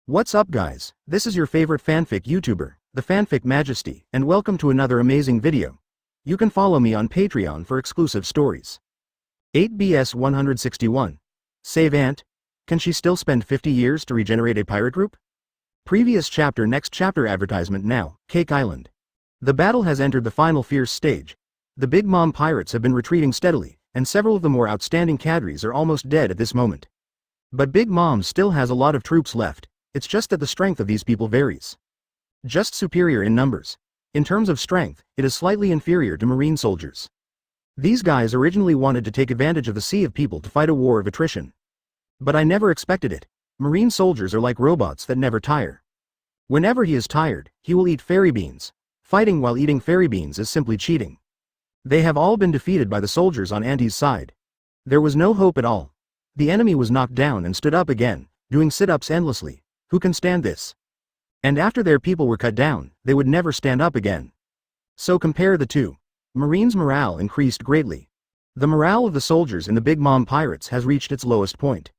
What's up guys, this is your favorite fanfic YouTuber, the Fanfic Majesty, and welcome to another amazing video. You can follow me on Patreon for exclusive stories. 8BS 161. Save Ant? Can she still spend 50 years to regenerate a pirate group? Previous chapter. Next chapter advertisement now, Cake Island. The battle has entered the final fierce stage. The Big Mom pirates have been retreating steadily, and several of the more outstanding cadres are almost dead at this moment. But Big Mom still has a lot of troops left. It's just that the strength of these people varies. Just superior in numbers. In terms of strength, it is slightly inferior to Marine soldiers. These guys originally wanted to take advantage of the sea of people to fight a war of attrition. But I never expected it. Marine soldiers are like robots that never tire. Whenever he is tired, he will eat fairy beans. Fighting while eating fairy beans is simply cheating. They have all been defeated by the soldiers on Auntie's side. There was no hope at all. The enemy was knocked down and stood up again, doing sit-ups endlessly. Who can stand this? And after their people were cut down, they would never stand up again. So compare the two. Marines' morale increased greatly. The morale of the soldiers in the Big Mom pirates has reached its lowest point.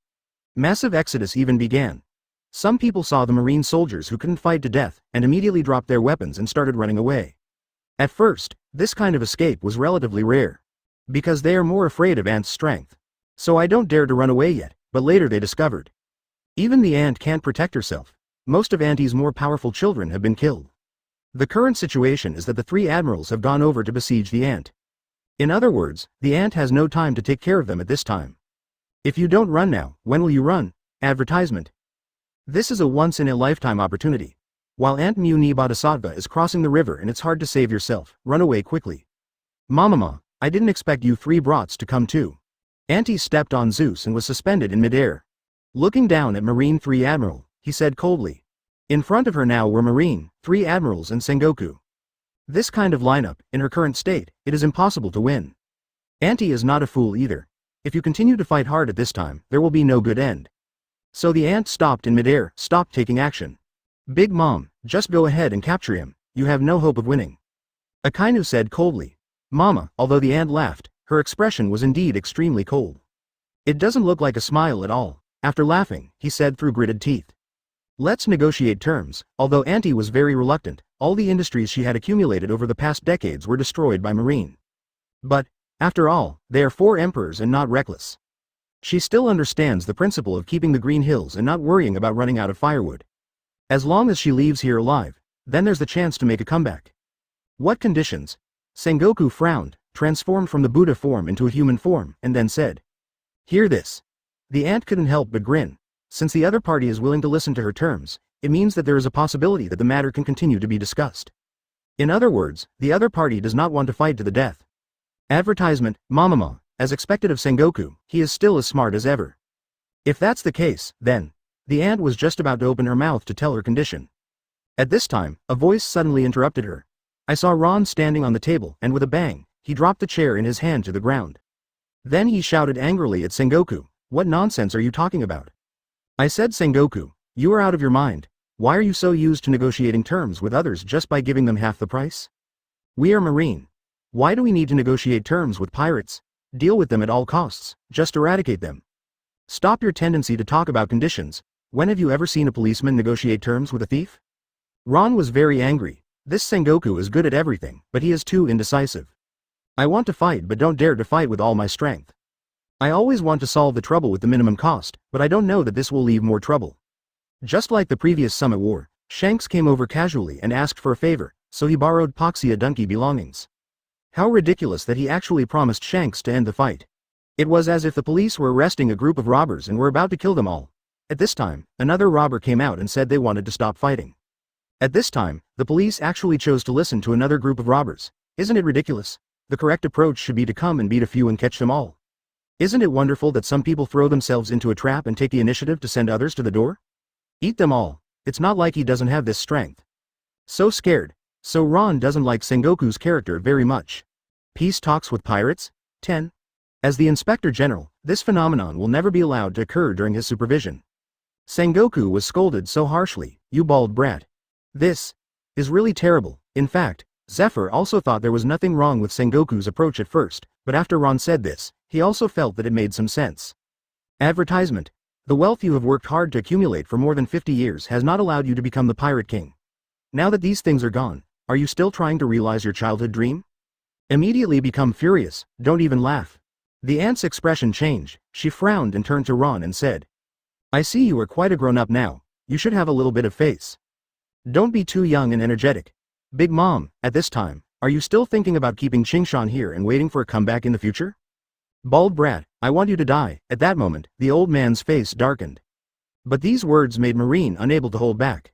Massive exodus even began. Some people saw the Marine soldiers who couldn't fight to death, and immediately dropped their weapons and started running away. At first, this kind of escape was relatively rare. Because they are more afraid of Ant's strength. So I don't dare to run away yet, but later they discovered. Even the ant can't protect herself. Most of Auntie's more powerful children have been killed. The current situation is that the three admirals have gone over to besiege the ant. In other words, the ant has no time to take care of them at this time. If you don't run now, when will you run? Advertisement. This is a once-in-a-lifetime opportunity. While Aunt Mew ni Bodhisattva is crossing the river and it's hard to save yourself, run away quickly. Mama, I didn't expect you three brats to come too. Auntie stepped on Zeus and was suspended in midair. Looking down at Marine 3 Admiral, he said coldly. In front of her now were Marine 3 Admirals and Sengoku. This kind of lineup, in her current state, it is impossible to win. Auntie is not a fool either. If you continue to fight hard at this time, there will be no good end. So the ant stopped in midair, stopped taking action. Big Mom, just go ahead and capture him, you have no hope of winning. Akainu said coldly. Mama, although the ant laughed, her expression was indeed extremely cold. It doesn't look like a smile at all. After laughing, he said through gritted teeth. Let's negotiate terms. Although Auntie was very reluctant, all the industries she had accumulated over the past decades were destroyed by Marine. But, after all, they are 4 emperors and not reckless. She still understands the principle of keeping the green hills and not worrying about running out of firewood. As long as she leaves here alive, then there's the chance to make a comeback. What conditions? Sengoku frowned, transformed from the Buddha form into a human form, and then said. Hear this. The ant couldn't help but grin. Since the other party is willing to listen to her terms, it means that there is a possibility that the matter can continue to be discussed. In other words, the other party does not want to fight to the death. Advertisement, Mama, as expected of Sengoku, he is still as smart as ever. If that's the case, then, the ant was just about to open her mouth to tell her condition. At this time, a voice suddenly interrupted her. I saw Ron standing on the table, and with a bang, he dropped the chair in his hand to the ground. Then he shouted angrily at Sengoku. What nonsense are you talking about? I said Sengoku, you are out of your mind. Why are you so used to negotiating terms with others just by giving them half the price? We are Marine. Why do we need to negotiate terms with pirates? Deal with them at all costs, just eradicate them. Stop your tendency to talk about conditions. When have you ever seen a policeman negotiate terms with a thief? Ron was very angry. This Sengoku is good at everything, but he is too indecisive. I want to fight but don't dare to fight with all my strength. I always want to solve the trouble with the minimum cost, but I don't know that this will leave more trouble. Just like the previous summit war, Shanks came over casually and asked for a favor, so he borrowed Poxia Donkey belongings. How ridiculous that he actually promised Shanks to end the fight. It was as if the police were arresting a group of robbers and were about to kill them all. At this time, another robber came out and said they wanted to stop fighting. At this time, the police actually chose to listen to another group of robbers. Isn't it ridiculous? The correct approach should be to come and beat a few and catch them all. Isn't it wonderful that some people throw themselves into a trap and take the initiative to send others to the door? Eat them all. It's not like he doesn't have this strength. So scared. So Ron doesn't like Sengoku's character very much. Peace talks with pirates? 10. As the Inspector General, this phenomenon will never be allowed to occur during his supervision. Sengoku was scolded so harshly, you bald brat. This is really terrible. In fact, Zephyr also thought there was nothing wrong with Sengoku's approach at first, but after Ron said this, he also felt that it made some sense. Advertisement. The wealth you have worked hard to accumulate for more than 50 years has not allowed you to become the pirate king. Now that these things are gone, are you still trying to realize your childhood dream? Immediately become furious, don't even laugh. The ant's expression changed, she frowned and turned to Ron and said. I see you are quite a grown-up now, you should have a little bit of face. Don't be too young and energetic. Big Mom, at this time, are you still thinking about keeping Chingshan here and waiting for a comeback in the future? Bald brat, I want you to die. At that moment, the old man's face darkened. But these words made Marine unable to hold back.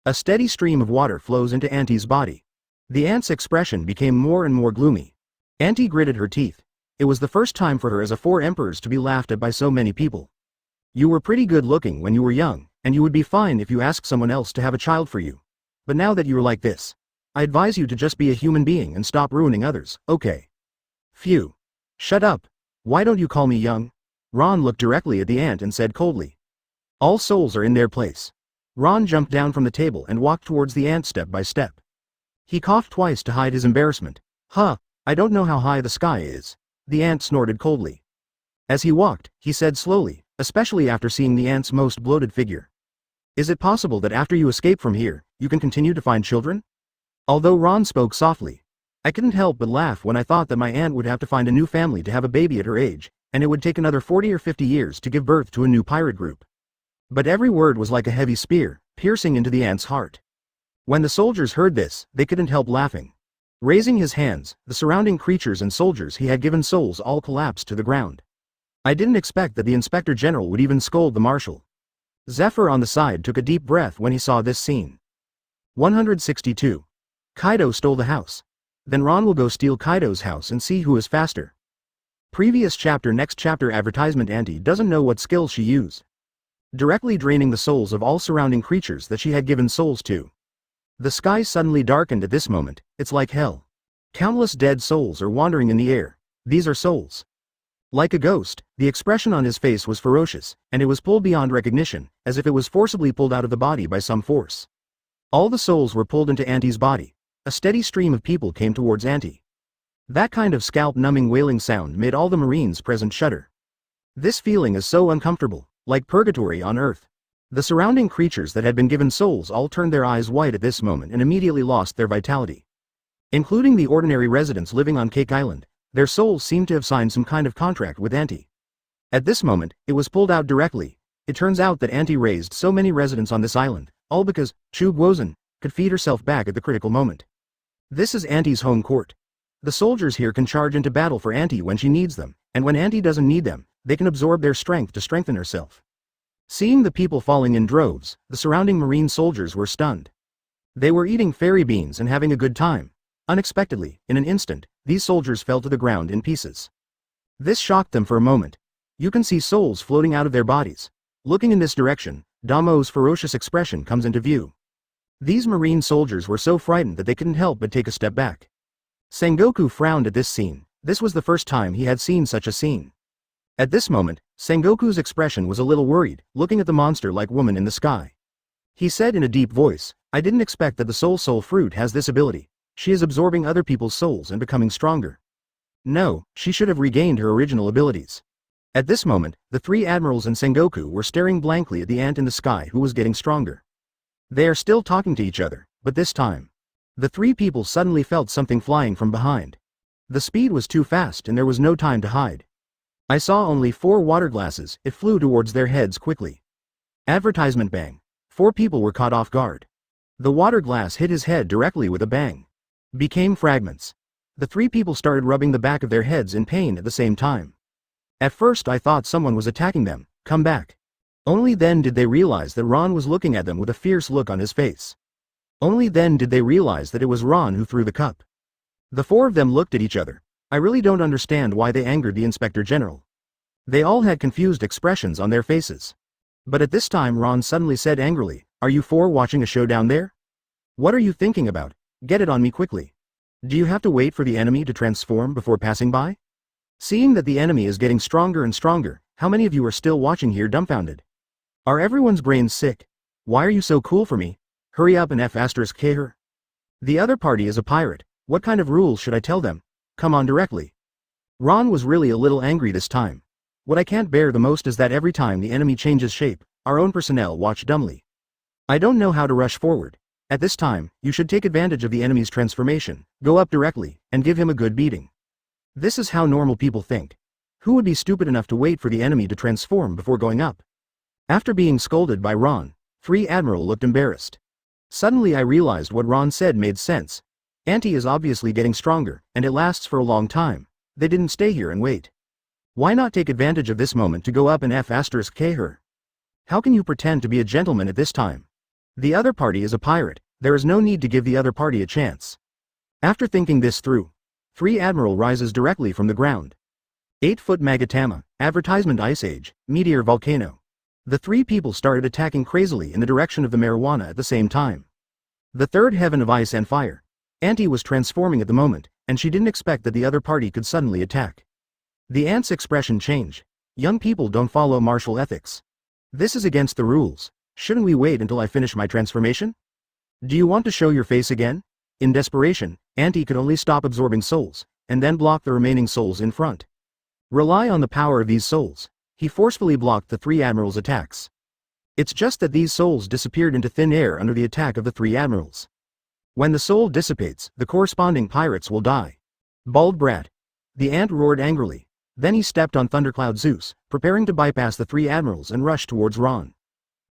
A steady stream of water flows into Auntie's body. The ant's expression became more and more gloomy. Auntie gritted her teeth. It was the first time for her as a four emperors to be laughed at by so many people. You were pretty good looking when you were young, and you would be fine if you asked someone else to have a child for you. But now that you are like this, I advise you to just be a human being and stop ruining others, okay? Phew. Shut up. Why don't you call me young? Ron looked directly at the ant and said coldly. All souls are in their place. Ron jumped down from the table and walked towards the ant step by step. He coughed twice to hide his embarrassment. I don't know how high the sky is. The ant snorted coldly. As he walked, he said slowly, especially after seeing the ant's most bloated figure. Is it possible that after you escape from here, you can continue to find children? Although Ron spoke softly, I couldn't help but laugh when I thought that my aunt would have to find a new family to have a baby at her age, and it would take another 40 or 50 years to give birth to a new pirate group. But every word was like a heavy spear, piercing into the ant's heart. When the soldiers heard this, they couldn't help laughing. Raising his hands, the surrounding creatures and soldiers he had given souls all collapsed to the ground. I didn't expect that the Inspector General would even scold the Marshal. Zephyr on the side took a deep breath when he saw this scene. 162. Kaido stole the house. Then Ron will go steal Kaido's house and see who is faster. Previous chapter. Next chapter. Advertisement. Auntie doesn't know what skills she used. Directly draining the souls of all surrounding creatures that she had given souls to. The sky suddenly darkened at this moment, it's like hell. Countless dead souls are wandering in the air. These are souls. Like a ghost, the expression on his face was ferocious, and it was pulled beyond recognition, as if it was forcibly pulled out of the body by some force. All the souls were pulled into Auntie's body. A steady stream of people came towards Auntie. That kind of scalp-numbing wailing sound made all the Marines present shudder. This feeling is so uncomfortable, like purgatory on Earth. The surrounding creatures that had been given souls all turned their eyes white at this moment and immediately lost their vitality. Including the ordinary residents living on Cake Island, their souls seemed to have signed some kind of contract with Auntie. At this moment, it was pulled out directly. It turns out that Auntie raised so many residents on this island, all because Chu Guozhen could feed herself back at the critical moment. This is Auntie's home court. The soldiers here can charge into battle for Auntie when she needs them, and when Auntie doesn't need them, they can absorb their strength to strengthen herself. Seeing the people falling in droves, the surrounding Marine soldiers were stunned. They were eating fairy beans and having a good time. Unexpectedly, in an instant, these soldiers fell to the ground in pieces. This shocked them for a moment. You can see souls floating out of their bodies. Looking in this direction, Damo's ferocious expression comes into view. These Marine soldiers were so frightened that they couldn't help but take a step back. Sengoku frowned at this scene. This was the first time he had seen such a scene. At this moment, Sengoku's expression was a little worried, looking at the monster-like woman in the sky. He said in a deep voice, I didn't expect that the soul fruit has this ability. She is absorbing other people's souls and becoming stronger. No, she should have regained her original abilities. At this moment, the three admirals and Sengoku were staring blankly at the ant in the sky who was getting stronger. They are still talking to each other, but this time, the three people suddenly felt something flying from behind. The speed was too fast and there was no time to hide. I saw only 4 water glasses. It flew towards their heads quickly. Advertisement. Bang. 4 people were caught off guard. The water glass hit his head directly with a bang. Became fragments. The 3 people started rubbing the back of their heads in pain at the same time. At first I thought someone was attacking them. Come back. Only then did they realize that Ron was looking at them with a fierce look on his face. Only then did they realize that it was Ron who threw the cup. The 4 of them looked at each other. I really don't understand why they angered the Inspector General. They all had confused expressions on their faces. But at this time Ron suddenly said angrily, Are you 4 watching a show down there? What are you thinking about? Get it on me quickly. Do you have to wait for the enemy to transform before passing by? Seeing that the enemy is getting stronger and stronger, how many of you are still watching here dumbfounded? Are everyone's brains sick? Why are you so cool for me? Hurry up and F***K her. The other party is a pirate. What kind of rules should I tell them? Come on directly. Ron was really a little angry this time. What I can't bear the most is that every time the enemy changes shape, our own personnel watch dumbly. I don't know how to rush forward. At this time, you should take advantage of the enemy's transformation, go up directly, and give him a good beating. This is how normal people think. Who would be stupid enough to wait for the enemy to transform before going up? After being scolded by Ron, Free Admiral looked embarrassed. Suddenly I realized what Ron said made sense. Auntie is obviously getting stronger, and it lasts for a long time. They didn't stay here and wait. Why not take advantage of this moment to go up and F***K her? How can you pretend to be a gentleman at this time? The other party is a pirate, there is no need to give the other party a chance. After thinking this through, Free Admiral rises directly from the ground. 8-foot Magatama, advertisement Ice Age, meteor volcano. The three people started attacking crazily in the direction of the marijuana at the same time. The third heaven of ice and fire. Auntie was transforming at the moment, and she didn't expect that the other party could suddenly attack. The aunt's expression changed. Young people don't follow martial ethics. This is against the rules. Shouldn't we wait until I finish my transformation? Do you want to show your face again? In desperation, Auntie could only stop absorbing souls, and then block the remaining souls in front. Rely on the power of these souls. He forcefully blocked the three admirals' attacks. It's just that these souls disappeared into thin air under the attack of the three admirals. When the soul dissipates, the corresponding pirates will die. Bald brat. The ant roared angrily. Then he stepped on Thundercloud Zeus, preparing to bypass the three admirals and rush towards Ron.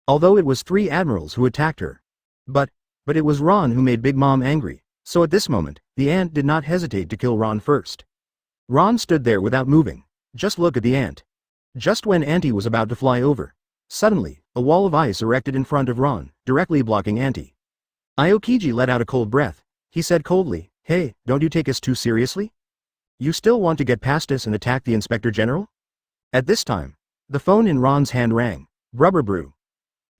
Although it was three admirals who attacked her. But it was Ron who made Big Mom angry, so at this moment, the ant did not hesitate to kill Ron first. Ron stood there without moving. Just look at the ant. Just when Auntie was about to fly over, suddenly, a wall of ice erected in front of Ron, directly blocking Auntie. Aokiji let out a cold breath. He said coldly, "Hey, don't you take us too seriously? You still want to get past us and attack the Inspector General?" At this time, the phone in Ron's hand rang. Rubber brew.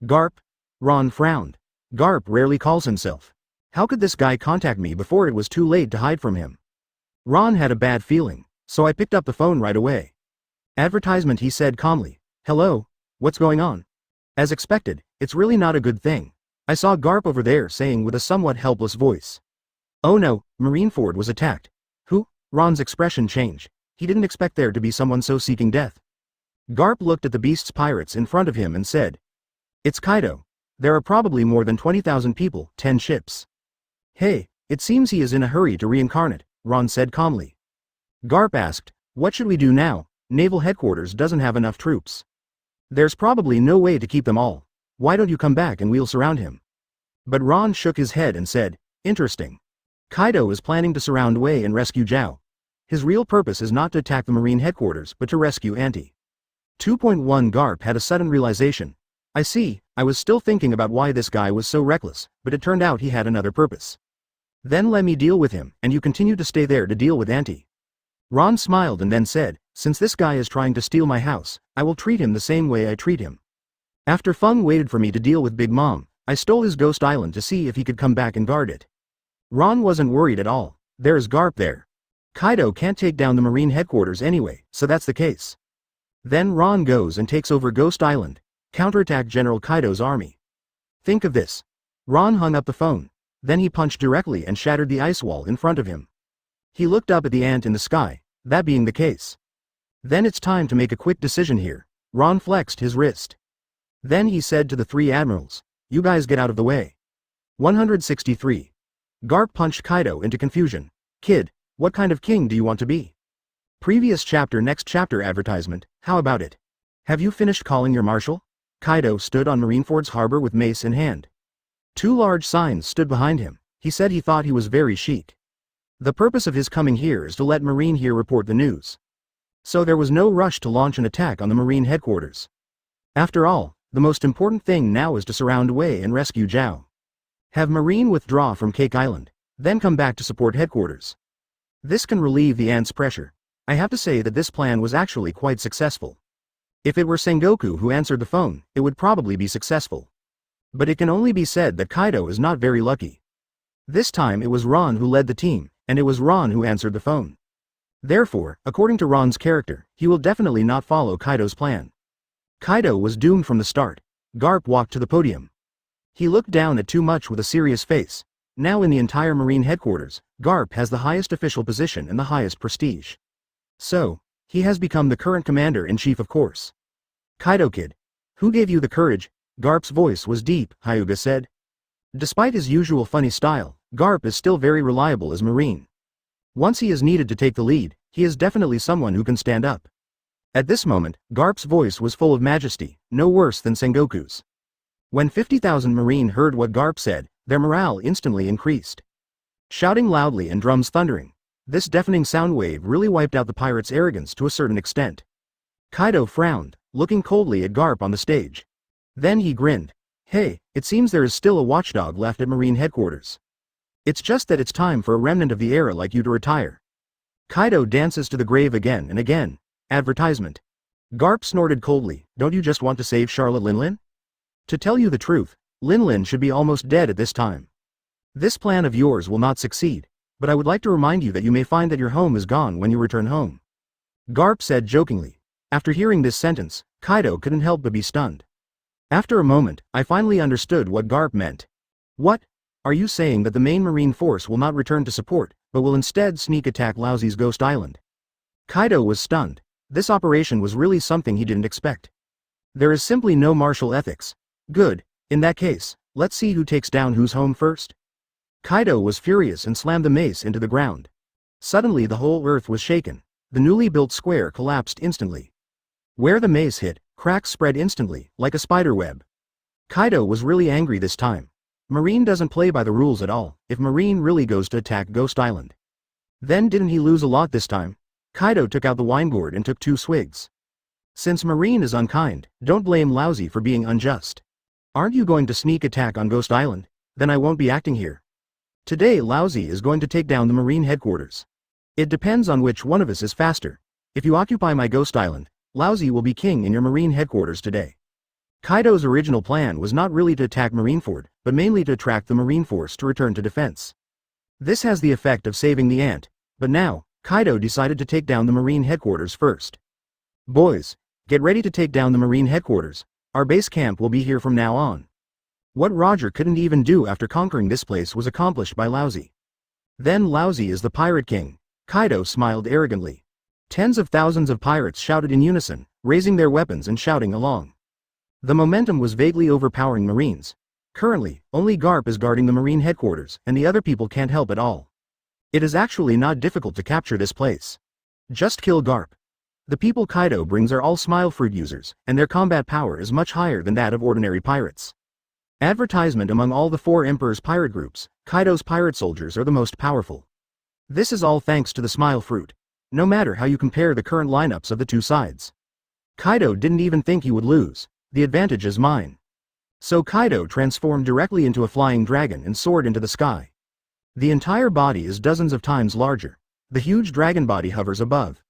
Garp. Ron frowned. Garp rarely calls himself. How could this guy contact me before it was too late to hide from him? Ron had a bad feeling, so I picked up the phone right away. Advertisement, he said calmly. Hello, what's going on? As expected, it's really not a good thing. I saw Garp over there saying with a somewhat helpless voice. Oh no, Marineford was attacked. Who? Ron's expression changed. He didn't expect there to be someone so seeking death. Garp looked at the beast's pirates in front of him and said. It's Kaido. There are probably more than 20,000 people, 10 ships. Hey, it seems he is in a hurry to reincarnate, Ron said calmly. Garp asked, what should we do now? Naval headquarters doesn't have enough troops. There's probably no way to keep them all. Why don't you come back and we'll surround him? But Ron shook his head and said, interesting. Kaido is planning to surround Wei and rescue Zhao. His real purpose is not to attack the marine headquarters but to rescue Auntie. 2.1 Garp had a sudden realization. I see, I was still thinking about why this guy was so reckless, but it turned out he had another purpose. Then let me deal with him, and you continue to stay there to deal with Auntie. Ron smiled and then said, since this guy is trying to steal my house, I will treat him the same way I treat him. After Feng waited for me to deal with Big Mom, I stole his ghost island to see if he could come back and guard it. Ron wasn't worried at all. There's Garp there. Kaido can't take down the marine headquarters anyway, so that's the case. Then Ron goes and takes over Ghost Island, counterattack General Kaido's army. Think of this. Ron hung up the phone. Then he punched directly and shattered the ice wall in front of him. He looked up at the ant in the sky, that being the case. Then it's time to make a quick decision here. Ron flexed his wrist. Then he said to the three admirals, you guys get out of the way. 163. Garp punched Kaido into confusion. Kid, what kind of king do you want to be? Previous chapter, next chapter advertisement, how about it? Have you finished calling your marshal? Kaido stood on Marineford's harbor with mace in hand. Two large signs stood behind him. He said he thought he was very chic. The purpose of his coming here is to let Marine here report the news. So there was no rush to launch an attack on the Marine headquarters. After all, the most important thing now is to surround Wei and rescue Zhao. Have Marine withdraw from Cake Island, then come back to support headquarters. This can relieve the ant's pressure. I have to say that this plan was actually quite successful. If it were Sengoku who answered the phone, it would probably be successful. But it can only be said that Kaido is not very lucky. This time it was Ron who led the team, and it was Ron who answered the phone. Therefore, according to Ron's character, he will definitely not follow Kaido's plan. Kaido was doomed from the start. Garp walked to the podium. He looked down at Too Much with a serious face. Now in the entire Marine headquarters, Garp has the highest official position and the highest prestige. So, He has become the current commander-in-chief, of course. Kaido kid. Who gave you the courage? Garp's voice was deep, Hyuga said. Despite his usual funny style, Garp is still very reliable as Marine. Once he is needed to take the lead, he is definitely someone who can stand up. At this moment, Garp's voice was full of majesty, no worse than Sengoku's. When 50,000 Marine heard what Garp said, their morale instantly increased. Shouting loudly and drums thundering, this deafening sound wave really wiped out the pirates' arrogance to a certain extent. Kaido frowned, looking coldly at Garp on the stage. Then he grinned. Hey, it seems there is still a watchdog left at Marine headquarters. It's just that it's time for a remnant of the era like you to retire. Kaido dances to the grave again and again. Advertisement. Garp snorted coldly, don't you just want to save Charlotte Linlin? To tell you the truth, Linlin should be almost dead at this time. This plan of yours will not succeed, but I would like to remind you that you may find that your home is gone when you return home. Garp said jokingly. After hearing this sentence, Kaido couldn't help but be stunned. After a moment, I finally understood what Garp meant. What? Are you saying that the main Marine force will not return to support, but will instead sneak attack Laozi's Ghost Island? Kaido was stunned. This operation was really something he didn't expect. There is simply no martial ethics. Good, in that case, let's see who takes down whose home first. Kaido was furious and slammed the mace into the ground. Suddenly the whole earth was shaken. The newly built square collapsed instantly. Where the mace hit, cracks spread instantly, like a spider web. Kaido was really angry this time. Marine doesn't play by the rules at all, if Marine really goes to attack Ghost Island. Then didn't he lose a lot this time? Kaido took out the wine gourd and took 2 swigs. Since Marine is unkind, don't blame Laozi for being unjust. Aren't you going to sneak attack on Ghost Island? Then I won't be acting here. Today Laozi is going to take down the Marine headquarters. It depends on which one of us is faster. If you occupy my Ghost Island, Laozi will be king in your Marine headquarters today. Kaido's original plan was not really to attack Marineford, but mainly to attract the Marine force to return to defense. This has the effect of saving the ant, but now, Kaido decided to take down the Marine headquarters first. Boys, get ready to take down the Marine headquarters. Our base camp will be here from now on. What Roger couldn't even do after conquering this place was accomplished by Laozi. Then Laozi is the pirate king. Kaido smiled arrogantly. Tens of thousands of pirates shouted in unison, raising their weapons and shouting along. The momentum was vaguely overpowering Marines. Currently, only Garp is guarding the Marine headquarters, and the other people can't help at all. It is actually not difficult to capture this place. Just kill Garp. The people Kaido brings are all smile fruit users, and their combat power is much higher than that of ordinary pirates. Advertisement among all the 4 Emperor's pirate groups, Kaido's pirate soldiers are the most powerful. This is all thanks to the smile fruit. No matter how you compare the current lineups of the 2 sides. Kaido didn't even think he would lose. The advantage is mine. So Kaido transformed directly into a flying dragon and soared into the sky. The entire body is dozens of times larger. The huge dragon body hovers above.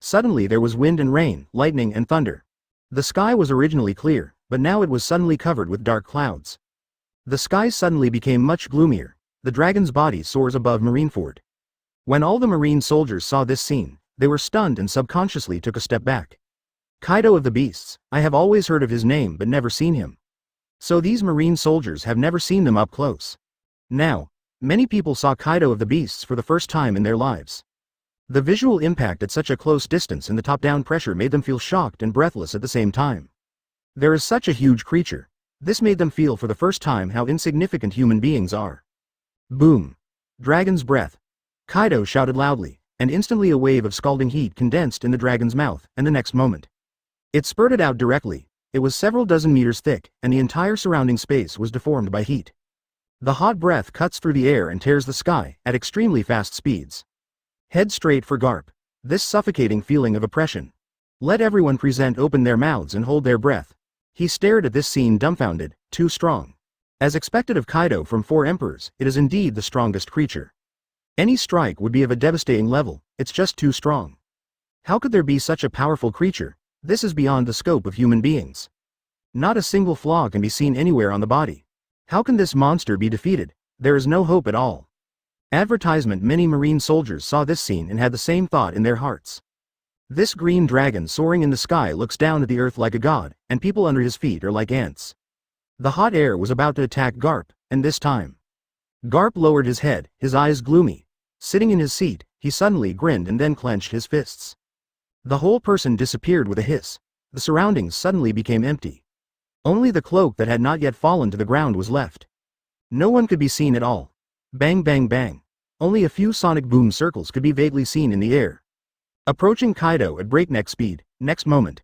Suddenly there was wind and rain, lightning and thunder. The sky was originally clear, but now it was suddenly covered with dark clouds. The sky suddenly became much gloomier. The dragon's body soars above Marineford. When all the Marine soldiers saw this scene, they were stunned and subconsciously took a step back. Kaido of the Beasts, I have always heard of his name but never seen him. So these Marine soldiers have never seen them up close. Now, many people saw Kaido of the Beasts for the first time in their lives. The visual impact at such a close distance and the top-down pressure made them feel shocked and breathless at the same time. There is such a huge creature. This made them feel for the first time how insignificant human beings are. Boom. Dragon's breath. Kaido shouted loudly, and instantly a wave of scalding heat condensed in the dragon's mouth, and the next moment, it spurted out directly. It was several dozen meters thick, and the entire surrounding space was deformed by heat. The hot breath cuts through the air and tears the sky at extremely fast speeds. Head straight for Garp. This suffocating feeling of oppression. Let everyone present open their mouths and hold their breath. He stared at this scene dumbfounded, too strong. As expected of Kaido from 4 emperors, it is indeed the strongest creature. Any strike would be of a devastating level, it's just too strong. How could there be such a powerful creature? This is beyond the scope of human beings. Not a single flaw can be seen anywhere on the body. How can this monster be defeated? There is no hope at all. Advertisement. Many Marine soldiers saw this scene and had the same thought in their hearts. This green dragon soaring in the sky looks down at the earth like a god, and people under his feet are like ants. The hot air was about to attack Garp, and this time. Garp lowered his head, his eyes gloomy. Sitting in his seat, he suddenly grinned and then clenched his fists. The whole person disappeared with a hiss. The surroundings suddenly became empty. Only the cloak that had not yet fallen to the ground was left. No one could be seen at all. Bang bang bang. Only a few sonic boom circles could be vaguely seen in the air. Approaching Kaido at breakneck speed, next moment.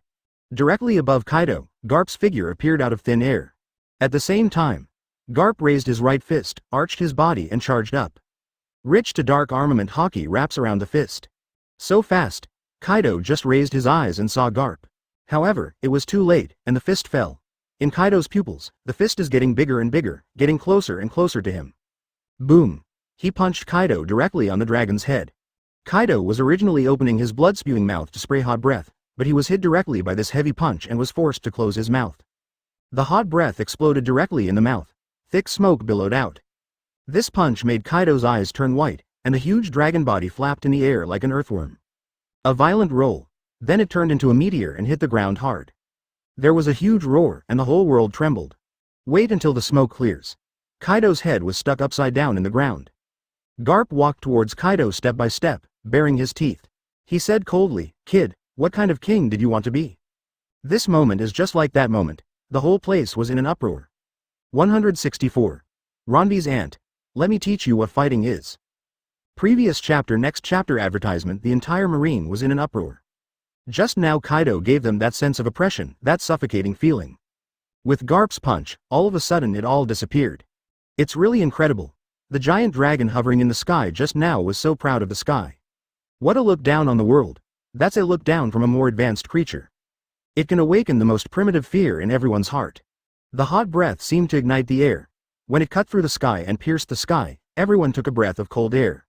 Directly above Kaido, Garp's figure appeared out of thin air. At the same time, Garp raised his right fist, arched his body and charged up. Rich to dark armament hockey wraps around the fist. So fast, Kaido just raised his eyes and saw Garp. However, it was too late, and the fist fell. In Kaido's pupils, the fist is getting bigger and bigger, getting closer and closer to him. Boom! He punched Kaido directly on the dragon's head. Kaido was originally opening his blood-spewing mouth to spray hot breath, but he was hit directly by this heavy punch and was forced to close his mouth. The hot breath exploded directly in the mouth. Thick smoke billowed out. This punch made Kaido's eyes turn white, and the huge dragon body flapped in the air like an earthworm. A violent roll, then it turned into a meteor and hit the ground hard. There was a huge roar and the whole world trembled. Wait until the smoke clears. Kaido's head was stuck upside down in the ground. Garp walked towards Kaido step by step, baring his teeth. He said coldly, "Kid, what kind of king did you want to be?" This moment is just like that moment. The whole place was in an uproar. 164. Ronby's aunt. Let me teach you what fighting is. Previous chapter. Next chapter advertisement. The entire marine was in an uproar. Just now Kaido gave them that sense of oppression, that suffocating feeling. With Garp's punch, all of a sudden it all disappeared. It's really incredible. The giant dragon hovering in the sky just now was so proud of the sky. What a look down on the world. That's a look down from a more advanced creature. It can awaken the most primitive fear in everyone's heart. The hot breath seemed to ignite the air. When it cut through the sky and pierced the sky, everyone took a breath of cold air.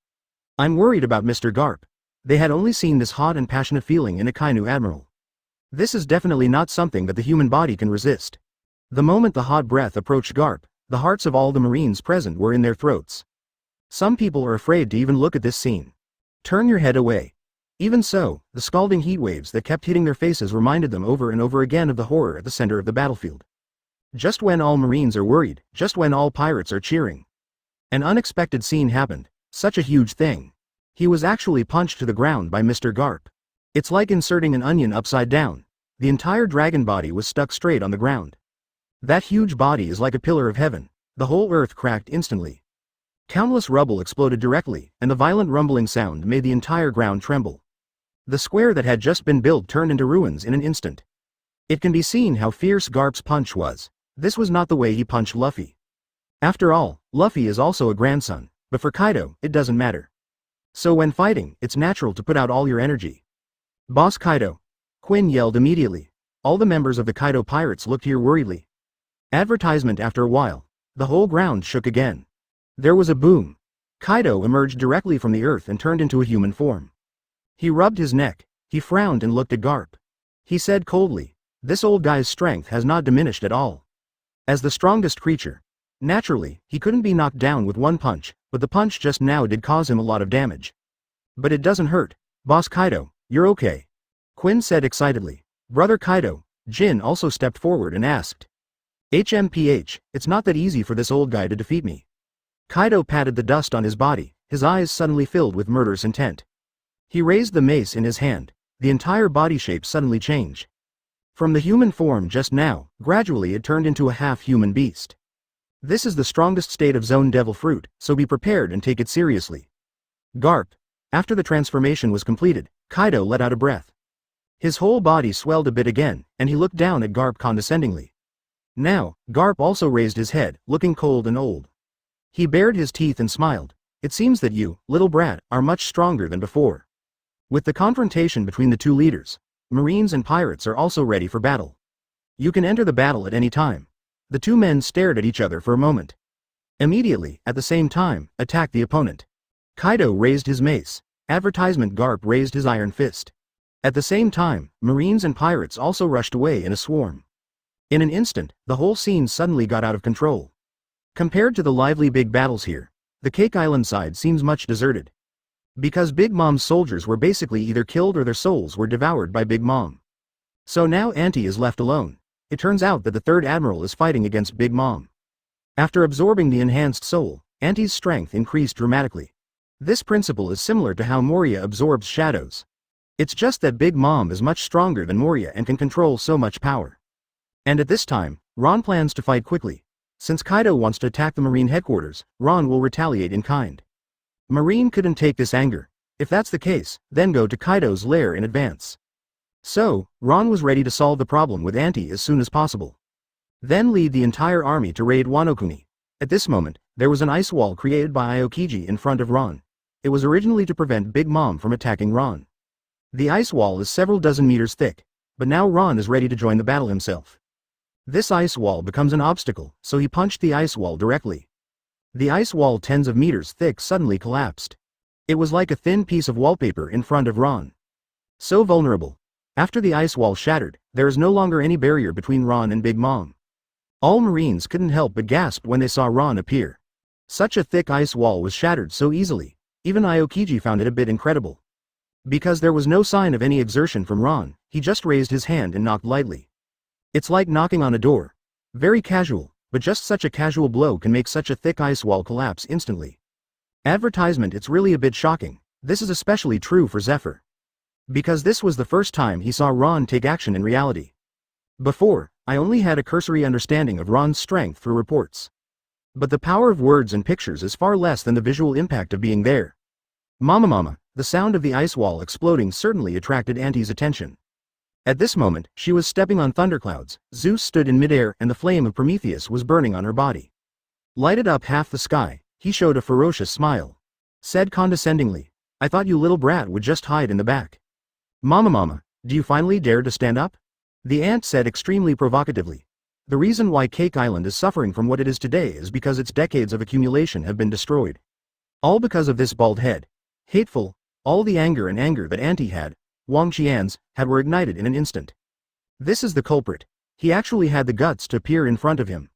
I'm worried about Mr. Garp. They had only seen this hot and passionate feeling in a Kainu admiral. This is definitely not something that the human body can resist. The moment the hot breath approached Garp, the hearts of all the marines present were in their throats. Some people are afraid to even look at this scene. Turn your head away. Even so, the scalding heat waves that kept hitting their faces reminded them over and over again of the horror at the center of the battlefield. Just when all marines are worried, just when all pirates are cheering. An unexpected scene happened, such a huge thing. He was actually punched to the ground by Mr. Garp. It's like inserting an onion upside down. The entire dragon body was stuck straight on the ground. That huge body is like a pillar of heaven. The whole earth cracked instantly. Countless rubble exploded directly, and the violent rumbling sound made the entire ground tremble. The square that had just been built turned into ruins in an instant. It can be seen how fierce Garp's punch was. This was not the way he punched Luffy. After all, Luffy is also a grandson, but for Kaido, it doesn't matter. So when fighting, it's natural to put out all your energy. Boss Kaido. Quinn yelled immediately. All the members of the Kaido pirates looked here worriedly. Advertisement. After a while, the whole ground shook again. There was a boom. Kaido emerged directly from the earth and turned into a human form. He rubbed his neck, he frowned and looked at Garp. He said coldly, "This old guy's strength has not diminished at all." As the strongest creature, naturally, he couldn't be knocked down with one punch, but the punch just now did cause him a lot of damage. But it doesn't hurt. Boss Kaido, you're okay. Quinn said excitedly. Brother Kaido. Jin also stepped forward and asked. HMPH, it's not that easy for this old guy to defeat me. Kaido patted the dust on his body, his eyes suddenly filled with murderous intent. He raised the mace in his hand. The entire body shape suddenly changed. From the human form just now, gradually it turned into a half-human beast. This is the strongest state of Zone Devil Fruit, so be prepared and take it seriously. Garp. After the transformation was completed, Kaido let out a breath. His whole body swelled a bit again, and he looked down at Garp condescendingly. Now, Garp also raised his head, looking cold and old. He bared his teeth and smiled. It seems that you, little brat, are much stronger than before. With the confrontation between the two leaders, Marines and pirates are also ready for battle. You can enter the battle at any time. The two men stared at each other for a moment. Immediately, at the same time, attacked the opponent. Kaido raised his mace. Advertisement. Garp raised his iron fist. At the same time, Marines and pirates also rushed away in a swarm. In an instant, the whole scene suddenly got out of control. Compared to the lively big battles here, the Cake Island side seems much deserted. Because Big Mom's soldiers were basically either killed or their souls were devoured by Big Mom. So now Auntie is left alone. It turns out that the third admiral is fighting against Big Mom. After absorbing the enhanced soul, Auntie's strength increased dramatically. This principle is similar to how Moria absorbs shadows. It's just that Big Mom is much stronger than Moria and can control so much power. And at this time, Ron plans to fight quickly. Since Kaido wants to attack the Marine headquarters, Ron will retaliate in kind. Marine couldn't take this anger. If that's the case, then go to Kaido's lair in advance. So, Ron was ready to solve the problem with Auntie as soon as possible. Then lead the entire army to raid Wano-kuni. At this moment, there was an ice wall created by Aokiji in front of Ron. It was originally to prevent Big Mom from attacking Ron. The ice wall is several dozen meters thick, but now Ron is ready to join the battle himself. This ice wall becomes an obstacle, so he punched the ice wall directly. The ice wall tens of meters thick suddenly collapsed. It was like a thin piece of wallpaper in front of Ron. So vulnerable. After the ice wall shattered, there is no longer any barrier between Ron and Big Mom. All Marines couldn't help but gasp when they saw Ron appear. Such a thick ice wall was shattered so easily, even Aokiji found it a bit incredible. Because there was no sign of any exertion from Ron, he just raised his hand and knocked lightly. It's like knocking on a door. Very casual, but just such a casual blow can make such a thick ice wall collapse instantly. Advertisement. It's really a bit shocking. This is especially true for Zephyr. Because this was the first time he saw Ron take action in reality. Before, I only had a cursory understanding of Ron's strength through reports. But the power of words and pictures is far less than the visual impact of being there. Mama, the sound of the ice wall exploding certainly attracted Auntie's attention. At this moment, she was stepping on thunderclouds. Zeus stood in midair and the flame of Prometheus was burning on her body. Lighted up half the sky, he showed a ferocious smile. Said condescendingly, "I thought you little brat would just hide in the back. Mama, do you finally dare to stand up?" The ant said extremely provocatively. The reason why Cake Island is suffering from what it is today is because its decades of accumulation have been destroyed. All because of this bald head. Hateful, all the anger that Auntie had, Wang Qian's, were ignited in an instant. This is the culprit. He actually had the guts to appear in front of him.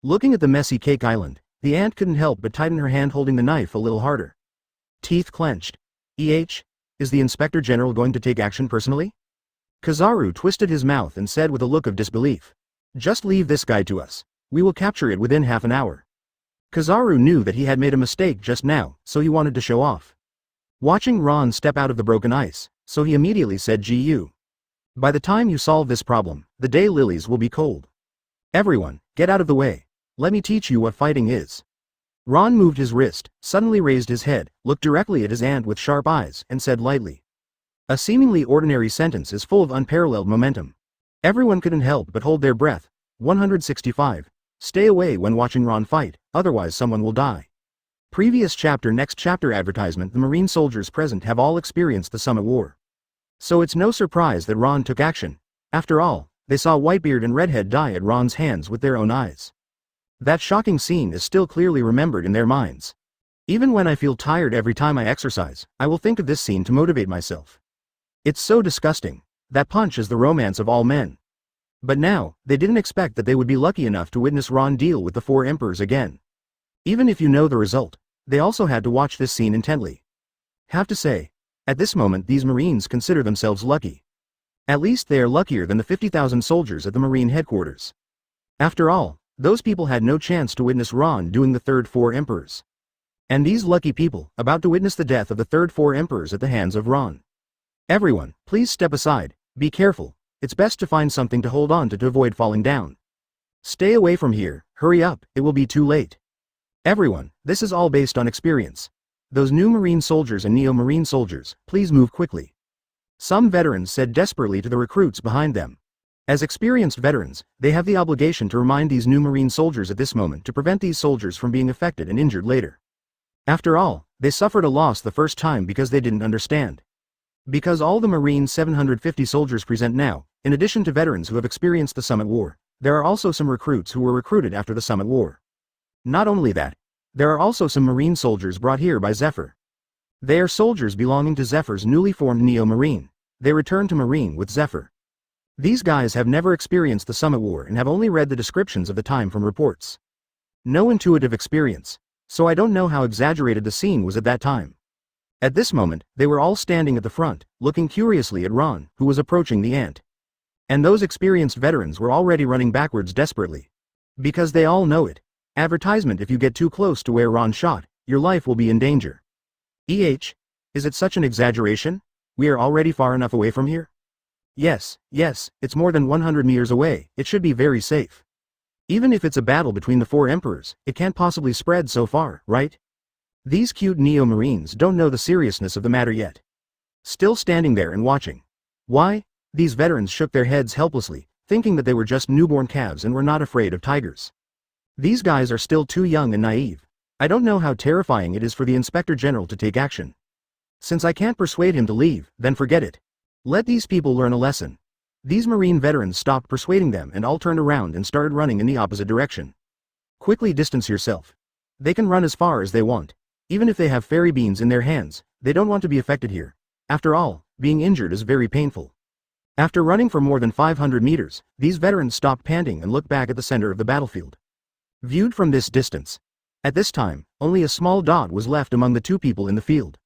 Looking at the messy Cake Island, the ant couldn't help but tighten her hand holding the knife a little harder. Teeth clenched. Is the Inspector General going to take action personally? Kizaru twisted his mouth and said with a look of disbelief. Just leave this guy to us. We will capture it within half an hour. Kizaru knew that he had made a mistake just now, so he wanted to show off. Watching Ron step out of the broken ice, so he immediately said, "Gu. By the time you solve this problem, the daylilies will be cold. Everyone, get out of the way. Let me teach you what fighting is." Ron moved his wrist, suddenly raised his head, looked directly at his aunt with sharp eyes, and said lightly. A seemingly ordinary sentence is full of unparalleled momentum. Everyone couldn't help but hold their breath. 165. Stay away when watching Ron fight, otherwise someone will die. Previous chapter. Next chapter advertisement. The Marine soldiers present have all experienced the Summit War. So it's no surprise that Ron took action. After all, they saw Whitebeard and Redhead die at Ron's hands with their own eyes. That shocking scene is still clearly remembered in their minds. Even when I feel tired every time I exercise, I will think of this scene to motivate myself. It's so disgusting. That punch is the romance of all men. But now, they didn't expect that they would be lucky enough to witness Ron deal with the four emperors again. Even if you know the result, they also had to watch this scene intently. Have to say, at this moment these Marines consider themselves lucky. At least they are luckier than the 50,000 soldiers at the Marine headquarters. After all, those people had no chance to witness Ron doing the third four emperors. And these lucky people, about to witness the death of the third four emperors at the hands of Ron. Everyone, please step aside, be careful, it's best to find something to hold on to avoid falling down. Stay away from here, hurry up, it will be too late. Everyone, this is all based on experience. Those new Marine soldiers and Neo-Marine soldiers, please move quickly. Some veterans said desperately to the recruits behind them. As experienced veterans, they have the obligation to remind these new Marine soldiers at this moment to prevent these soldiers from being affected and injured later. After all, they suffered a loss the first time because they didn't understand. Because all the Marine 750 soldiers present now, in addition to veterans who have experienced the Summit War, there are also some recruits who were recruited after the Summit War. Not only that, there are also some Marine soldiers brought here by Zephyr. They are soldiers belonging to Zephyr's newly formed Neo-Marine. They return to Marine with Zephyr. These guys have never experienced the Summit War and have only read the descriptions of the time from reports. No intuitive experience, so I don't know how exaggerated the scene was at that time. At this moment, they were all standing at the front, looking curiously at Ron, who was approaching the ant. And those experienced veterans were already running backwards desperately. Because they all know it. Advertisement: if you get too close to where Ron shot, your life will be in danger. Is it such an exaggeration? We are already far enough away from here? Yes, it's more than 100 meters away, it should be very safe. Even if it's a battle between the 4 emperors, it can't possibly spread so far, right? These cute Neo-Marines don't know the seriousness of the matter yet. Still standing there and watching. Why? These veterans shook their heads helplessly, thinking that they were just newborn calves and were not afraid of tigers. These guys are still too young and naive. I don't know how terrifying it is for the Inspector General to take action. Since I can't persuade him to leave, then forget it. Let these people learn a lesson. These Marine veterans stopped persuading them and all turned around and started running in the opposite direction. Quickly distance yourself. They can run as far as they want. Even if they have fairy beans in their hands, they don't want to be affected here. After all, being injured is very painful. After running for more than 500 meters, these veterans stopped panting and looked back at the center of the battlefield. Viewed from this distance. At this time, only a small dot was left among the 2 people in the field.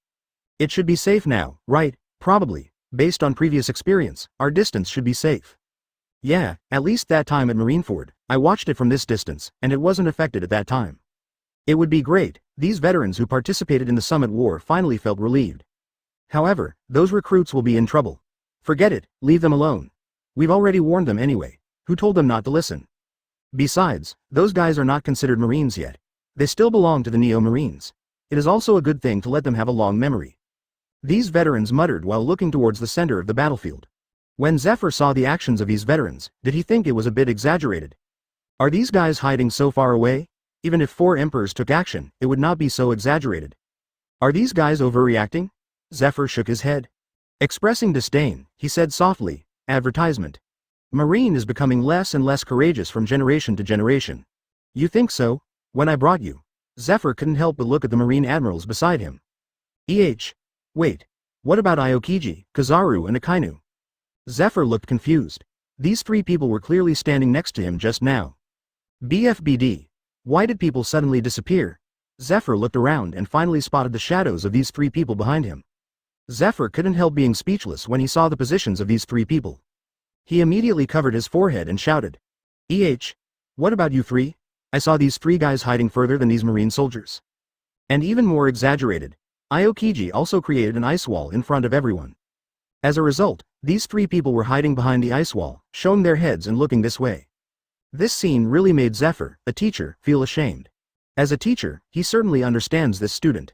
It should be safe now, right? Probably. Based on previous experience, our distance should be safe. Yeah, at least that time at Marineford, I watched it from this distance, and it wasn't affected at that time. It would be great. These veterans who participated in the Summit War finally felt relieved. However, those recruits will be in trouble. Forget it, leave them alone. We've already warned them anyway. Who told them not to listen? Besides, those guys are not considered Marines yet. They still belong to the Neo-Marines. It is also a good thing to let them have a long memory. These veterans muttered while looking towards the center of the battlefield. When Zephyr saw the actions of these veterans, did he think it was a bit exaggerated? Are these guys hiding so far away? Even if 4 emperors took action, it would not be so exaggerated. Are these guys overreacting? Zephyr shook his head. Expressing disdain, he said softly, advertisement. Marine is becoming less and less courageous from generation to generation. You think so? When I brought you. Zephyr couldn't help but look at the Marine admirals beside him. Wait. What about Aokiji, Kizaru and Akainu? Zephyr looked confused. These 3 people were clearly standing next to him just now. BFBD. Why did people suddenly disappear? Zephyr looked around and finally spotted the shadows of these 3 people behind him. Zephyr couldn't help being speechless when he saw the positions of these 3 people. He immediately covered his forehead and shouted. What about you 3? I saw these 3 guys hiding further than these Marine soldiers. And even more exaggerated, Aokiji also created an ice wall in front of everyone. As a result, these 3 people were hiding behind the ice wall, showing their heads and looking this way. This scene really made Zephyr, a teacher, feel ashamed. As a teacher, he certainly understands this student.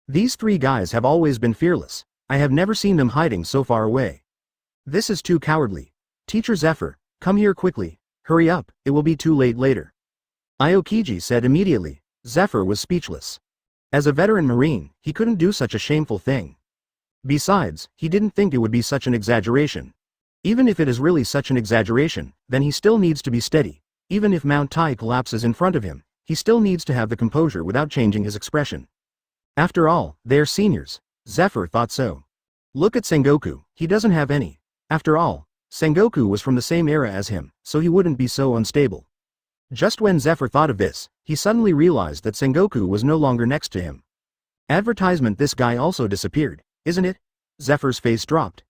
These 3 guys have always been fearless. I have never seen them hiding so far away. This is too cowardly. Teacher Zephyr, come here quickly. Hurry up, it will be too late later. Aokiji said immediately. Zephyr was speechless. As a veteran Marine, he couldn't do such a shameful thing. Besides, he didn't think it would be such an exaggeration. Even if it is really such an exaggeration, then he still needs to be steady. Even if Mount Tai collapses in front of him, he still needs to have the composure without changing his expression. After all, they're seniors. Zephyr thought so. Look at Sengoku, he doesn't have any. After all, Sengoku was from the same era as him, so he wouldn't be so unstable. Just when Zephyr thought of this, he suddenly realized that Sengoku was no longer next to him. Advertisement, this guy also disappeared, isn't it? Zephyr's face dropped.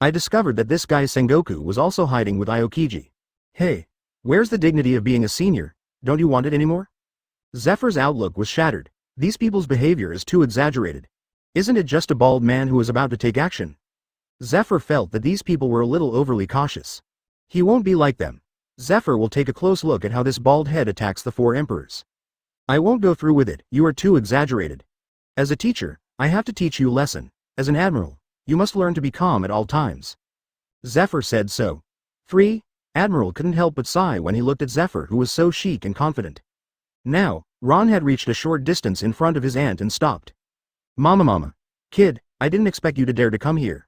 I discovered that this guy Sengoku was also hiding with Aokiji. Hey, where's the dignity of being a senior? Don't you want it anymore? Zephyr's outlook was shattered. These people's behavior is too exaggerated. Isn't it just a bald man who is about to take action? Zephyr felt that these people were a little overly cautious. He won't be like them. Zephyr will take a close look at how this bald head attacks the 4 emperors. I won't go through with it, you are too exaggerated. As a teacher, I have to teach you a lesson. As an admiral, you must learn to be calm at all times. Zephyr said so. 3. Admiral couldn't help but sigh when he looked at Zephyr, who was so chic and confident. Now, Ron had reached a short distance in front of his aunt and stopped. Mama. Kid, I didn't expect you to dare to come here.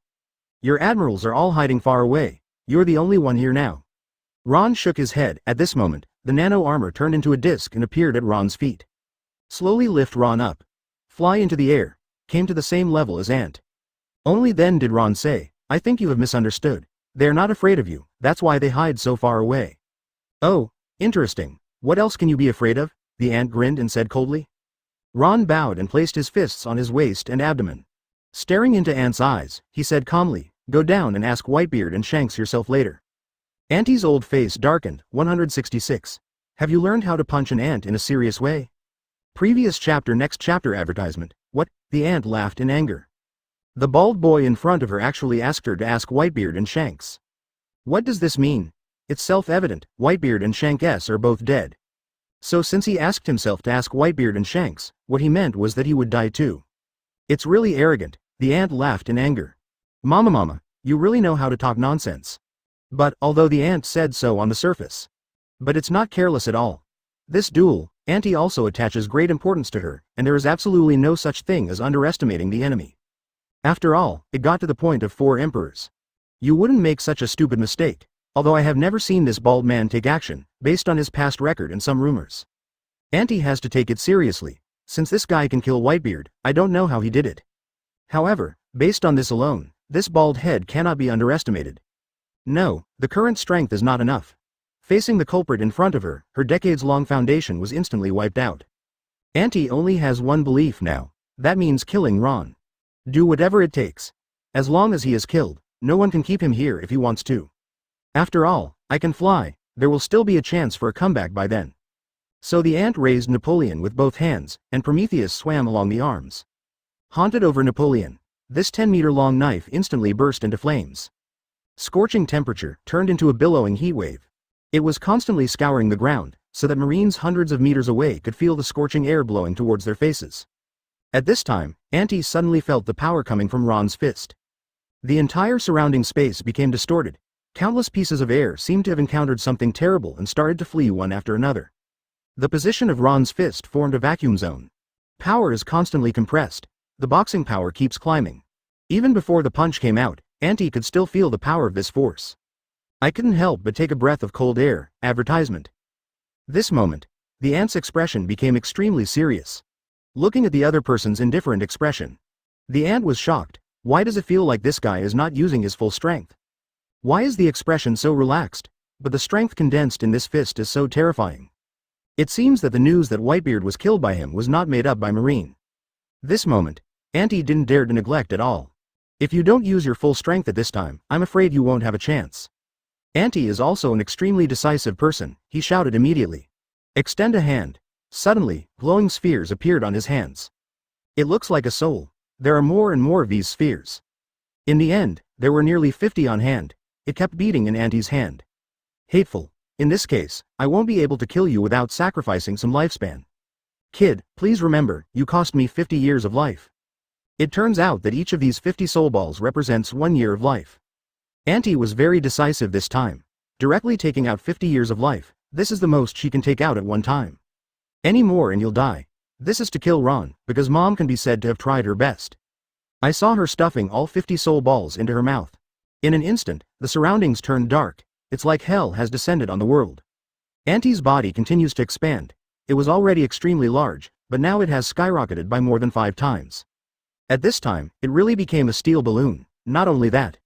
Your admirals are all hiding far away. You're the only one here now. Ron shook his head. At this moment, the nano armor turned into a disc and appeared at Ron's feet. Slowly lift Ron up. Fly into the air. Came to the same level as Ant. Only then did Ron say, I think you have misunderstood. They're not afraid of you, that's why they hide so far away. Oh, interesting. What else can you be afraid of? The ant grinned and said coldly. Ron bowed and placed his fists on his waist and abdomen. Staring into Ant's eyes, he said calmly, go down and ask Whitebeard and Shanks yourself later. Ante's old face darkened. 166. Have you learned how to punch an ant in a serious way? Previous chapter, next chapter advertisement. What? The ant laughed in anger. The bald boy in front of her actually asked her to ask Whitebeard and Shanks. What does this mean? It's self-evident, Whitebeard and Shanks are both dead. So since he asked himself to ask Whitebeard and Shanks, what he meant was that he would die too. It's really arrogant, the ant laughed in anger. Mama, you really know how to talk nonsense. But, although the ant said so on the surface. But it's not careless at all. This duel, Auntie also attaches great importance to her, and there is absolutely no such thing as underestimating the enemy. After all, it got to the point of 4 emperors. You wouldn't make such a stupid mistake, although I have never seen this bald man take action, based on his past record and some rumors. Auntie has to take it seriously, since this guy can kill Whitebeard, I don't know how he did it. However, based on this alone, this bald head cannot be underestimated. No, the current strength is not enough. Facing the culprit in front of her, her decades-long foundation was instantly wiped out. Auntie only has one belief now, that means killing Ron. Do whatever it takes. As long as he is killed, no one can keep him here if he wants to. After all, I can fly, there will still be a chance for a comeback by then. So the ant raised Napoleon with both hands, and Prometheus swam along the arms. Haunted over Napoleon, this 10-meter-long knife instantly burst into flames. Scorching temperature turned into a billowing heatwave. It was constantly scouring the ground, so that Marines hundreds of meters away could feel the scorching air blowing towards their faces. At this time, Auntie suddenly felt the power coming from Ron's fist. The entire surrounding space became distorted. Countless pieces of air seemed to have encountered something terrible and started to flee one after another. The position of Ron's fist formed a vacuum zone. Power is constantly compressed. The boxing power keeps climbing. Even before the punch came out, Auntie could still feel the power of this force. I couldn't help but take a breath of cold air, advertisement. This moment, the ant's expression became extremely serious. Looking at the other person's indifferent expression, the ant was shocked. Why does it feel like this guy is not using his full strength? Why is the expression so relaxed, but the strength condensed in this fist is so terrifying? It seems that the news that Whitebeard was killed by him was not made up by Marine. This moment, Auntie didn't dare to neglect at all. If you don't use your full strength at this time, I'm afraid you won't have a chance. Auntie is also an extremely decisive person, he shouted immediately. Extend a hand. Suddenly, glowing spheres appeared on his hands. It looks like a soul. There are more and more of these spheres. In the end, there were nearly 50 on hand. It kept beating in Auntie's hand. Hateful. In this case, I won't be able to kill you without sacrificing some lifespan. Kid, please remember, you cost me 50 years of life. It turns out that each of these 50 soul balls represents 1 year of life. Auntie was very decisive this time. Directly taking out 50 years of life, this is the most she can take out at one time. Any more and you'll die. This is to kill Ron, because Mom can be said to have tried her best. I saw her stuffing all 50 soul balls into her mouth. In an instant, the surroundings turned dark. It's like hell has descended on the world. Auntie's body continues to expand. It was already extremely large, but now it has skyrocketed by more than 5 times. At this time, it really became a steel balloon. Not only that,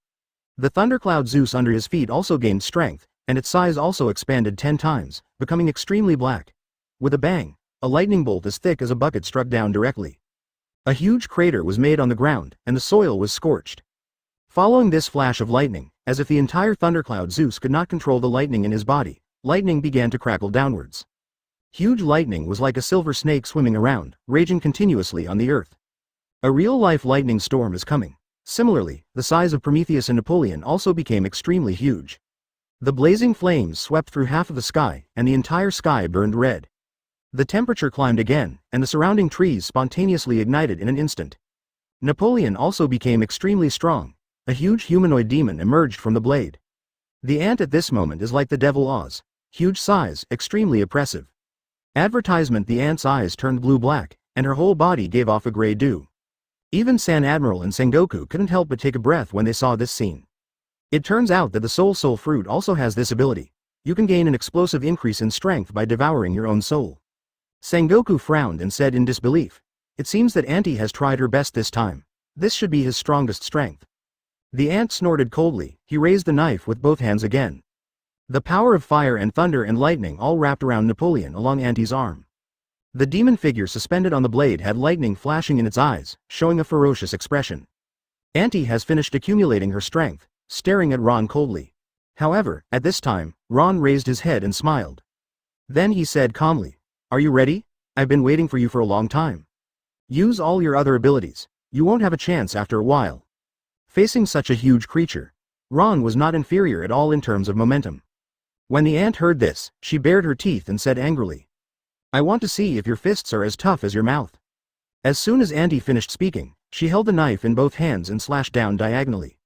the thundercloud Zeus under his feet also gained strength, and its size also expanded 10 times, becoming extremely black. With a bang, a lightning bolt as thick as a bucket struck down directly. A huge crater was made on the ground, and the soil was scorched. Following this flash of lightning, as if the entire thundercloud Zeus could not control the lightning in his body, lightning began to crackle downwards. Huge lightning was like a silver snake swimming around, raging continuously on the earth. A real-life lightning storm is coming. Similarly, the size of Prometheus and Napoleon also became extremely huge. The blazing flames swept through half of the sky, and the entire sky burned red. The temperature climbed again, and the surrounding trees spontaneously ignited in an instant. Napoleon also became extremely strong. A huge humanoid demon emerged from the blade. The ant at this moment is like the devil Oz. Huge size, extremely oppressive. Advertisement. The ant's eyes turned blue-black, and her whole body gave off a gray dew. Even San Admiral and Sengoku couldn't help but take a breath when they saw this scene. It turns out that the soul fruit also has this ability. You can gain an explosive increase in strength by devouring your own soul. Sengoku frowned and said in disbelief, "It seems that Auntie has tried her best this time. This should be his strongest strength." The ant snorted coldly. He raised the knife with both hands again. The power of fire and thunder and lightning all wrapped around Napoleon along Auntie's arm. The demon figure suspended on the blade had lightning flashing in its eyes, showing a ferocious expression. Auntie has finished accumulating her strength, staring at Ron coldly. However, at this time, Ron raised his head and smiled. Then he said calmly, "Are you ready? I've been waiting for you for a long time. Use all your other abilities. You won't have a chance after a while. Facing such a huge creature, Ron was not inferior at all in terms of momentum. When the ant heard this, she bared her teeth and said angrily, "I want to see if your fists are as tough as your mouth." As soon as Auntie finished speaking, she held the knife in both hands and slashed down diagonally.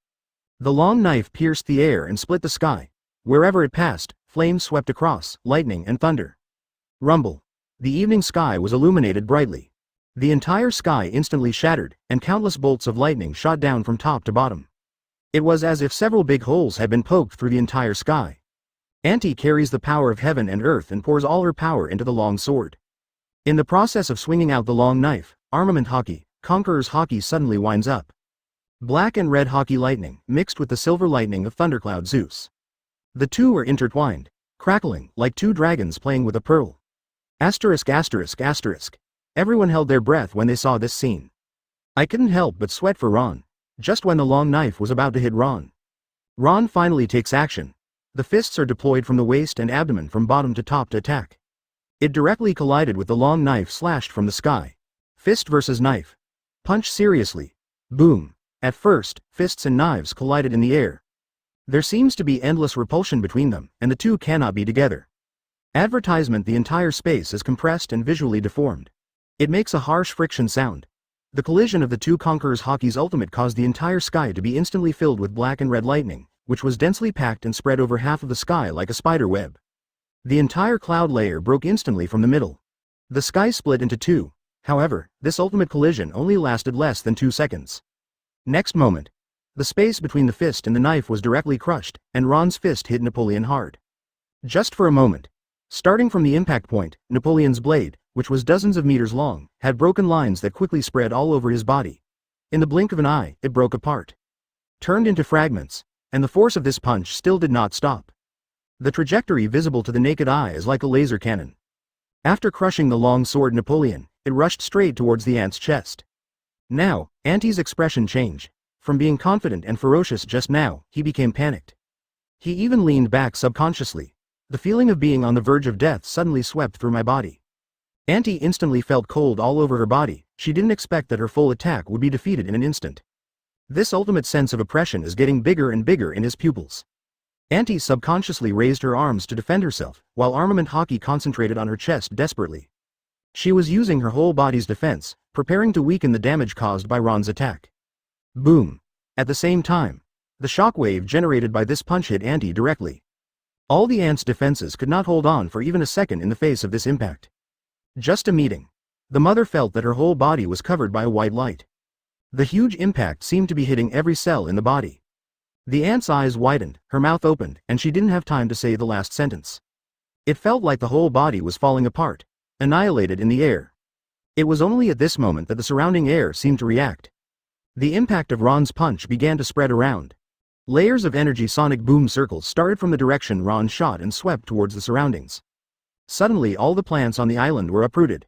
The long knife pierced the air and split the sky. Wherever it passed, flames swept across, lightning and thunder. Rumble. The evening sky was illuminated brightly. The entire sky instantly shattered, and countless bolts of lightning shot down from top to bottom. It was as if several big holes had been poked through the entire sky. Auntie carries the power of heaven and earth and pours all her power into the long sword. In the process of swinging out the long knife, armament hockey, Conqueror's hockey suddenly winds up. Black and red hockey lightning mixed with the silver lightning of Thundercloud Zeus. The two were intertwined, crackling like two dragons playing with a pearl. Asterisk asterisk asterisk. Everyone held their breath when they saw this scene. I couldn't help but sweat for Ron, just when the long knife was about to hit Ron. Ron finally takes action. The fists are deployed from the waist and abdomen from bottom to top to attack. It directly collided with the long knife slashed from the sky. Fist versus knife. Punch seriously. Boom. At first, fists and knives collided in the air. There seems to be endless repulsion between them, and the two cannot be together. Advertisement: the entire space is compressed and visually deformed. It makes a harsh friction sound. The collision of the two Conquerors' hockey's ultimate caused the entire sky to be instantly filled with black and red lightning, which was densely packed and spread over half of the sky like a spider web. The entire cloud layer broke instantly from the middle. The sky split into two. However, this ultimate collision only lasted less than 2 seconds. Next moment, the space between the fist and the knife was directly crushed, and Ron's fist hit Napoleon hard. Just for a moment. Starting from the impact point, Napoleon's blade, which was dozens of meters long, had broken lines that quickly spread all over his body. In the blink of an eye, it broke apart, turned into fragments, and the force of this punch still did not stop. The trajectory visible to the naked eye is like a laser cannon. After crushing the long sword Napoleon, it rushed straight towards the ant's chest. Now, Auntie's expression changed. From being confident and ferocious just now, he became panicked. He even leaned back subconsciously. The feeling of being on the verge of death suddenly swept through my body. Auntie instantly felt cold all over her body. She didn't expect that her full attack would be defeated in an instant. This ultimate sense of oppression is getting bigger and bigger in his pupils. Auntie subconsciously raised her arms to defend herself, while armament hockey concentrated on her chest desperately. She was using her whole body's defense, preparing to weaken the damage caused by Ron's attack. Boom. At the same time, the shockwave generated by this punch hit Auntie directly. All the ant's defenses could not hold on for even a second in the face of this impact. Just a meeting. The mother felt that her whole body was covered by a white light. The huge impact seemed to be hitting every cell in the body. The ant's eyes widened, her mouth opened, and she didn't have time to say the last sentence. It felt like the whole body was falling apart, annihilated in the air. It was only at this moment that the surrounding air seemed to react. The impact of Ron's punch began to spread around. Layers of energy sonic boom circles started from the direction Ron shot and swept towards the surroundings. Suddenly all the plants on the island were uprooted.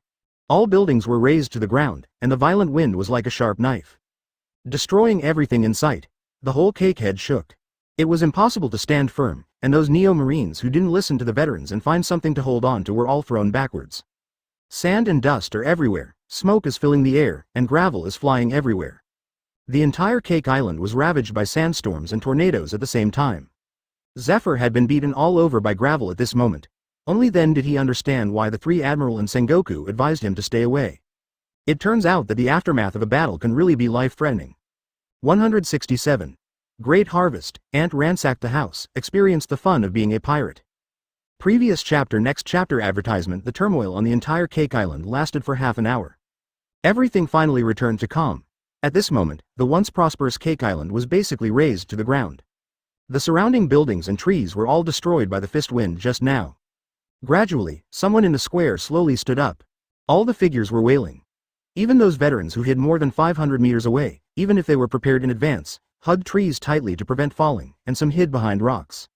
All buildings were razed to the ground, and the violent wind was like a sharp knife, destroying everything in sight. The whole cakehead shook. It was impossible to stand firm, and those Neo-Marines who didn't listen to the veterans and find something to hold on to were all thrown backwards. Sand and dust are everywhere, smoke is filling the air, and gravel is flying everywhere. The entire Cake Island was ravaged by sandstorms and tornadoes at the same time. Zephyr had been beaten all over by gravel at this moment. Only then did he understand why the three Admiral and Sengoku advised him to stay away. It turns out that the aftermath of a battle can really be life-threatening. 167. Great Harvest. Ant ransacked the house, experienced the fun of being a pirate. Previous chapter. Next chapter. Advertisement. The turmoil on the entire Cake Island lasted for half an hour. Everything finally returned to calm. At this moment, the once prosperous Cake Island was basically razed to the ground. The surrounding buildings and trees were all destroyed by the fist wind just now. Gradually, someone in the square slowly stood up. All the figures were wailing. Even those veterans who hid more than 500 meters away, even if they were prepared in advance, hugged trees tightly to prevent falling, and some hid behind rocks.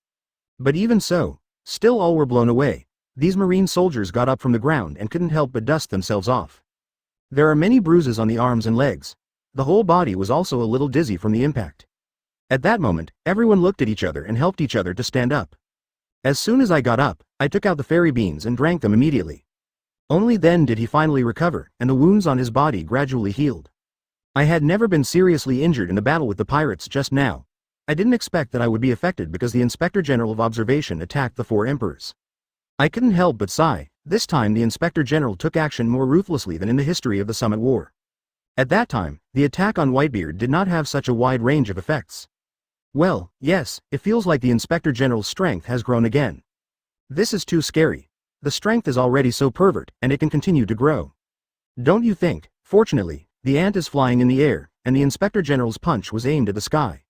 But even so, still all were blown away. These Marine soldiers got up from the ground and couldn't help but dust themselves off. There are many bruises on the arms and legs. The whole body was also a little dizzy from the impact. At that moment, everyone looked at each other and helped each other to stand up. As soon as I got up, I took out the fairy beans and drank them immediately. Only then did he finally recover, and the wounds on his body gradually healed. I had never been seriously injured in the battle with the pirates just now. I didn't expect that I would be affected because the Inspector General of Observation attacked the 4 emperors. I couldn't help but sigh. This time the Inspector General took action more ruthlessly than in the history of the Summit War. At that time, the attack on Whitebeard did not have such a wide range of effects. Well, yes, it feels like the Inspector General's strength has grown again. This is too scary. The strength is already so pervert, and it can continue to grow. Don't you think? Fortunately, the ant is flying in the air, and the Inspector General's punch was aimed at the sky.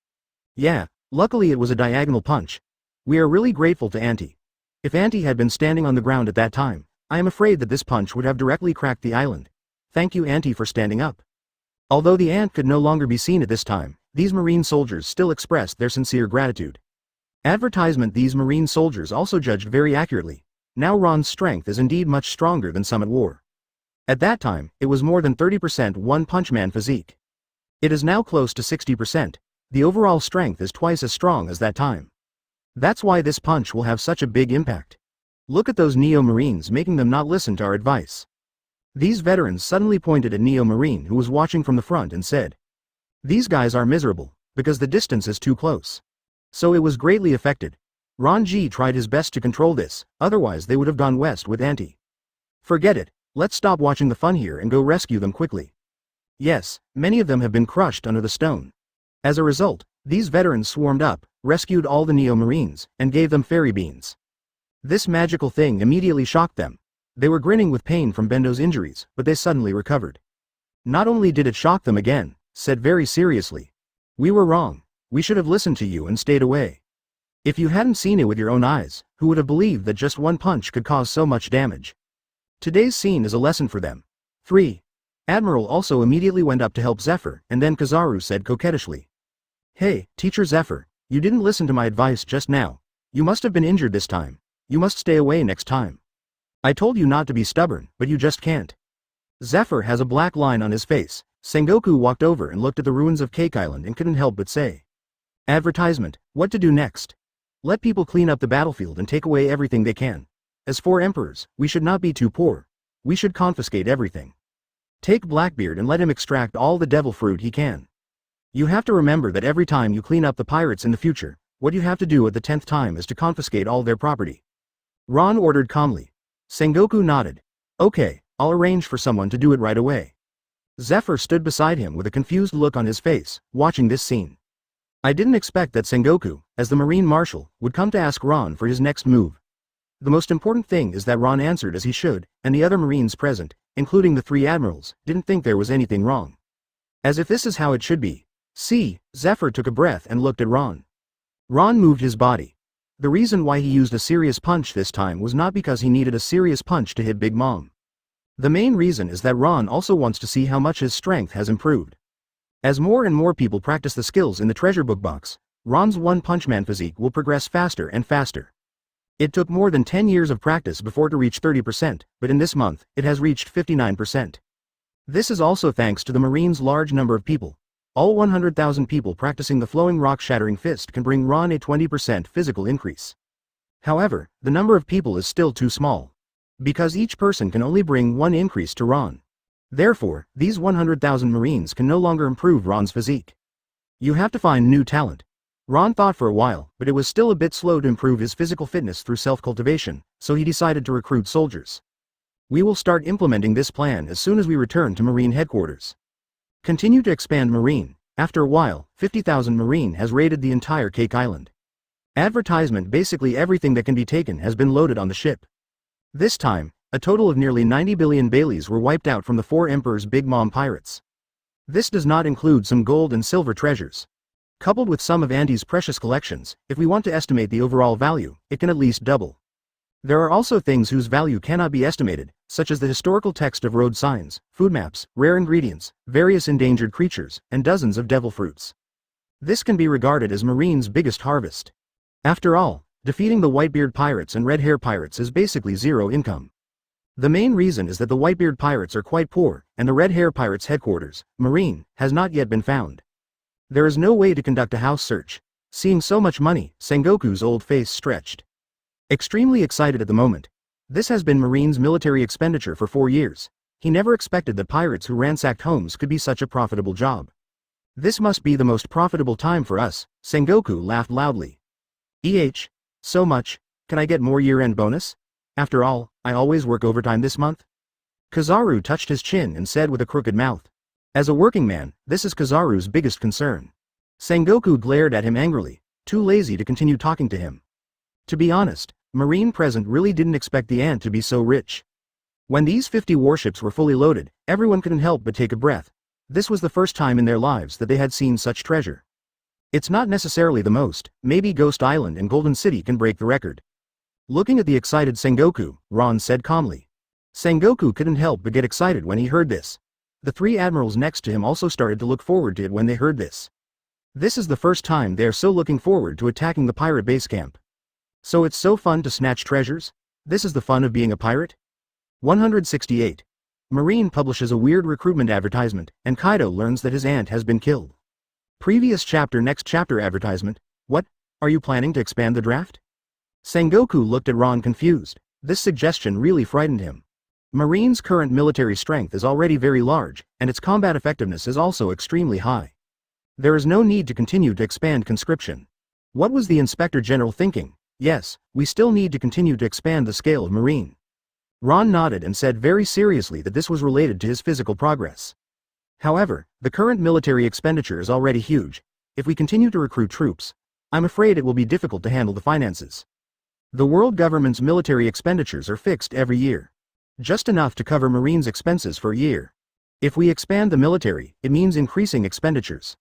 Yeah, luckily it was a diagonal punch. We are really grateful to Auntie. If Auntie had been standing on the ground at that time, I am afraid that this punch would have directly cracked the island. Thank you Auntie for standing up. Although the ant could no longer be seen at this time, these Marine soldiers still expressed their sincere gratitude. Advertisement. These Marine soldiers also judged very accurately. Now Ron's strength is indeed much stronger than Summit War. At that time, it was more than 30% One Punch Man physique. It is now close to 60%. The overall strength is twice as strong as that time. That's why this punch will have such a big impact. Look at those Neo Marines making them not listen to our advice. These veterans suddenly pointed at Neo Marine who was watching from the front and said, "These guys are miserable, because the distance is too close." So it was greatly affected. Ron G tried his best to control this, otherwise they would have gone west with Auntie. Forget it, let's stop watching the fun here and go rescue them quickly. Yes, many of them have been crushed under the stone. As a result, these veterans swarmed up, rescued all the Neo Marines, and gave them fairy beans. This magical thing immediately shocked them. They were grinning with pain from Bendo's injuries, but they suddenly recovered. Not only did it shock them again, said very seriously, "We were wrong. We should have listened to you and stayed away. If you hadn't seen it with your own eyes, who would have believed that just one punch could cause so much damage?" Today's scene is a lesson for them. 3. Admiral also immediately went up to help Zephyr, and then Kizaru said coquettishly, "Hey, Teacher Zephyr, you didn't listen to my advice just now. You must have been injured this time. You must stay away next time. I told you not to be stubborn, but you just can't." Zephyr has a black line on his face. Sengoku walked over and looked at the ruins of Cake Island and couldn't help but say, "Advertisement, what to do next? Let people clean up the battlefield and take away everything they can. As 4 emperors, we should not be too poor. We should confiscate everything. Take Blackbeard and let him extract all the devil fruit he can. You have to remember that every time you clean up the pirates in the future, what you have to do at the 10th time is to confiscate all their property." Ron ordered calmly. Sengoku nodded. "Okay, I'll arrange for someone to do it right away." Zephyr stood beside him with a confused look on his face, watching this scene. I didn't expect that Sengoku, as the Marine Marshal, would come to ask Ron for his next move. The most important thing is that Ron answered as he should, and the other Marines present, including the 3 admirals, didn't think there was anything wrong. As if this is how it should be. See, Zephyr took a breath and looked at Ron. Ron moved his body. The reason why he used a serious punch this time was not because he needed a serious punch to hit Big Mom. The main reason is that Ron also wants to see how much his strength has improved. As more and more people practice the skills in the treasure book box, Ron's One Punch Man physique will progress faster and faster. It took more than 10 years of practice before to reach 30%, but in this month, it has reached 59%. This is also thanks to the Marines' large number of people. All 100,000 people practicing the flowing rock-shattering fist can bring Ron a 20% physical increase. However, the number of people is still too small. Because each person can only bring 1 increase to Ron. Therefore, these 100,000 Marines can no longer improve Ron's physique. You have to find new talent. Ron thought for a while, but it was still a bit slow to improve his physical fitness through self-cultivation, so he decided to recruit soldiers. We will start implementing this plan as soon as we return to Marine headquarters. Continue to expand Marine. After a while, 50,000 Marine has raided the entire Cake Island. Advertisement. Basically everything that can be taken has been loaded on the ship. This time, a total of nearly 90 billion Baileys were wiped out from the 4 Emperors' Big Mom pirates. This does not include some gold and silver treasures. Coupled with some of Auntie's precious collections, if we want to estimate the overall value, it can at least double. There are also things whose value cannot be estimated, such as the historical text of road signs, food maps, rare ingredients, various endangered creatures, and dozens of devil fruits. This can be regarded as Marine's biggest harvest. After all, defeating the Whitebeard pirates and Red Hair pirates is basically zero income. The main reason is that the Whitebeard pirates are quite poor, and the Red Hair pirates' headquarters, Marine, has not yet been found. There is no way to conduct a house search. Seeing so much money, Sengoku's old face stretched. Extremely excited at the moment. This has been Marine's military expenditure for 4 years. He never expected that pirates who ransacked homes could be such a profitable job. This must be the most profitable time for us, Sengoku laughed loudly. So much, can I get more year-end bonus? After all, I always work overtime this month. Kizaru touched his chin and said with a crooked mouth. As a working man, this is Kizaru's biggest concern. Sengoku glared at him angrily, too lazy to continue talking to him. To be honest, Marine Present really didn't expect the ant to be so rich. When these 50 warships were fully loaded, everyone couldn't help but take a breath. This was the first time in their lives that they had seen such treasure. It's not necessarily the most, maybe Ghost Island and Golden City can break the record. Looking at the excited Sengoku, Ron said calmly. Sengoku couldn't help but get excited when he heard this. The 3 admirals next to him also started to look forward to it when they heard this. This is the first time they are so looking forward to attacking the pirate base camp. So it's so fun to snatch treasures? This is the fun of being a pirate? 168. Marine publishes a weird recruitment advertisement, and Kaido learns that his aunt has been killed. Previous chapter next chapter advertisement, what? Are you planning to expand the draft? Sengoku looked at Ron confused. This suggestion really frightened him. Marine's current military strength is already very large, and its combat effectiveness is also extremely high. There is no need to continue to expand conscription. What was the Inspector General thinking? Yes, we still need to continue to expand the scale of Marine. Ron nodded and said very seriously that this was related to his physical progress. However, the current military expenditure is already huge. If we continue to recruit troops, I'm afraid it will be difficult to handle the finances. The world government's military expenditures are fixed every year. Just enough to cover Marine's expenses for a year. If we expand the military, it means increasing expenditures.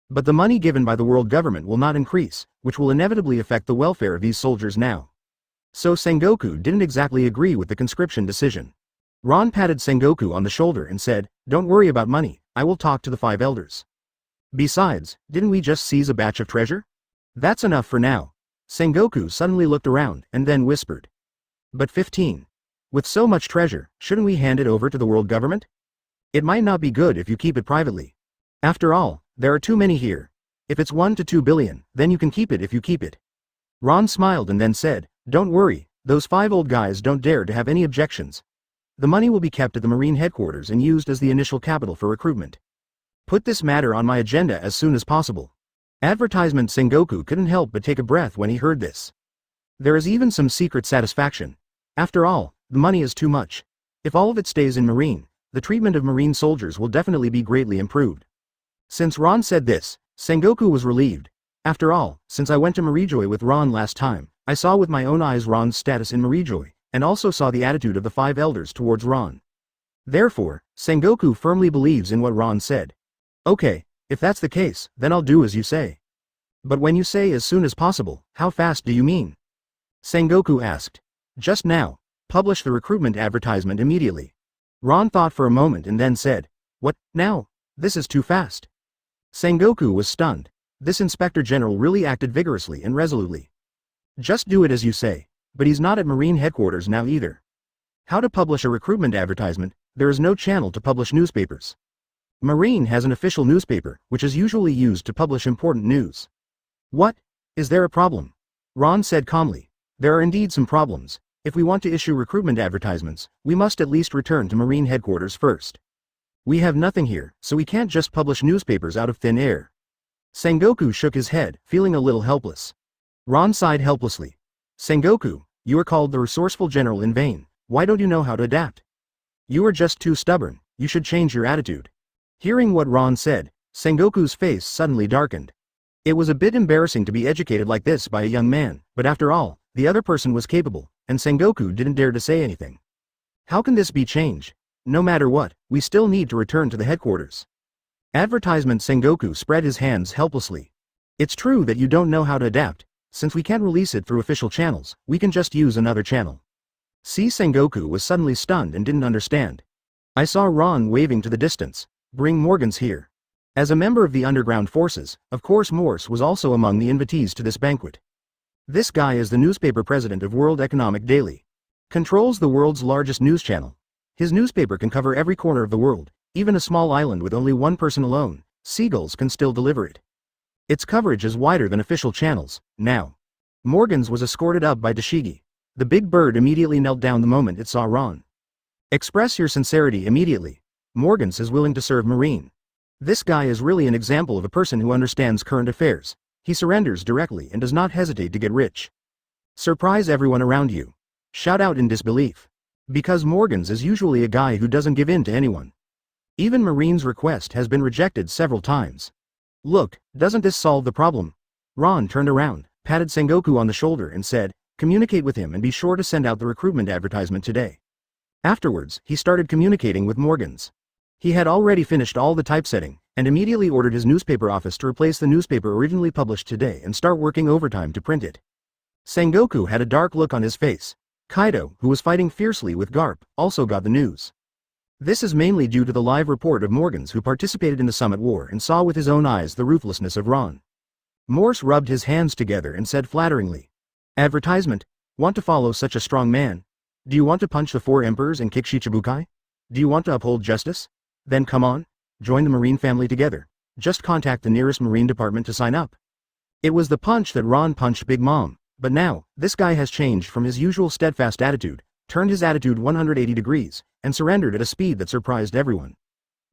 But the money given by the world government will not increase, which will inevitably affect the welfare of these soldiers now. So Sengoku didn't exactly agree with the conscription decision. Ron patted Sengoku on the shoulder and said, "Don't worry about money, I will talk to the 5 elders. Besides, didn't we just seize a batch of treasure? That's enough for now." Sengoku suddenly looked around and then whispered. "But 15. With so much treasure, shouldn't we hand it over to the world government? It might not be good if you keep it privately. After all, there are too many here. If it's 1 to 2 billion, then you can keep it if you keep it." Ron smiled and then said, "Don't worry, those 5 old guys don't dare to have any objections. The money will be kept at the Marine headquarters and used as the initial capital for recruitment. Put this matter on my agenda as soon as possible." Advertisement. Sengoku couldn't help but take a breath when he heard this. There is even some secret satisfaction. After all, the money is too much. If all of it stays in Marine, the treatment of Marine soldiers will definitely be greatly improved. Since Ron said this, Sengoku was relieved. After all, since I went to Marijoy with Ron last time, I saw with my own eyes Ron's status in Marijoy, and also saw the attitude of the 5 elders towards Ron. Therefore, Sengoku firmly believes in what Ron said. Okay, if that's the case, then I'll do as you say. But when you say as soon as possible, how fast do you mean? Sengoku asked. Just now. Publish the recruitment advertisement immediately. Ron thought for a moment and then said, "What, now? This is too fast." Sengoku was stunned. This Inspector General really acted vigorously and resolutely. Just do it as you say. But he's not at Marine headquarters now either. How to publish a recruitment advertisement? There is no channel to publish newspapers. Marine has an official newspaper, which is usually used to publish important news. What? Is there a problem? Ron said calmly. There are indeed some problems. If we want to issue recruitment advertisements, we must at least return to Marine headquarters first. We have nothing here, so we can't just publish newspapers out of thin air. Sengoku shook his head, feeling a little helpless. Ron sighed helplessly. Sengoku, you are called the resourceful general in vain. Why don't you know how to adapt? You are just too stubborn. You should change your attitude. Hearing what Ron said, Sengoku's face suddenly darkened. It was a bit embarrassing to be educated like this by a young man, but after all, the other person was capable, and Sengoku didn't dare to say anything. How can this be changed? No matter what, we still need to return to the headquarters. Advertisement. Sengoku spread his hands helplessly. It's true that you don't know how to adapt. Since we can't release it through official channels, we can just use another channel. See, Sengoku was suddenly stunned and didn't understand. I saw Ron waving to the distance. Bring Morgans here. As a member of the underground forces, of course Morse was also among the invitees to this banquet. This guy is the newspaper president of World Economic Daily. Controls the world's largest news channel. His newspaper can cover every corner of the world, even a small island with only one person alone. Seagulls can still deliver it. Its coverage is wider than official channels, now. Morgans was escorted up by Dashigi. The big bird immediately knelt down the moment it saw Ron. Express your sincerity immediately. Morgans is willing to serve Marine. This guy is really an example of a person who understands current affairs. He surrenders directly and does not hesitate to get rich. Surprise everyone around you. Shout out in disbelief. Because Morgans is usually a guy who doesn't give in to anyone. Even Marine's request has been rejected several times. Look, doesn't this solve the problem? Ron turned around, patted Sengoku on the shoulder and said, communicate with him and be sure to send out the recruitment advertisement today. Afterwards, he started communicating with Morgans. He had already finished all the typesetting, and immediately ordered his newspaper office to replace the newspaper originally published today and start working overtime to print it. Sengoku had a dark look on his face. Kaido, who was fighting fiercely with Garp, also got the news. This is mainly due to the live report of Morgans, who participated in the Summit War and saw with his own eyes the ruthlessness of Ron. Morse rubbed his hands together and said flatteringly, advertisement, want to follow such a strong man? Do you want to punch the 4 emperors and kick Shichibukai? Do you want to uphold justice? Then come on, join the Marine family together. Just contact the nearest Marine department to sign up. It was the punch that Ron punched Big Mom, but now, this guy has changed from his usual steadfast attitude, turned his attitude 180 degrees, and surrendered at a speed that surprised everyone.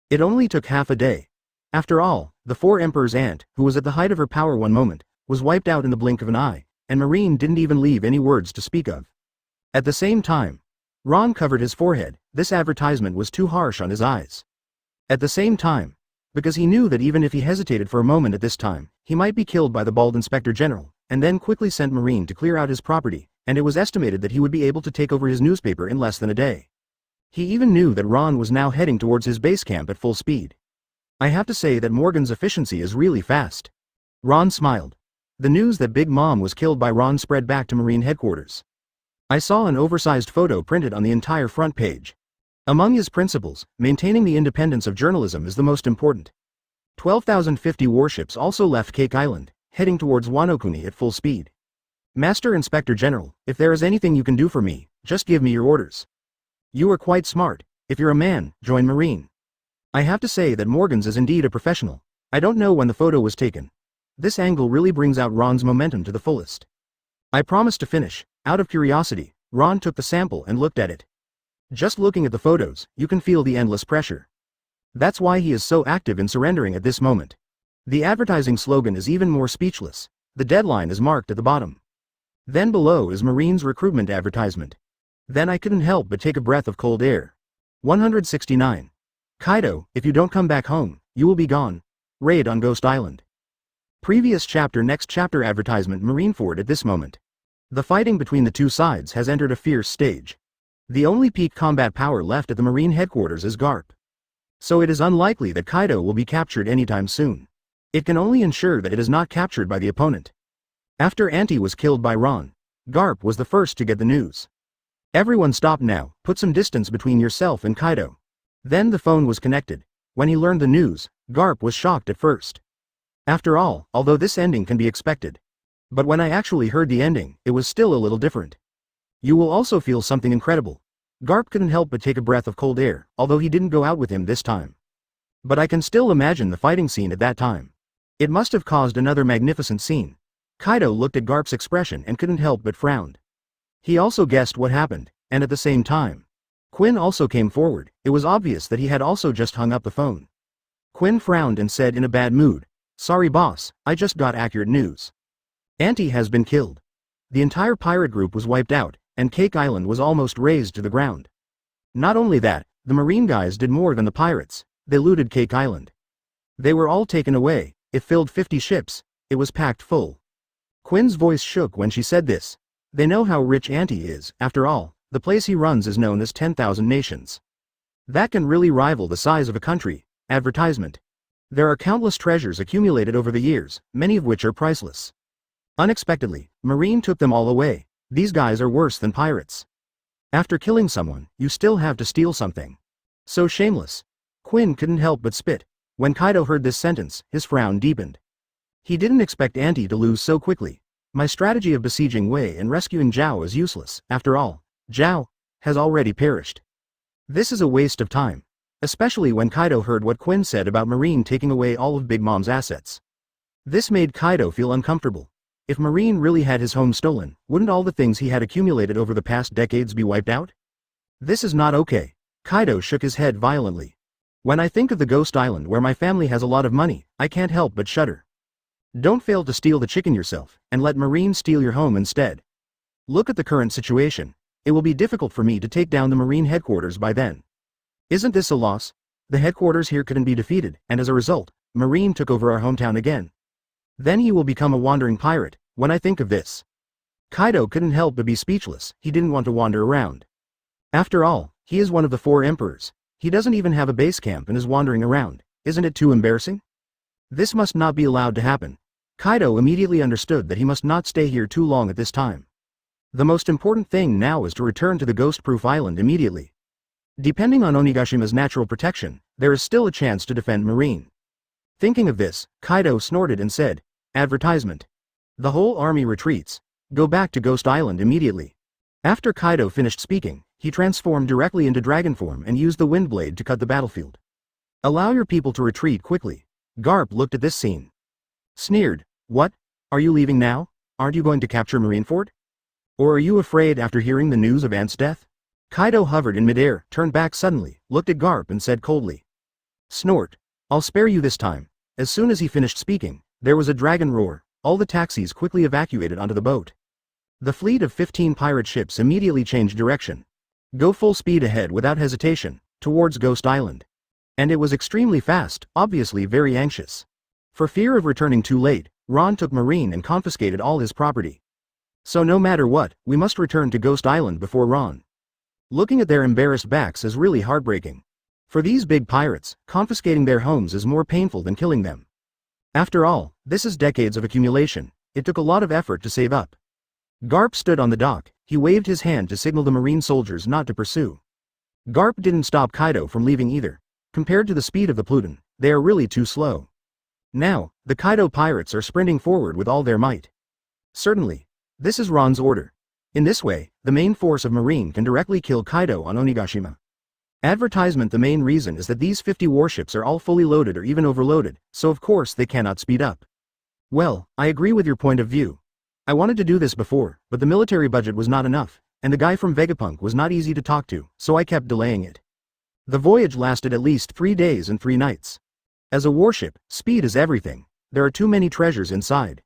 It only took half a day. After all, the 4 emperors' aunt, who was at the height of her power one moment, was wiped out in the blink of an eye, and Marine didn't even leave any words to speak of. At the same time, Ron covered his forehead. This advertisement was too harsh on his eyes. At the same time, because he knew that even if he hesitated for a moment at this time, he might be killed by the bald inspector general, and then quickly sent Marine to clear out his property, and it was estimated that he would be able to take over his newspaper in less than a day. He even knew that Ron was now heading towards his base camp at full speed. I have to say that Morgan's efficiency is really fast. Ron smiled. The news that Big Mom was killed by Ron spread back to Marine headquarters. I saw an oversized photo printed on the entire front page. Among his principles, maintaining the independence of journalism is the most important. 12,050 warships also left Cake Island, heading towards Wano-kuni at full speed. Master Inspector General, if there is anything you can do for me, just give me your orders. You are quite smart. If you're a man, join Marine. I have to say that Morgans is indeed a professional. I don't know when the photo was taken. This angle really brings out Ron's momentum to the fullest. I promise to finish. Out of curiosity, Ron took the sample and looked at it. Just looking at the photos, you can feel the endless pressure. That's why he is so active in surrendering at this moment. The advertising slogan is even more speechless. The deadline is marked at the bottom. Then below is Marine's recruitment advertisement. Then I couldn't help but take a breath of cold air. 169. Kaido, if you don't come back home, you will be gone. Raid on Ghost Island. Previous chapter. Next chapter advertisement. Marineford. At this moment, the fighting between the two sides has entered a fierce stage. The only peak combat power left at the Marine headquarters is Garp. So it is unlikely that Kaido will be captured anytime soon. It can only ensure that it is not captured by the opponent. After Auntie was killed by Ron, Garp was the first to get the news. Everyone stop now, put some distance between yourself and Kaido. Then the phone was connected. When he learned the news, Garp was shocked at first. After all, although this ending can be expected. But when I actually heard the ending, it was still a little different. You will also feel something incredible. Garp couldn't help but take a breath of cold air, although he didn't go out with him this time. But I can still imagine the fighting scene at that time. It must have caused another magnificent scene. Kaido looked at Garp's expression and couldn't help but frowned. He also guessed what happened, and at the same time, Quinn also came forward. It was obvious that he had also just hung up the phone. Quinn frowned and said in a bad mood, "Sorry boss, I just got accurate news. Auntie has been killed. The entire pirate group was wiped out, and Cake Island was almost razed to the ground. Not only that, the Marine guys did more than the pirates. They looted Cake Island. They were all taken away. It filled 50 ships. It was packed full." Quinn's voice shook when she said this. They know how rich Auntie is. After all, the place he runs is known as 10,000 nations. That can really rival the size of a country. Advertisement. There are countless treasures accumulated over the years, many of which are priceless. Unexpectedly, Marine took them all away. These guys are worse than pirates. After killing someone, you still have to steal something. So shameless. Quinn couldn't help but spit. When Kaido heard this sentence, his frown deepened. He didn't expect Auntie to lose so quickly. My strategy of besieging Wei and rescuing Zhao is useless. After all, Zhao has already perished. This is a waste of time. Especially when Kaido heard what Quinn said about Marine taking away all of Big Mom's assets. This made Kaido feel uncomfortable. If Marine really had his home stolen, wouldn't all the things he had accumulated over the past decades be wiped out? This is not okay. Kaido shook his head violently. When I think of the Ghost Island where my family has a lot of money, I can't help but shudder. Don't fail to steal the chicken yourself, and let Marine steal your home instead. Look at the current situation. It will be difficult for me to take down the Marine headquarters by then. Isn't this a loss? The headquarters here couldn't be defeated, and as a result, Marine took over our hometown again. Then he will become a wandering pirate. When I think of this, Kaido couldn't help but be speechless. He didn't want to wander around. After all, he is one of the 4 emperors. He doesn't even have a base camp and is wandering around. Isn't it too embarrassing? This must not be allowed to happen. Kaido immediately understood that he must not stay here too long at this time. The most important thing now is to return to the ghost-proof island immediately. Depending on Onigashima's natural protection, there is still a chance to defend Marine. Thinking of this, Kaido snorted and said, "Advertisement. The whole army retreats. Go back to Ghost Island immediately." After Kaido finished speaking, he transformed directly into dragon form and used the wind blade to cut the battlefield. "Allow your people to retreat quickly." Garp looked at this scene. Sneered, "What? Are you leaving now? Aren't you going to capture Marineford? Or are you afraid after hearing the news of Ant's death?" Kaido hovered in midair, turned back suddenly, looked at Garp and said coldly, "Snort. I'll spare you this time." As soon as he finished speaking, there was a dragon roar. All the taxis quickly evacuated onto the boat. The fleet of 15 pirate ships immediately changed direction. Go full speed ahead without hesitation, towards Ghost Island. And it was extremely fast, obviously very anxious. For fear of returning too late, Ron took Marine and confiscated all his property. So no matter what, we must return to Ghost Island before Ron. Looking at their embarrassed backs is really heartbreaking. For these big pirates, confiscating their homes is more painful than killing them. After all, this is decades of accumulation. It took a lot of effort to save up. Garp stood on the dock. He waved his hand to signal the Marine soldiers not to pursue. Garp didn't stop Kaido from leaving either. Compared to the speed of the Pluton, they are really too slow. Now, the Kaido pirates are sprinting forward with all their might. Certainly. This is Ron's order. In this way, the main force of Marine can directly kill Kaido on Onigashima. Advertisement. The main reason is that these 50 warships are all fully loaded or even overloaded, so of course they cannot speed up. Well, I agree with your point of view. I wanted to do this before, but the military budget was not enough, and the guy from Vegapunk was not easy to talk to, so I kept delaying it. The voyage lasted at least 3 days and 3 nights. As a warship, speed is everything. There are too many treasures inside.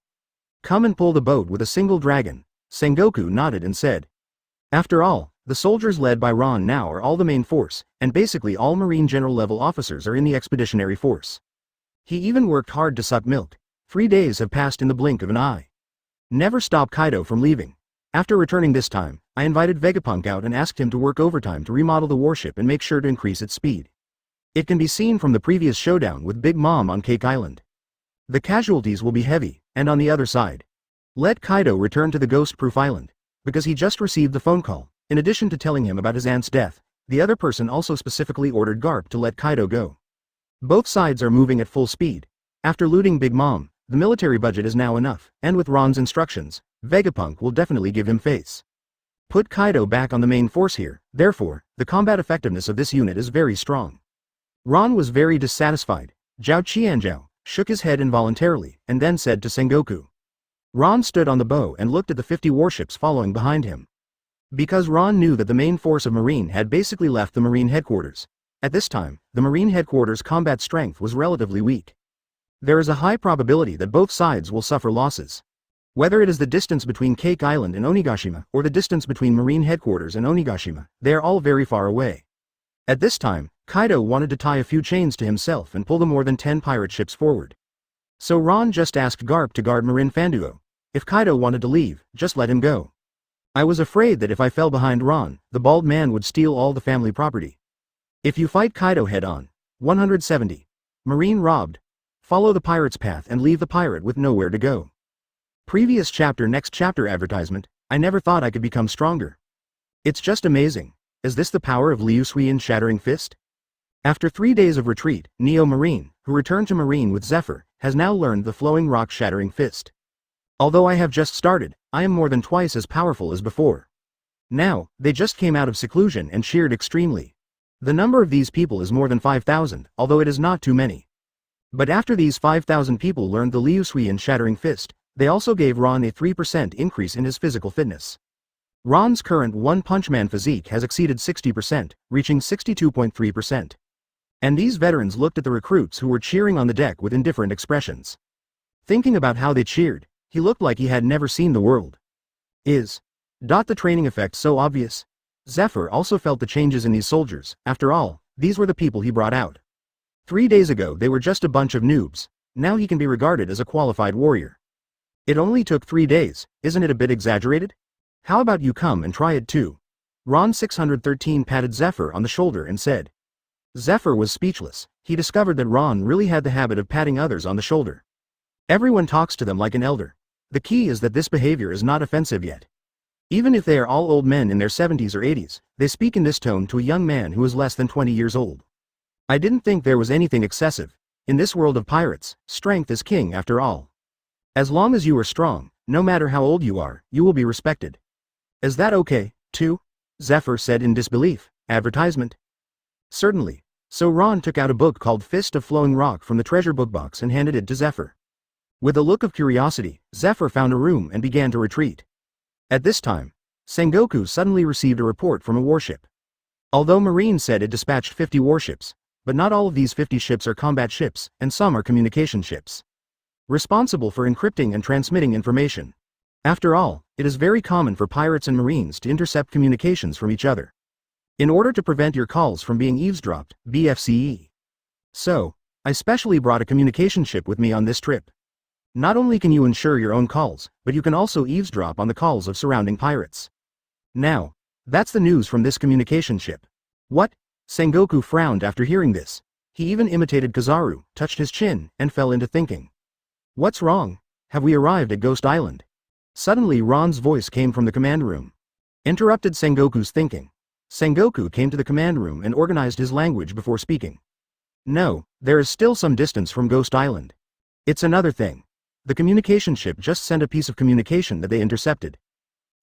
Come and pull the boat with a single dragon. Sengoku nodded and said. After all, the soldiers led by Ron now are all the main force, and basically all Marine general level officers are in the expeditionary force. He even worked hard to suck milk. 3 days have passed in the blink of an eye. Never stop Kaido from leaving. After returning this time, I invited Vegapunk out and asked him to work overtime to remodel the warship and make sure to increase its speed. It can be seen from the previous showdown with Big Mom on Cake Island. The casualties will be heavy, and on the other side. Let Kaido return to the ghost-proof island, because he just received the phone call. In addition to telling him about his aunt's death, the other person also specifically ordered Garp to let Kaido go. Both sides are moving at full speed. After looting Big Mom, the military budget is now enough, and with Ron's instructions, Vegapunk will definitely give him face. Put Kaido back on the main force here, therefore, the combat effectiveness of this unit is very strong. Ron was very dissatisfied. Zhao Qianzhao shook his head involuntarily, and then said to Sengoku. Ron stood on the bow and looked at the 50 warships following behind him. Because Ron knew that the main force of Marine had basically left the Marine headquarters. At this time, the Marine headquarters' combat strength was relatively weak. There is a high probability that both sides will suffer losses. Whether it is the distance between Cake Island and Onigashima or the distance between Marine headquarters and Onigashima, they are all very far away. At this time, Kaido wanted to tie a few chains to himself and pull the more than 10 pirate ships forward. So Ron just asked Garp to guard Marin Fanduo. If Kaido wanted to leave, just let him go. I was afraid that if I fell behind Ron, the bald man would steal all the family property. If you fight Kaido head-on. 170. Marine robbed. Follow the pirate's path and leave the pirate with nowhere to go. Previous chapter. Next chapter. Advertisement. I never thought I could become stronger. It's just amazing. Is this the power of Liu Sui's Shattering Fist? After 3 days of retreat, Neo Marine, who returned to Marine with Zephyr, has now learned the Flowing Rock Shattering Fist. Although I have just started, I am more than twice as powerful as before. Now, they just came out of seclusion and cheered extremely. The number of these people is more than 5,000, although it is not too many. But after these 5,000 people learned the Liu Sui's Shattering Fist, they also gave Ron a 3% increase in his physical fitness. Ron's current One Punch Man physique has exceeded 60%, reaching 62.3%. And these veterans looked at the recruits who were cheering on the deck with indifferent expressions. Thinking about how they cheered, he looked like he had never seen the world. The training effect so obvious? Zephyr also felt the changes in these soldiers. After all, these were the people he brought out. 3 days ago they were just a bunch of noobs. Now he can be regarded as a qualified warrior. It only took 3 days, isn't it a bit exaggerated? How about you come and try it too? Ron 613 patted Zephyr on the shoulder and said. Zephyr was speechless. He discovered that Ron really had the habit of patting others on the shoulder. Everyone talks to them like an elder. The key is that this behavior is not offensive yet. Even if they are all old men in their 70s or 80s, they speak in this tone to a young man who is less than 20 years old. I didn't think there was anything excessive. In this world of pirates, strength is king after all. As long as you are strong, no matter how old you are, you will be respected. Is that okay, too? Zephyr said in disbelief. Advertisement? Certainly. So Ron took out a book called Fist of Flowing Rock from the treasure book box and handed it to Zephyr. With a look of curiosity, Zephyr found a room and began to retreat. At this time, Sengoku suddenly received a report from a warship. Although Marine said it dispatched 50 warships, but not all of these 50 ships are combat ships, and some are communication ships, responsible for encrypting and transmitting information. After all, it is very common for pirates and Marines to intercept communications from each other, in order to prevent your calls from being eavesdropped, BFCE. So, I specially brought a communication ship with me on this trip. Not only can you ensure your own calls, but you can also eavesdrop on the calls of surrounding pirates. Now, that's the news from this communication ship. What? Sengoku frowned after hearing this. He even imitated Kizaru, touched his chin, and fell into thinking. What's wrong? Have we arrived at Ghost Island? Suddenly Ron's voice came from the command room. Interrupted Sengoku's thinking. Sengoku came to the command room and organized his language before speaking. No, there is still some distance from Ghost Island. It's another thing. The communication ship just sent a piece of communication that they intercepted.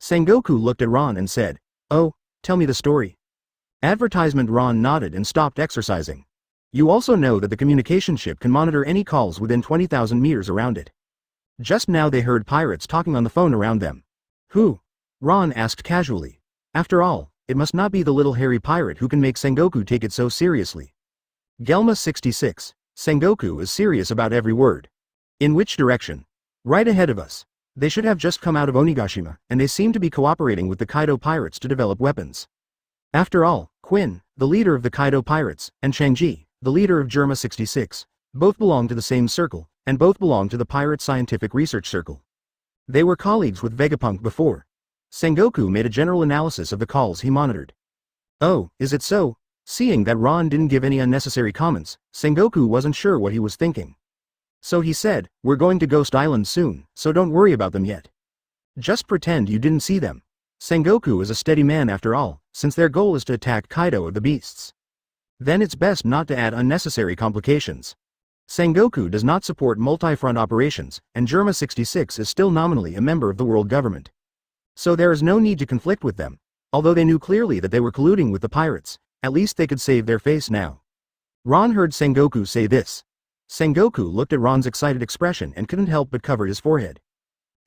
Sengoku looked at Ron and said, Oh, tell me the story. Advertisement. Ron nodded and stopped exercising. You also know that the communication ship can monitor any calls within 20,000 meters around it. Just now they heard pirates talking on the phone around them. Who? Ron asked casually. After all, it must not be the little hairy pirate who can make Sengoku take it so seriously. Gelma 66. Sengoku is serious about every word. In which direction? Right ahead of us. They should have just come out of Onigashima, and they seem to be cooperating with the Kaido pirates to develop weapons. After all, Quinn, the leader of the Kaido pirates, and Changji, the leader of Germa 66, both belong to the same circle, and both belong to the Pirate Scientific Research Circle. They were colleagues with Vegapunk before. Sengoku made a general analysis of the calls he monitored. Oh, is it so? Seeing that Ron didn't give any unnecessary comments, Sengoku wasn't sure what he was thinking. So he said, we're going to Ghost Island soon, so don't worry about them yet. Just pretend you didn't see them. Sengoku is a steady man after all, since their goal is to attack Kaido of the Beasts. Then it's best not to add unnecessary complications. Sengoku does not support multi-front operations, and Germa 66 is still nominally a member of the world government. So there is no need to conflict with them. Although they knew clearly that they were colluding with the pirates, at least they could save their face now. Ron heard Sengoku say this. Sengoku looked at Ron's excited expression and couldn't help but cover his forehead.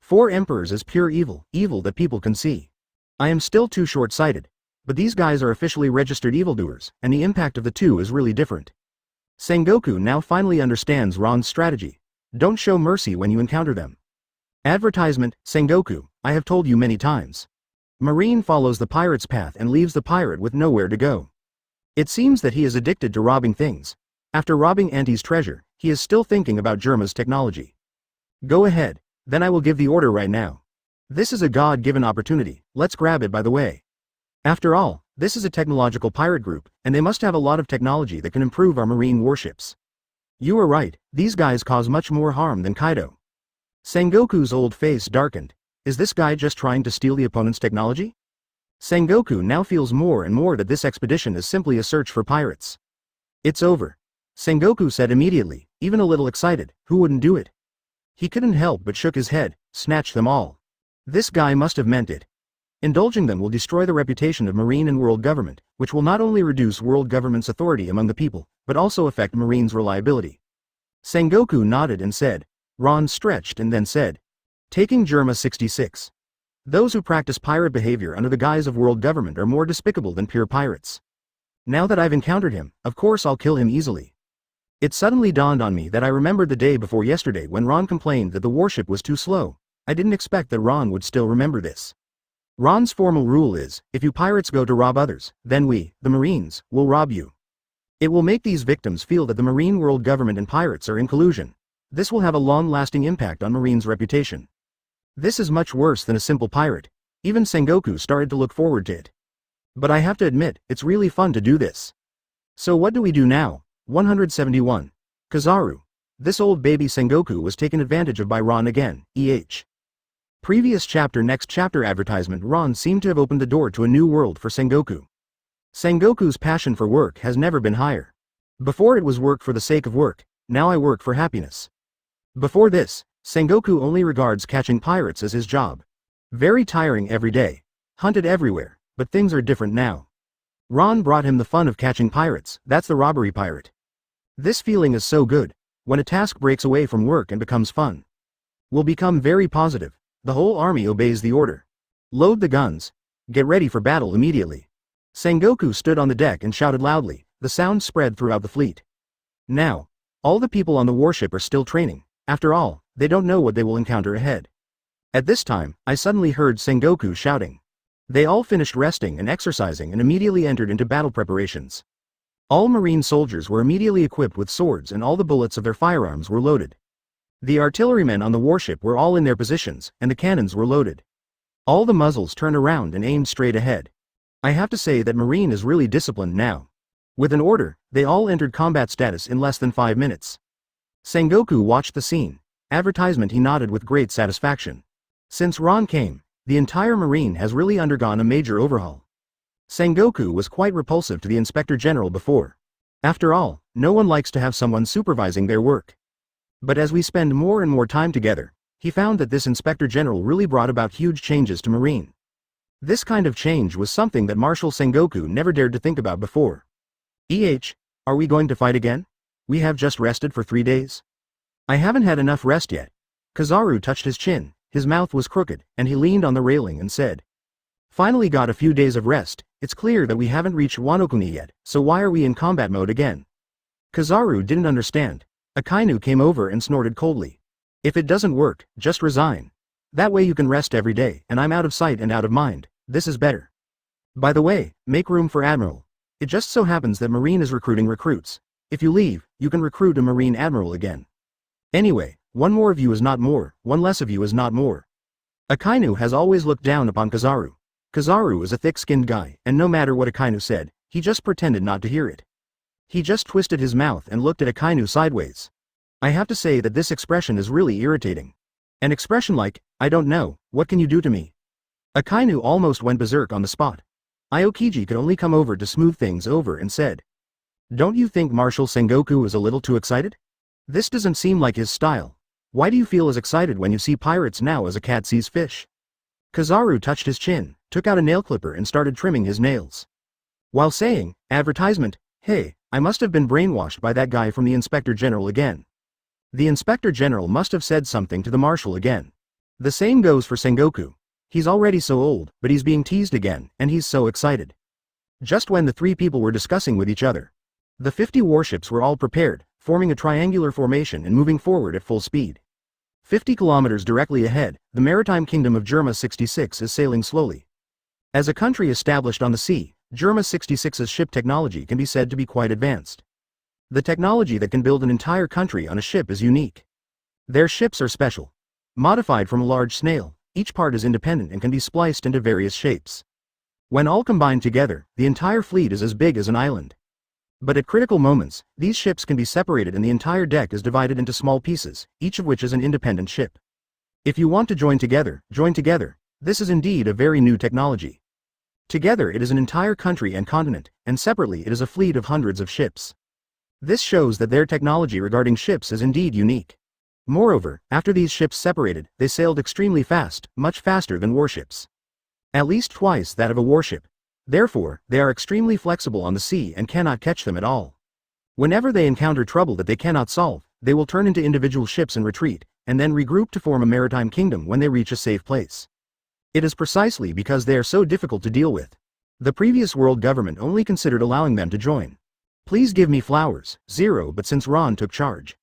4 emperors is pure evil, evil that people can see. I am still too short-sighted, but these guys are officially registered evildoers, and the impact of the two is really different. Sengoku now finally understands Ron's strategy. Don't show mercy when you encounter them. Advertisement. Sengoku, I have told you many times. Marine follows the pirate's path and leaves the pirate with nowhere to go. It seems that he is addicted to robbing things. After robbing Auntie's treasure, he is still thinking about Germa's technology. Go ahead, then I will give the order right now. This is a God-given opportunity, let's grab it by the way. After all, this is a technological pirate group, and they must have a lot of technology that can improve our marine warships. You are right, these guys cause much more harm than Kaido. Sengoku's old face darkened. Is this guy just trying to steal the opponent's technology? Sengoku now feels more and more that this expedition is simply a search for pirates. It's over. Sengoku said immediately, even a little excited, who wouldn't do it? He couldn't help but shook his head, snatch them all. This guy must have meant it. Indulging them will destroy the reputation of Marine and world government, which will not only reduce world government's authority among the people, but also affect Marine's reliability. Sengoku nodded and said. Ron stretched and then said. Taking Germa 66. Those who practice pirate behavior under the guise of world government are more despicable than pure pirates. Now that I've encountered him, of course I'll kill him easily. It suddenly dawned on me that I remembered the day before yesterday when Ron complained that the warship was too slow. I didn't expect that Ron would still remember this. Ron's formal rule is, if you pirates go to rob others, then we, the Marines, will rob you. It will make these victims feel that the Marine world government and pirates are in collusion. This will have a long-lasting impact on Marine's reputation. This is much worse than a simple pirate. Even Sengoku started to look forward to it. But I have to admit, it's really fun to do this. So what do we do now? 171. Kizaru. This old baby Sengoku was taken advantage of by Ron again, Previous chapter next chapter advertisement Ron seemed to have opened the door to a new world for Sengoku. Sengoku's passion for work has never been higher. Before it was work for the sake of work, now I work for happiness. Before this, Sengoku only regards catching pirates as his job. Very tiring every day. Hunted everywhere, but things are different now. Ron brought him the fun of catching pirates, that's the robbery pirate. This feeling is so good, when a task breaks away from work and becomes fun. Will become very positive, the whole army obeys the order. Load the guns. Get ready for battle immediately. Sengoku stood on the deck and shouted loudly, the sound spread throughout the fleet. Now, all the people on the warship are still training, after all, they don't know what they will encounter ahead. At this time, I suddenly heard Sengoku shouting. They all finished resting and exercising and immediately entered into battle preparations. All Marine soldiers were immediately equipped with swords and all the bullets of their firearms were loaded. The artillerymen on the warship were all in their positions, and the cannons were loaded. All the muzzles turned around and aimed straight ahead. I have to say that Marine is really disciplined now. With an order, they all entered combat status in less than 5 minutes. Sengoku watched the scene. Advertisement he nodded with great satisfaction. Since Ron came, the entire Marine has really undergone a major overhaul. Sengoku was quite repulsive to the Inspector General before. After all, no one likes to have someone supervising their work. But as we spend more and more time together, he found that this Inspector General really brought about huge changes to Marine. This kind of change was something that Marshal Sengoku never dared to think about before. Are we going to fight again? We have just rested for 3 days. I haven't had enough rest yet. Kizaru touched his chin, his mouth was crooked, and he leaned on the railing and said. Finally got a few days of rest, it's clear that we haven't reached Wanokuni yet, so why are we in combat mode again? Kizaru didn't understand. Akainu came over and snorted coldly. If it doesn't work, just resign. That way you can rest every day, and I'm out of sight and out of mind. This is better. By the way, make room for Admiral. It just so happens that Marine is recruiting recruits. If you leave, you can recruit a Marine Admiral again. Anyway, one more of you is not more, one less of you is not more. Akainu has always looked down upon Kizaru. Kizaru is a thick-skinned guy, and no matter what Akainu said, he just pretended not to hear it. He just twisted his mouth and looked at Akainu sideways. I have to say that this expression is really irritating. An expression like, I don't know, what can you do to me? Akainu almost went berserk on the spot. Aokiji could only come over to smooth things over and said. Don't you think Marshal Sengoku is a little too excited? This doesn't seem like his style. Why do you feel as excited when you see pirates now as a cat sees fish? Kizaru touched his chin, took out a nail clipper and started trimming his nails. While saying, advertisement, hey, I must have been brainwashed by that guy from the Inspector General again. The Inspector General must have said something to the Marshal again. The same goes for Sengoku. He's already so old, but he's being teased again, and he's so excited. Just when the 3 people were discussing with each other. The 50 warships were all prepared, forming a triangular formation and moving forward at full speed. 50 kilometers directly ahead, the maritime kingdom of Germa 66 is sailing slowly. As a country established on the sea, Germa 66's ship technology can be said to be quite advanced. The technology that can build an entire country on a ship is unique. Their ships are special. Modified from a large snail, each part is independent and can be spliced into various shapes. When all combined together, the entire fleet is as big as an island. But at critical moments, these ships can be separated and the entire deck is divided into small pieces, each of which is an independent ship. If you want to join together, join together. This is indeed a very new technology. Together it is an entire country and continent, and separately it is a fleet of hundreds of ships. This shows that their technology regarding ships is indeed unique. Moreover, after these ships separated, they sailed extremely fast, much faster than warships. At least twice that of a warship. Therefore, they are extremely flexible on the sea and cannot catch them at all. Whenever they encounter trouble that they cannot solve, they will turn into individual ships and retreat, and then regroup to form a maritime kingdom when they reach a safe place. It is precisely because they are so difficult to deal with. The previous world government only considered allowing them to join. Please give me flowers, Zero, but since Ron took charge,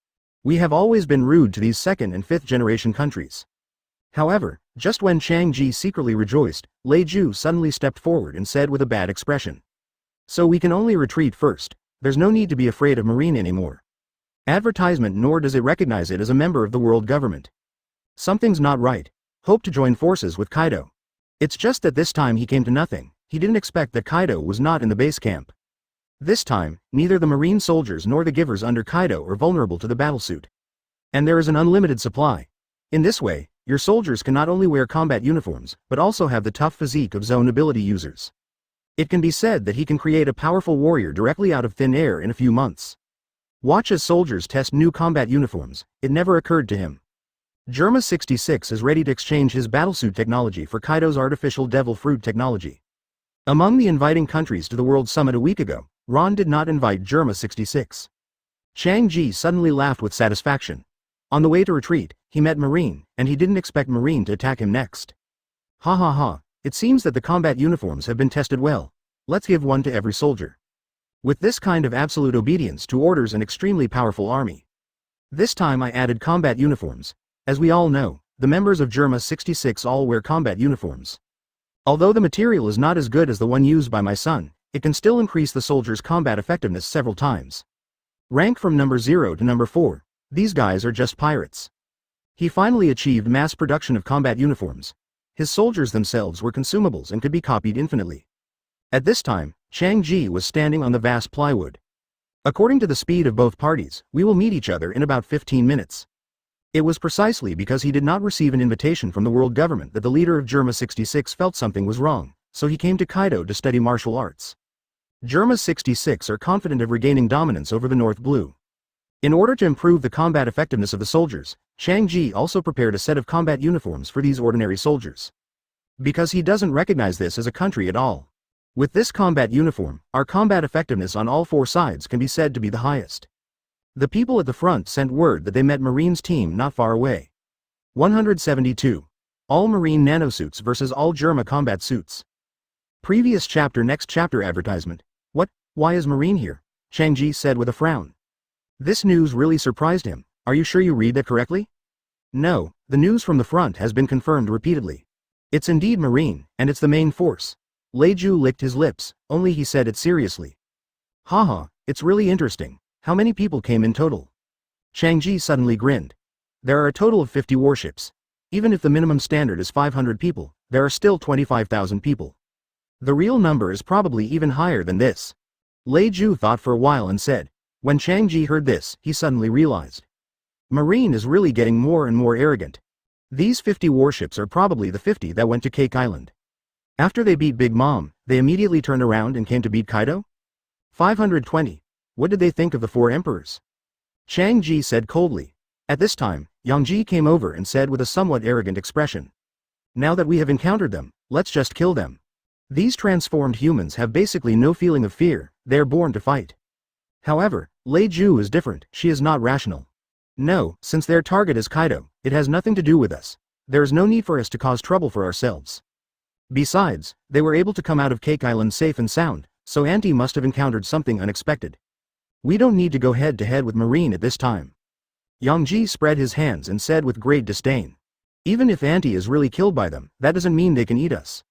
we have always been rude to these second and fifth generation countries. However, just when Chang Ji secretly rejoiced, Lei Ju suddenly stepped forward and said with a bad expression. So we can only retreat first, there's no need to be afraid of Marine anymore. Advertisement, nor does it recognize it as a member of the world government. Something's not right. Hope to join forces with Kaido. It's just that this time he came to nothing. He didn't expect that Kaido was not in the base camp. This time, neither the Marine soldiers nor the givers under Kaido are vulnerable to the battlesuit. And there is an unlimited supply. In this way, your soldiers can not only wear combat uniforms, but also have the tough physique of zone ability users. It can be said that he can create a powerful warrior directly out of thin air in a few months. Watch as soldiers test new combat uniforms. It never occurred to him. Germa 66 is ready to exchange his battlesuit technology for Kaido's artificial devil fruit technology. Among the inviting countries to the World Summit a week ago, Ron did not invite Germa 66. Chang Ji suddenly laughed with satisfaction. On the way to retreat, he met Marine, and he didn't expect Marine to attack him next. Ha ha ha, it seems that the combat uniforms have been tested well. Let's give one to every soldier. With this kind of absolute obedience to orders and extremely powerful army. This time I added combat uniforms. As we all know, the members of Germa 66 all wear combat uniforms. Although the material is not as good as the one used by my son, it can still increase the soldier's combat effectiveness several times. Rank from number 0 to number 4, these guys are just pirates. He finally achieved mass production of combat uniforms. His soldiers themselves were consumables and could be copied infinitely. At this time, Chang Ji was standing on the vast plywood. According to the speed of both parties, we will meet each other in about 15 minutes. It was precisely because he did not receive an invitation from the world government that the leader of Germa 66 felt something was wrong, so he came to Kaido to study martial arts. Germa 66 are confident of regaining dominance over the North Blue. In order to improve the combat effectiveness of the soldiers, Chang Ji also prepared a set of combat uniforms for these ordinary soldiers. Because he doesn't recognize this as a country at all. With this combat uniform, our combat effectiveness on all four sides can be said to be the highest. The people at the front sent word that they met Marine's team not far away. 172. All Marine nanosuits versus all Germa combat suits. Previous chapter, next chapter advertisement. What? Why is Marine here? Chang Ji said with a frown. This news really surprised him. Are you sure you read that correctly? No, the news from the front has been confirmed repeatedly. It's indeed Marine, and it's the main force. Lei Ju licked his lips, only he said it seriously. Haha, it's really interesting. How many people came in total? Chang Ji suddenly grinned. There are a total of 50 warships. Even if the minimum standard is 500 people, there are still 25,000 people. The real number is probably even higher than this. Lei Ju thought for a while and said. When Chang Ji heard this, he suddenly realized. Marine is really getting more and more arrogant. These 50 warships are probably the 50 that went to Cake Island. After they beat Big Mom, they immediately turned around and came to beat Kaido? 520. What did they think of the four emperors? Chang Ji said coldly. At this time, Yang Ji came over and said with a somewhat arrogant expression. Now that we have encountered them, let's just kill them. These transformed humans have basically no feeling of fear, they are born to fight. However, Lei Ju is different, she is not rational. No, since their target is Kaido, it has nothing to do with us. There is no need for us to cause trouble for ourselves. Besides, they were able to come out of Cake Island safe and sound, so Auntie must have encountered something unexpected. We don't need to go head to head with Marine at this time. Yang Ji spread his hands and said with great disdain. Even if Auntie is really killed by them, that doesn't mean they can eat us.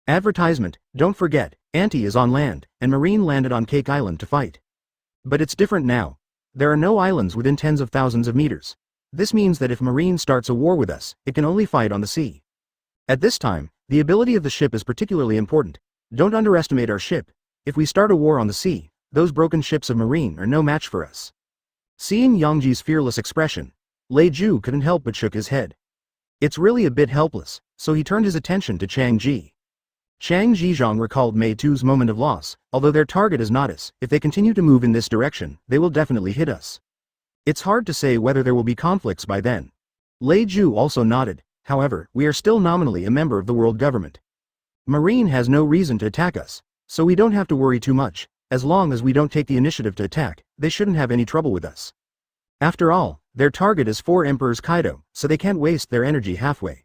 Advertisement, don't forget, Auntie is on land, and Marine landed on Cake Island to fight. But it's different now. There are no islands within tens of thousands of meters. This means that if Marine starts a war with us, it can only fight on the sea. At this time, the ability of the ship is particularly important. Don't underestimate our ship. If we start a war on the sea, those broken ships of Marine are no match for us. Seeing Yang Ji's fearless expression, Lei Ju couldn't help but shook his head. It's really a bit helpless, so he turned his attention to Chang Ji. Chang Zhizhong recalled Mei Tu's moment of loss. Although their target is not us, if they continue to move in this direction, they will definitely hit us. It's hard to say whether there will be conflicts by then. Lei Ju also nodded. However, we are still nominally a member of the world government. Marine has no reason to attack us, so we don't have to worry too much. As long as we don't take the initiative to attack, they shouldn't have any trouble with us. After all, their target is 4 Emperors Kaido, so they can't waste their energy halfway.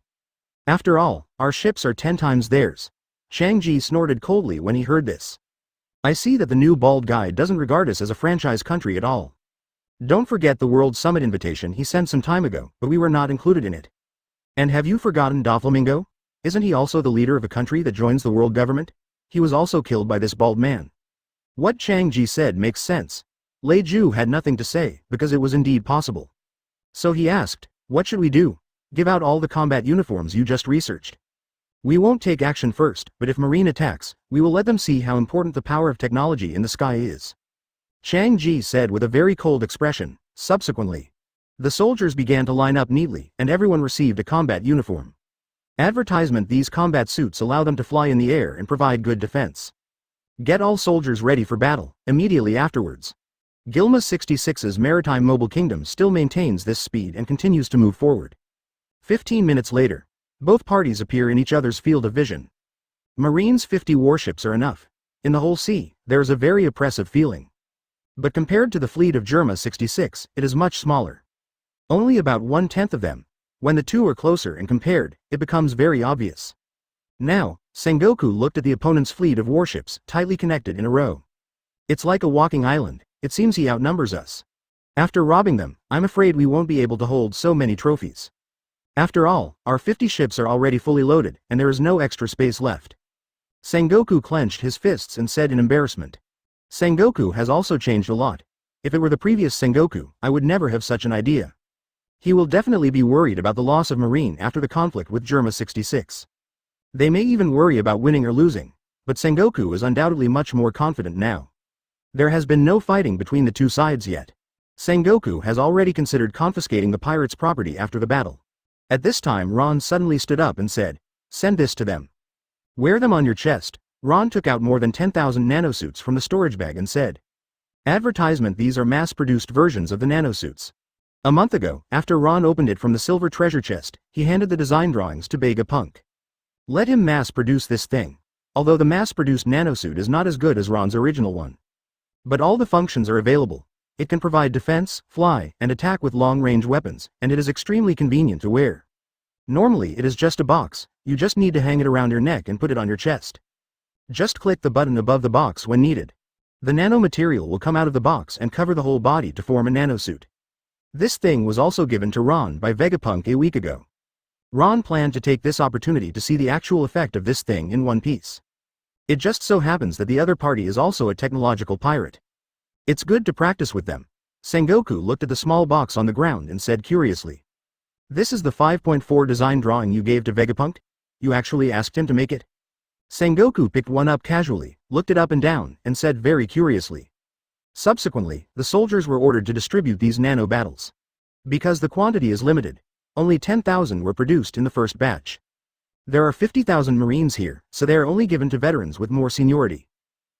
After all, our ships are 10 times theirs. Chang-Ji snorted coldly when he heard this. I see that the new bald guy doesn't regard us as a franchise country at all. Don't forget the World Summit invitation he sent some time ago, but we were not included in it. And have you forgotten Doflamingo? Isn't he also the leader of a country that joins the world government? He was also killed by this bald man. What Chang-Ji said makes sense. Lei Ju had nothing to say, because it was indeed possible. So he asked, what should we do? Give out all the combat uniforms you just researched. We won't take action first, but if Marine attacks, we will let them see how important the power of technology in the sky is. Chang-Ji said with a very cold expression. Subsequently, the soldiers began to line up neatly, and everyone received a combat uniform. Advertisement: these combat suits allow them to fly in the air and provide good defense. Get all soldiers ready for battle, immediately afterwards. Gilma 66's Maritime Mobile Kingdom still maintains this speed and continues to move forward. 15 minutes later, both parties appear in each other's field of vision. Marines' 50 warships are enough. In the whole sea, there is a very oppressive feeling. But compared to the fleet of Germa 66, it is much smaller. Only about 1/10 of them. When the two are closer and compared, it becomes very obvious. Now, Sengoku looked at the opponent's fleet of warships, tightly connected in a row. It's like a walking island. It seems he outnumbers us. After robbing them, I'm afraid we won't be able to hold so many trophies. After all, our 50 ships are already fully loaded, and there is no extra space left. Sengoku clenched his fists and said in embarrassment. Sengoku has also changed a lot. If it were the previous Sengoku, I would never have such an idea. He will definitely be worried about the loss of Marine after the conflict with Germa 66. They may even worry about winning or losing, but Sengoku is undoubtedly much more confident now. There has been no fighting between the two sides yet. Sengoku has already considered confiscating the pirates' property after the battle. At this time Ron suddenly stood up and said, "Send this to them. Wear them on your chest." Ron took out more than 10,000 nanosuits from the storage bag and said, "Advertisement: these are mass-produced versions of the nanosuits." A month ago, after Ron opened it from the silver treasure chest, he handed the design drawings to Vegapunk. Let him mass-produce this thing. Although the mass-produced nanosuit is not as good as Ron's original one. But all the functions are available. It can provide defense, fly, and attack with long-range weapons, and it is extremely convenient to wear. Normally it is just a box, you just need to hang it around your neck and put it on your chest. Just click the button above the box when needed. The nanomaterial will come out of the box and cover the whole body to form a nanosuit. This thing was also given to Ron by Vegapunk a week ago. Ron planned to take this opportunity to see the actual effect of this thing in one piece. It just so happens that the other party is also a technological pirate. It's good to practice with them. Sengoku looked at the small box on the ground and said curiously. This is the 5.4 design drawing you gave to Vegapunk? You actually asked him to make it? Sengoku picked one up casually, looked it up and down, and said very curiously. Subsequently, the soldiers were ordered to distribute these nano battles. Because the quantity is limited, only 10,000 were produced in the first batch. There are 50,000 Marines here, so they are only given to veterans with more seniority.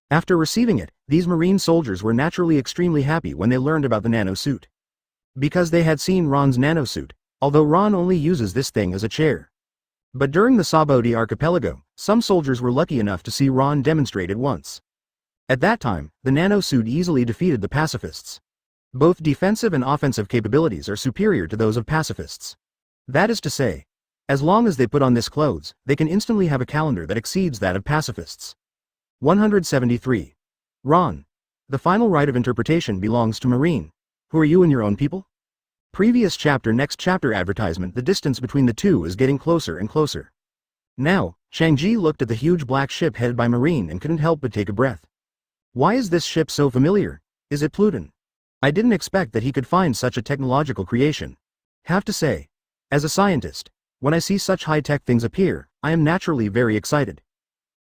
After receiving it, these Marine soldiers were naturally extremely happy when they learned about the nano suit. Because they had seen Ron's nano suit, although Ron only uses this thing as a chair. But during the Sabaody archipelago, some soldiers were lucky enough to see Ron demonstrate it once. At that time, the nano-suit easily defeated the pacifists. Both defensive and offensive capabilities are superior to those of pacifists. That is to say, as long as they put on this clothes, they can instantly have a calendar that exceeds that of pacifists. 173. Ron. The final right of interpretation belongs to Marine. Who are you and your own people? Previous chapter. Next chapter advertisement. The distance between the two is getting closer and closer. Now, Chang-Ji looked at the huge black ship headed by Marine and couldn't help but take a breath. Why is this ship so familiar? Is it Pluton? I didn't expect that he could find such a technological creation. Have to say, as a scientist, when I see such high-tech things appear, I am naturally very excited.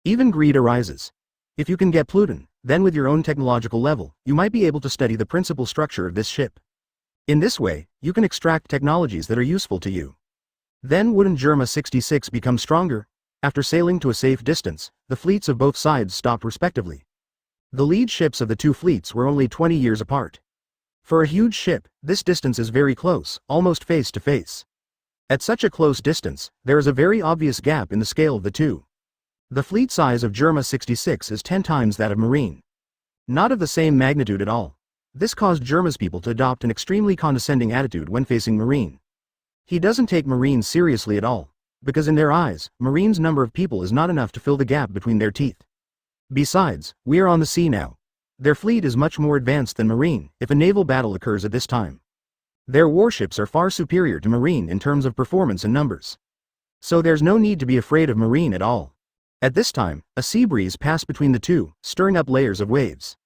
Even greed arises. If you can get Pluton, then with your own technological level, you might be able to study the principal structure of this ship. In this way, you can extract technologies that are useful to you. Then wouldn't Germa 66 become stronger? After sailing to a safe distance, the fleets of both sides stopped respectively. The lead ships of the two fleets were only 20 years apart. For a huge ship, this distance is very close, almost face to face. At such a close distance, there is a very obvious gap in the scale of the two. The fleet size of Germa 66 is 10 times that of Marine. Not of the same magnitude at all. This caused Germa's people to adopt an extremely condescending attitude when facing Marine. He doesn't take Marine seriously at all. because in their eyes, Marine's number of people is not enough to fill the gap between their teeth. Besides, we are on the sea now. Their fleet is much more advanced than Marine if a naval battle occurs at this time. Their warships are far superior to Marine in terms of performance and numbers. So there's no need to be afraid of Marine at all. At this time, a sea breeze passed between the two, stirring up layers of waves.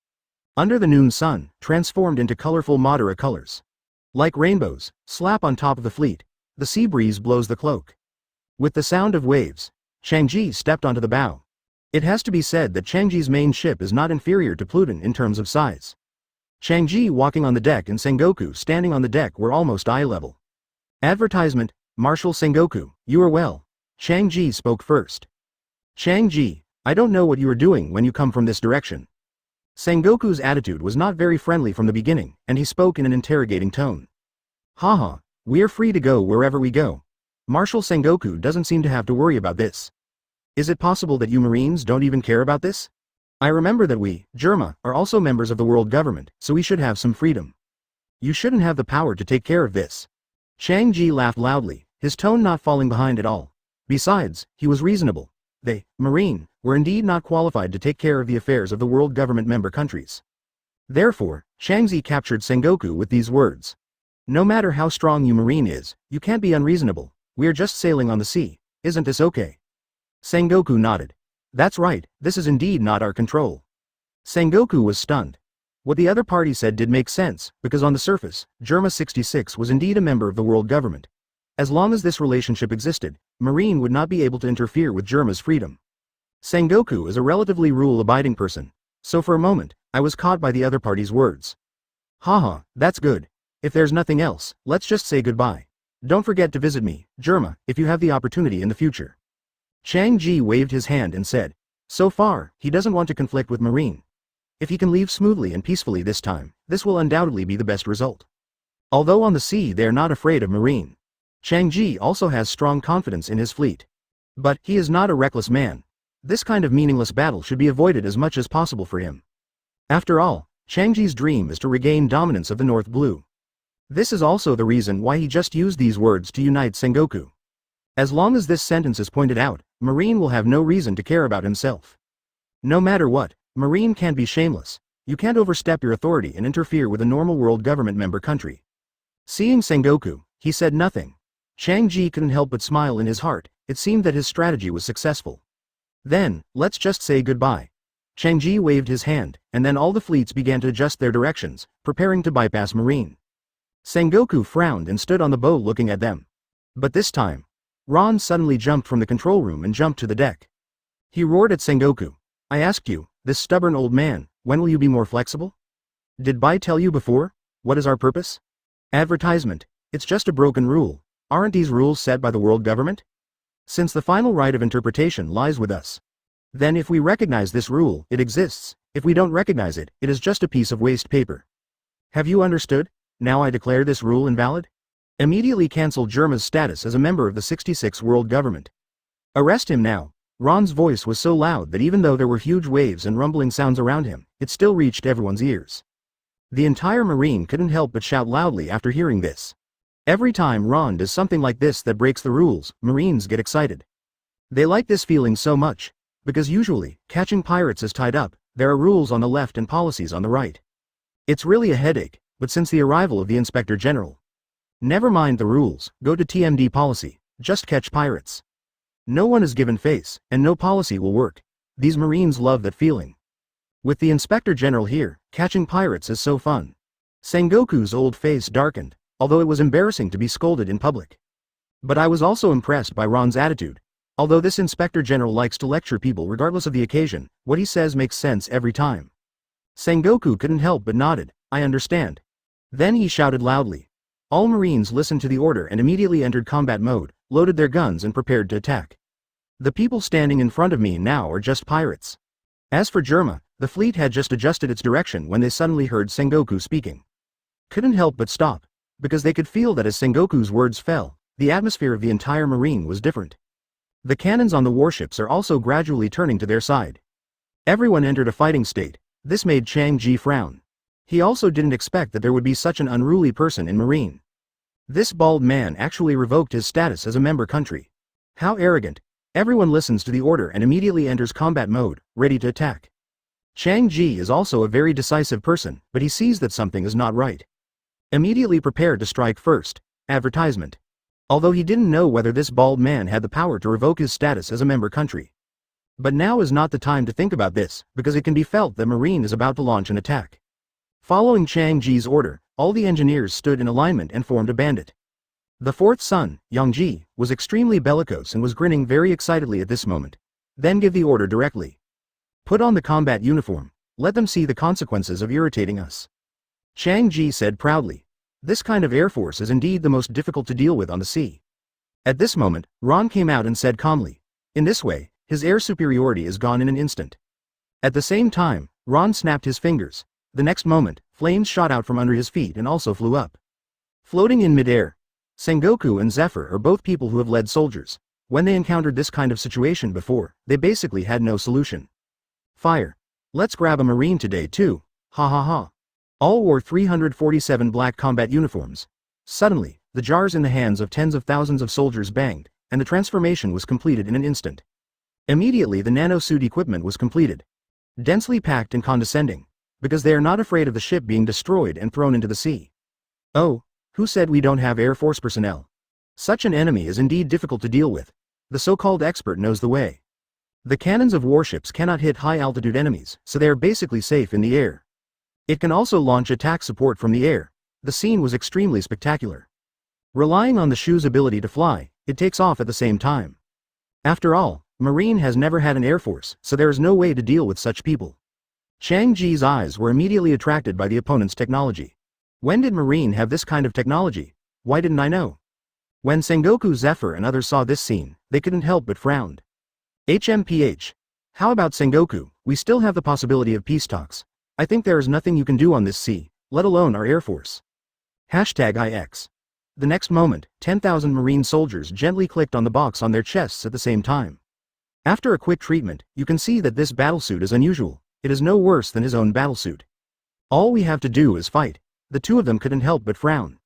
Under the noon sun, transformed into colorful Madara colors. Like rainbows, slap on top of the fleet, the sea breeze blows the cloak. With the sound of waves, Changji stepped onto the bow. It has to be said that Changji's main ship is not inferior to Pluton in terms of size. Changji walking on the deck and Sengoku standing on the deck were almost eye level. Advertisement, Marshal Sengoku, you are well. Changji spoke first. Changji, I don't know what you are doing when you come from this direction. Sengoku's attitude was not very friendly from the beginning, and he spoke in an interrogating tone. Haha, we are free to go wherever we go. Marshal Sengoku doesn't seem to have to worry about this. Is it possible that you Marines don't even care about this? I remember that we, Germa, are also members of the world government, so we should have some freedom. You shouldn't have the power to take care of this. Changji laughed loudly, his tone not falling behind at all. Besides, he was reasonable. They, Marine, were indeed not qualified to take care of the affairs of the world government member countries. Therefore, Changji captured Sengoku with these words. No matter how strong you Marine is, you can't be unreasonable. We are just sailing on the sea. Isn't this okay? Sengoku nodded. That's right, this is indeed not our control. Sengoku was stunned. What the other party said did make sense, because on the surface, Germa 66 was indeed a member of the world government. As long as this relationship existed, Marine would not be able to interfere with Germa's freedom. Sengoku is a relatively rule-abiding person, so for a moment, I was caught by the other party's words. Haha, that's good. If there's nothing else, let's just say goodbye. Don't forget to visit me, Germa, if you have the opportunity in the future. Changji waved his hand and said, so far, he doesn't want to conflict with Marine. If he can leave smoothly and peacefully this time, this will undoubtedly be the best result. Although on the sea they are not afraid of Marine. Changji also has strong confidence in his fleet. But he is not a reckless man. This kind of meaningless battle should be avoided as much as possible for him. After all, Changji's dream is to regain dominance of the North Blue. This is also the reason why he just used these words to unite Sengoku. As long as this sentence is pointed out, Marine will have no reason to care about himself. No matter what, Marine can't be shameless. You can't overstep your authority and interfere with a normal world government member country. Seeing Sengoku, he said nothing. Changji couldn't help but smile in his heart. It seemed that his strategy was successful. Then, let's just say goodbye. Changji waved his hand, and then all the fleets began to adjust their directions, preparing to bypass Marine. Sengoku frowned and stood on the bow looking at them. But this time, Ron suddenly jumped from the control room and jumped to the deck. He roared at Sengoku. I asked you, this stubborn old man, when will you be more flexible? Did Bai tell you before? What is our purpose? Advertisement. It's just a broken rule. Aren't these rules set by the world government? Since the final right of interpretation lies with us. Then if we recognize this rule, it exists. If we don't recognize it, it is just a piece of waste paper. Have you understood? Now I declare this rule invalid? Immediately cancel Germa's status as a member of the 66 world government. Arrest him now. Ron's voice was so loud that even though there were huge waves and rumbling sounds around him, it still reached everyone's ears. The entire Marine couldn't help but shout loudly after hearing this. Every time Ron does something like this that breaks the rules, Marines get excited. They like this feeling so much, because usually, catching pirates is tied up, there are rules on the left and policies on the right. It's really a headache, but since the arrival of the Inspector General, never mind the rules, go to TMD policy, just catch pirates. No one is given face, and no policy will work. These Marines love that feeling. With the Inspector General here, catching pirates is so fun. Sengoku's old face darkened, although it was embarrassing to be scolded in public. But I was also impressed by Ron's attitude. Although this Inspector General likes to lecture people regardless of the occasion, what he says makes sense every time. Sengoku couldn't help but nodded. I understand. Then he shouted loudly. All Marines listened to the order and immediately entered combat mode, loaded their guns and prepared to attack. The people standing in front of me now are just pirates. As for Germa, the fleet had just adjusted its direction when they suddenly heard Sengoku speaking. Couldn't help but stop, because they could feel that as Sengoku's words fell, the atmosphere of the entire Marine was different. The cannons on the warships are also gradually turning to their side. Everyone entered a fighting state. This made Changji frown. He also didn't expect that there would be such an unruly person in Marine. This bald man actually revoked his status as a member country. How arrogant. Everyone listens to the order and immediately enters combat mode, ready to attack. Chang Ji is also a very decisive person, but he sees that something is not right. Immediately prepared to strike first. Advertisement. Although he didn't know whether this bald man had the power to revoke his status as a member country. But now is not the time to think about this, because it can be felt that Marine is about to launch an attack. Following Chang Ji's order, all the engineers stood in alignment and formed a bandit. The fourth son, Yang Ji, was extremely bellicose and was grinning very excitedly at this moment. Then give the order directly. Put on the combat uniform. Let them see the consequences of irritating us. Chang Ji said proudly. This kind of air force is indeed the most difficult to deal with on the sea. At this moment, Ron came out and said calmly. In this way, his air superiority is gone in an instant. At the same time, Ron snapped his fingers. The next moment, flames shot out from under his feet and also flew up. Floating in midair. Sengoku and Zephyr are both people who have led soldiers. When they encountered this kind of situation before, they basically had no solution. Fire. Let's grab a Marine today too. Ha ha ha. All wore 347 black combat uniforms. Suddenly, the jars in the hands of tens of thousands of soldiers banged, and the transformation was completed in an instant. Immediately the nanosuit equipment was completed. Densely packed and condescending. Because they are not afraid of the ship being destroyed and thrown into the sea. Oh, who said we don't have Air Force personnel? Such an enemy is indeed difficult to deal with. The so-called expert knows the way. The cannons of warships cannot hit high-altitude enemies, so they are basically safe in the air. It can also launch attack support from the air. The scene was extremely spectacular. Relying on the shoe's ability to fly, it takes off at the same time. After all, Marine has never had an air force, so there is no way to deal with such people. Chang Ji's eyes were immediately attracted by the opponent's technology. When did Marine have this kind of technology? Why didn't I know? When Sengoku, Zephyr and others saw this scene, they couldn't help but frowned. HMPH. How about Sengoku? We still have the possibility of peace talks. I think there is nothing you can do on this sea, let alone our air force. #IX. The next moment, 10,000 Marine soldiers gently clicked on the box on their chests at the same time. After a quick treatment, you can see that this battlesuit is unusual. It is no worse than his own battlesuit. All we have to do is fight. The two of them couldn't help but frown.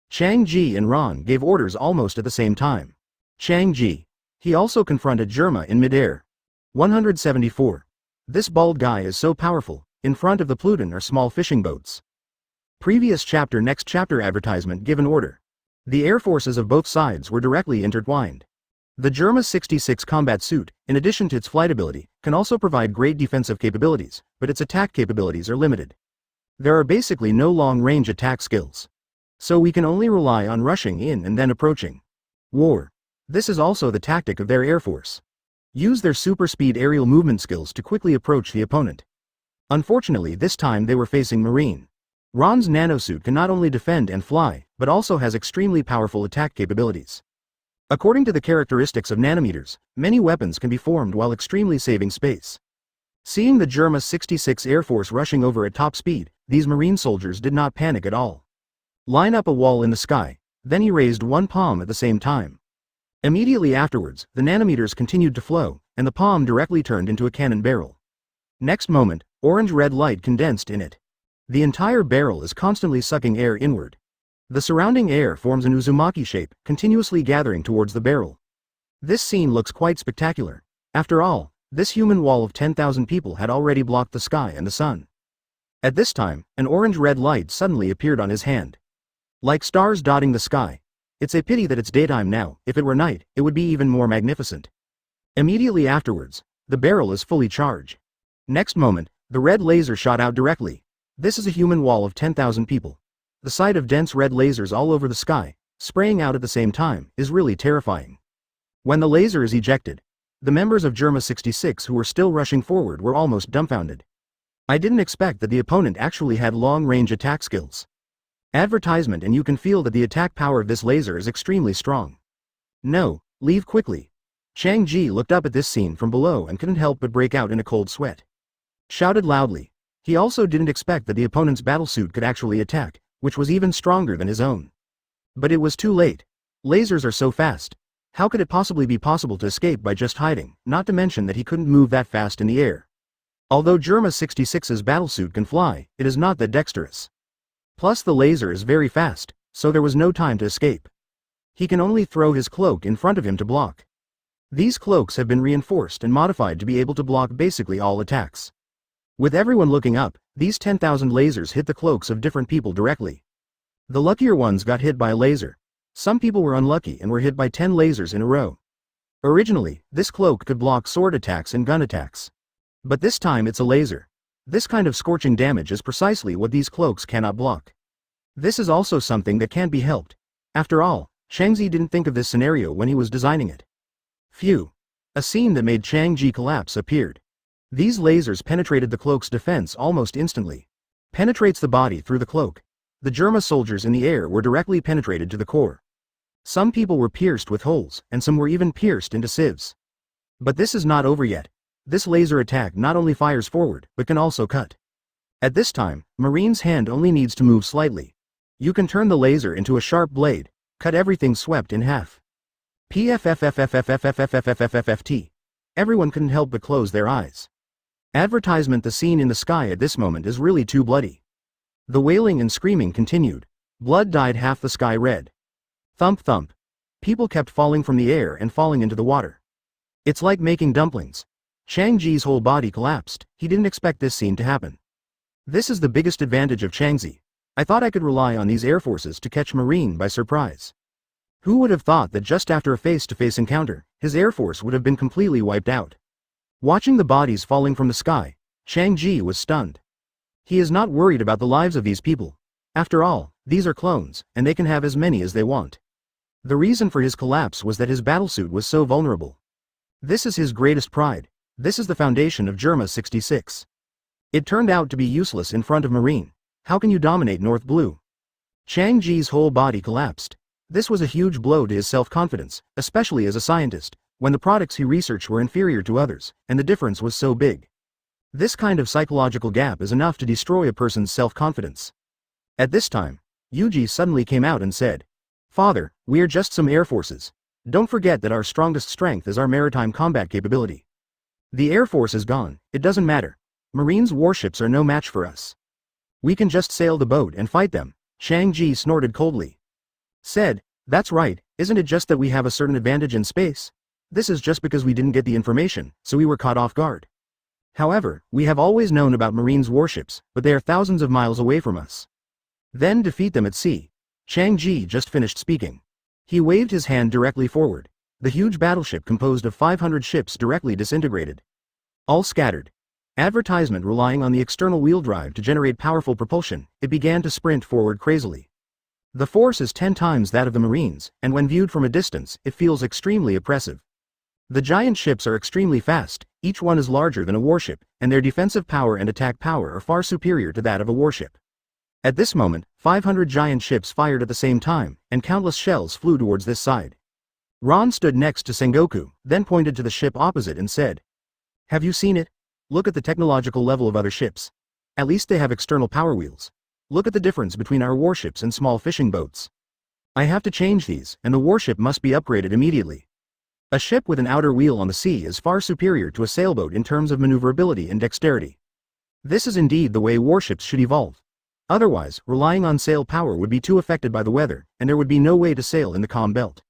Chang Ji and Ron gave orders almost at the same time. Chang Ji. He also confronted Germa in midair. 174. This bald guy is so powerful. In front of the Pluton are small fishing boats. Previous chapter. Next chapter. Advertisement. Given order. The air forces of both sides were directly intertwined. The Germa 66 combat suit, in addition to its flight ability, can also provide great defensive capabilities, but its attack capabilities are limited. There are basically no long-range attack skills. So we can only rely on rushing in and then approaching. War. This is also the tactic of their air force. Use their super speed aerial movement skills to quickly approach the opponent. Unfortunately, this time they were facing Marine. Ron's nanosuit can not only defend and fly, but also has extremely powerful attack capabilities. According to the characteristics of nanometers, many weapons can be formed while extremely saving space. Seeing the Germa 66 Air Force rushing over at top speed, these Marine soldiers did not panic at all. Line up a wall in the sky, then he raised one palm at the same time. Immediately afterwards, the nanometers continued to flow, and the palm directly turned into a cannon barrel. Next moment, orange-red light condensed in it. The entire barrel is constantly sucking air inward. The surrounding air forms an Uzumaki shape, continuously gathering towards the barrel. This scene looks quite spectacular. After all, this human wall of 10,000 people had already blocked the sky and the sun. At this time, an orange-red light suddenly appeared on his hand. Like stars dotting the sky. It's a pity that it's daytime now. If it were night, it would be even more magnificent. Immediately afterwards, the barrel is fully charged. Next moment, the red laser shot out directly. This is a human wall of 10,000 people. The sight of dense red lasers all over the sky, spraying out at the same time, is really terrifying. When the laser is ejected, the members of Germa 66 who were still rushing forward were almost dumbfounded. I didn't expect that the opponent actually had long-range attack skills. Advertisement, and you can feel that the attack power of this laser is extremely strong. No, leave quickly. Chang Ji looked up at this scene from below and couldn't help but break out in a cold sweat. Shouted loudly. He also didn't expect that the opponent's battlesuit could actually attack, which was even stronger than his own. But it was too late. Lasers are so fast. How could it possibly be possible to escape by just hiding, not to mention that he couldn't move that fast in the air. Although Germa 66's battlesuit can fly, it is not that dexterous. Plus the laser is very fast, so there was no time to escape. He can only throw his cloak in front of him to block. These cloaks have been reinforced and modified to be able to block basically all attacks. With everyone looking up, these 10,000 lasers hit the cloaks of different people directly. The luckier ones got hit by a laser. Some people were unlucky and were hit by 10 lasers in a row. Originally, this cloak could block sword attacks and gun attacks. But this time it's a laser. This kind of scorching damage is precisely what these cloaks cannot block. This is also something that can't be helped. After all, Changzi didn't think of this scenario when he was designing it. Phew. A scene that made Changji collapse appeared. These lasers penetrated the cloak's defense almost instantly. Penetrates the body through the cloak. The Germa soldiers in the air were directly penetrated to the core. Some people were pierced with holes, and some were even pierced into sieves. But this is not over yet. This laser attack not only fires forward, but can also cut. At this time, Marine's hand only needs to move slightly. You can turn the laser into a sharp blade, cut everything swept in half. PFFFFFFFFFFFFFT. Everyone couldn't help but close their eyes. Advertisement. The scene in the sky at this moment is really too bloody. The wailing and screaming continued. Blood dyed half the sky red. Thump thump. People kept falling from the air and falling into the water. It's like making dumplings. Changji's whole body collapsed. He didn't expect this scene to happen. This is the biggest advantage of Changzi. I thought I could rely on these air forces to catch Marine by surprise. Who would have thought that just after a face-to-face encounter, his air force would have been completely wiped out? Watching the bodies falling from the sky, Changji was stunned. He is not worried about the lives of these people. After all, these are clones, and they can have as many as they want. The reason for his collapse was that his battlesuit was so vulnerable. This is his greatest pride. This is the foundation of Germa 66. It turned out to be useless in front of Marine. How can you dominate North Blue? Changji's whole body collapsed. This was a huge blow to his self-confidence, especially as a scientist, when the products he researched were inferior to others, and the difference was so big. This kind of psychological gap is enough to destroy a person's self-confidence. At this time, Yuji suddenly came out and said, "Father, we are just some air forces. Don't forget that our strongest strength is our maritime combat capability. The air force is gone, it doesn't matter. Marine's warships are no match for us. We can just sail the boat and fight them." Changji snorted coldly. Said, "That's right, isn't it just that we have a certain advantage in space? This is just because we didn't get the information, so we were caught off guard. However, we have always known about Marine's warships, but they are thousands of miles away from us. Then defeat them at sea." Changji just finished speaking. He waved his hand directly forward. The huge battleship composed of 500 ships directly disintegrated. All scattered. Advertisement relying on the external wheel drive to generate powerful propulsion, it began to sprint forward crazily. The force is 10 times that of the Marines, and when viewed from a distance, it feels extremely oppressive. The giant ships are extremely fast, each one is larger than a warship, and their defensive power and attack power are far superior to that of a warship. At this moment, 500 giant ships fired at the same time, and countless shells flew towards this side. Ron stood next to Sengoku, then pointed to the ship opposite and said, "Have you seen it? Look at the technological level of other ships. At least they have external power wheels. Look at the difference between our warships and small fishing boats. I have to change these, and the warship must be upgraded immediately. A ship with an outer wheel on the sea is far superior to a sailboat in terms of maneuverability and dexterity. This is indeed the way warships should evolve. Otherwise, relying on sail power would be too affected by the weather, and there would be no way to sail in the calm belt."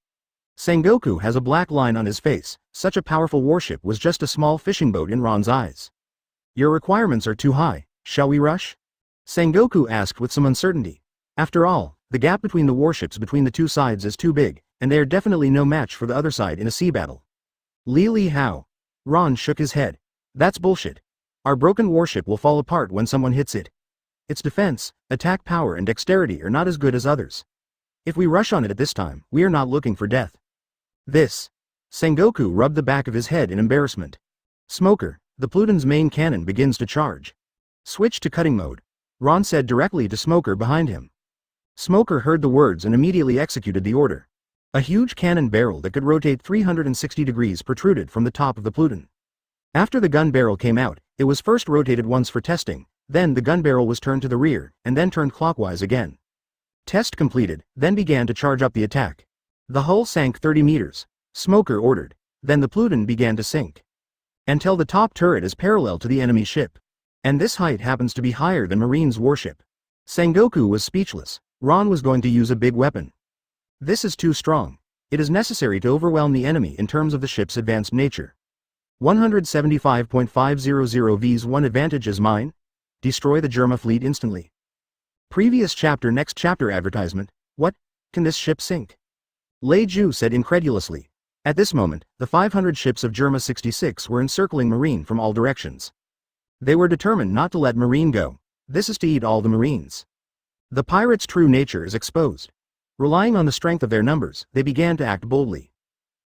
Sengoku has a black line on his face. Such a powerful warship was just a small fishing boat in Ron's eyes. "Your requirements are too high. Shall we rush?" Sengoku asked with some uncertainty. After all, the gap between the warships between the two sides is too big, and they are definitely no match for the other side in a sea battle. Li how? Ron shook his head. "That's bullshit. Our broken warship will fall apart when someone hits it. Its defense, attack power and dexterity are not as good as others. If we rush on it at this time, we are not looking for death." This. Sengoku rubbed the back of his head in embarrassment. "Smoker, the Pluton's main cannon begins to charge. Switch to cutting mode," Ron said directly to Smoker behind him. Smoker heard the words and immediately executed the order. A huge cannon barrel that could rotate 360 degrees protruded from the top of the Pluton. After the gun barrel came out, it was first rotated once for testing, then the gun barrel was turned to the rear, and then turned clockwise again. Test completed, then began to charge up the attack. The hull sank 30 meters. Smoker ordered. Then the Pluton began to sink. Until the top turret is parallel to the enemy ship. And this height happens to be higher than Marine's warship. Sengoku was speechless. Ron was going to use a big weapon. This is too strong. It is necessary to overwhelm the enemy in terms of the ship's advanced nature. 175.500 V's one advantage is mine. Destroy the Germa fleet instantly. Previous chapter. Next chapter advertisement. What? Can this ship sink? Lei Ju said incredulously. At this moment, the 500 ships of Germa 66 were encircling Marine from all directions. They were determined not to let Marine go. This is to eat all the Marines. The pirates' true nature is exposed. Relying on the strength of their numbers, they began to act boldly.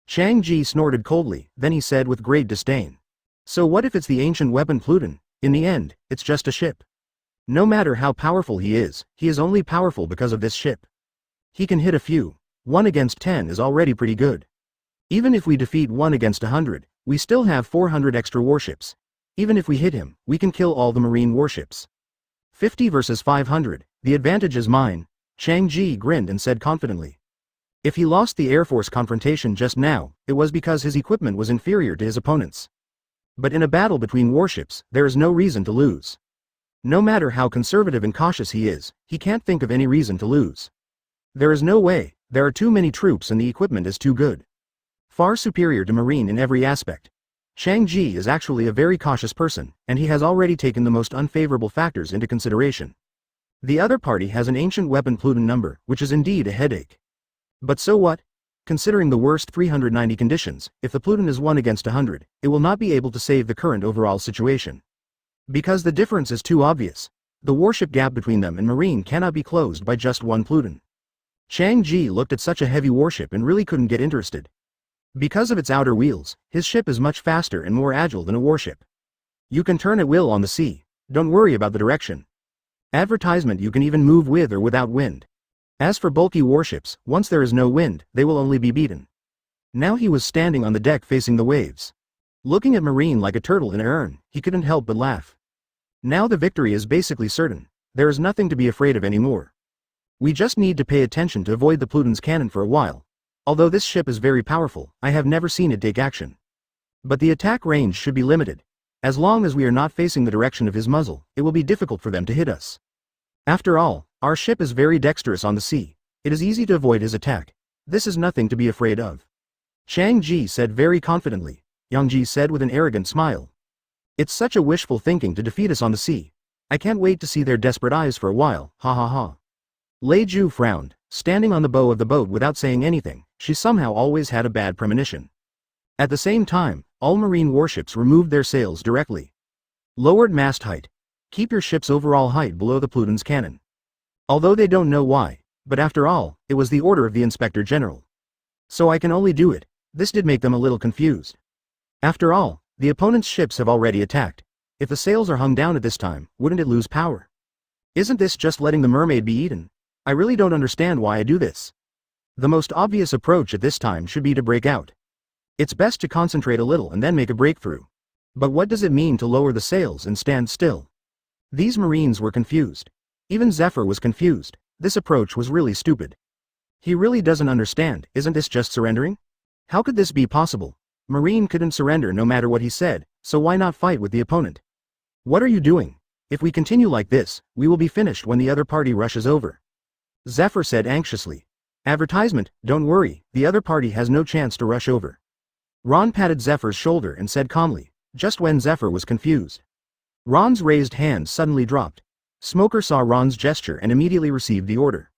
Chang Ji snorted coldly, then he said with great disdain. So what if it's the ancient weapon Pluton? In the end, it's just a ship. No matter how powerful he is only powerful because of this ship. He can hit a few. 1 against 10 is already pretty good. Even if we defeat 1 against 100, we still have 400 extra warships. Even if we hit him, we can kill all the Marine warships. 50 versus 500, the advantage is mine. Chang Ji grinned and said confidently. If he lost the Air Force confrontation just now, it was because his equipment was inferior to his opponent's. But in a battle between warships, there is no reason to lose. No matter how conservative and cautious he is, he can't think of any reason to lose. There is no way, there are too many troops and the equipment is too good. Far superior to Marine in every aspect. Chang Ji is actually a very cautious person, and he has already taken the most unfavorable factors into consideration. The other party has an ancient weapon Pluton number, which is indeed a headache. But so what? Considering the worst 390 conditions, if the Pluton is 1 against 100, it will not be able to save the current overall situation. Because the difference is too obvious. The warship gap between them and Marine cannot be closed by just 1 Pluton. Chang Ji looked at such a heavy warship and really couldn't get interested. Because of its outer wheels, his ship is much faster and more agile than a warship. You can turn at will on the sea. Don't worry about the direction. Advertisement: you can even move with or without wind. As for bulky warships, once there is no wind, they will only be beaten. Now he was standing on the deck facing the waves. Looking at Marine like a turtle in an urn, he couldn't help but laugh. Now the victory is basically certain. There is nothing to be afraid of anymore. We just need to pay attention to avoid the Pluton's cannon for a while. Although this ship is very powerful, I have never seen it take action. But the attack range should be limited. As long as we are not facing the direction of his muzzle, it will be difficult for them to hit us. After all, our ship is very dexterous on the sea. It is easy to avoid his attack. This is nothing to be afraid of. Chang Ji said very confidently. Yang Ji said with an arrogant smile. It's such a wishful thinking to defeat us on the sea. I can't wait to see their desperate eyes for a while, ha ha ha. Lei Ju frowned, standing on the bow of the boat without saying anything. She somehow always had a bad premonition. At the same time, all Marine warships removed their sails directly. Lowered mast height. Keep your ship's overall height below the Pluton's cannon. Although they don't know why, but after all, it was the order of the Inspector General. So I can only do it. This did make them a little confused. After all, the opponent's ships have already attacked. If the sails are hung down at this time, wouldn't it lose power? Isn't this just letting the mermaid be eaten? I really don't understand why I do this. The most obvious approach at this time should be to break out. It's best to concentrate a little and then make a breakthrough. But what does it mean to lower the sails and stand still? These Marines were confused. Even Zephyr was confused. This approach was really stupid. He really doesn't understand. Isn't this just surrendering? How could this be possible? Marine couldn't surrender no matter what he said, so why not fight with the opponent? What are you doing? If we continue like this, we will be finished when the other party rushes over. Zephyr said anxiously. Advertisement: don't worry, the other party has no chance to rush over. Ron patted Zephyr's shoulder and said calmly, just when Zephyr was confused. Ron's raised hand suddenly dropped. Smoker saw Ron's gesture and immediately received the order.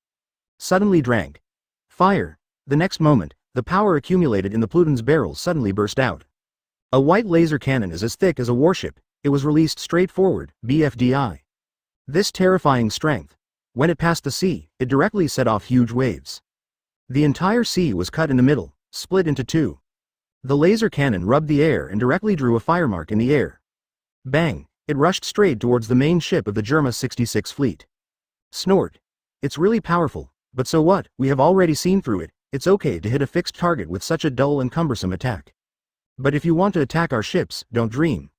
Suddenly drank. Fire. The next moment, the power accumulated in the Pluton's barrels suddenly burst out. A white laser cannon is as thick as a warship. It was released straight forward, BFDI. This terrifying strength. When it passed the sea, it directly set off huge waves. The entire sea was cut in the middle, split into two. The laser cannon rubbed the air and directly drew a fire mark in the air. Bang! It rushed straight towards the main ship of the Germa 66 fleet. Snort. It's really powerful, but so what? We have already seen through it. It's okay to hit a fixed target with such a dull and cumbersome attack. But if you want to attack our ships, don't dream.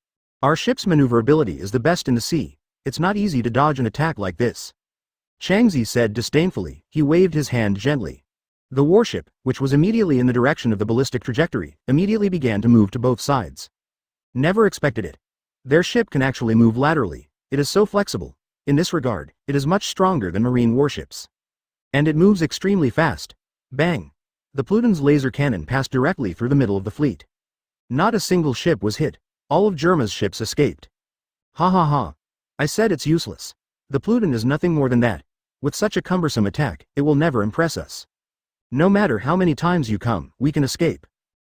Our ship's maneuverability is the best in the sea. It's not easy to dodge an attack like this. Changzi said disdainfully. He waved his hand gently. The warship, which was immediately in the direction of the ballistic trajectory, immediately began to move to both sides. Never expected it. Their ship can actually move laterally. It is so flexible. In this regard, it is much stronger than Marine warships. And it moves extremely fast. Bang! The Pluton's laser cannon passed directly through the middle of the fleet. Not a single ship was hit. All of Germa's ships escaped. Ha ha ha. I said it's useless. The Pluton is nothing more than that. With such a cumbersome attack, it will never impress us. No matter how many times you come, we can escape.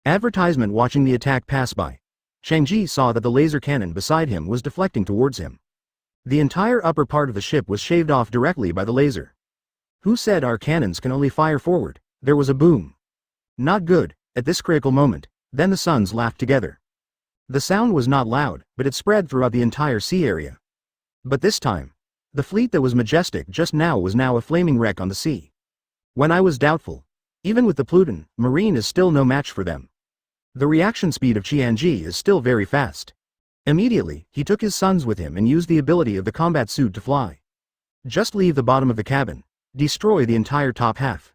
Advertisement. Watching the attack pass by, Shang-Chi saw that the laser cannon beside him was deflecting towards him. The entire upper part of the ship was shaved off directly by the laser. Who said our cannons can only fire forward? There was a boom. Not good. At this critical moment, then the sons laughed together. The sound was not loud, but it spread throughout the entire sea area. But this time, the fleet that was majestic just now was now a flaming wreck on the sea. When I was doubtful, even with the Pluton, Marine is still no match for them. The reaction speed of Qianji is still very fast. Immediately, he took his sons with him and used the ability of the combat suit to fly. Just leave the bottom of the cabin. Destroy the entire top half.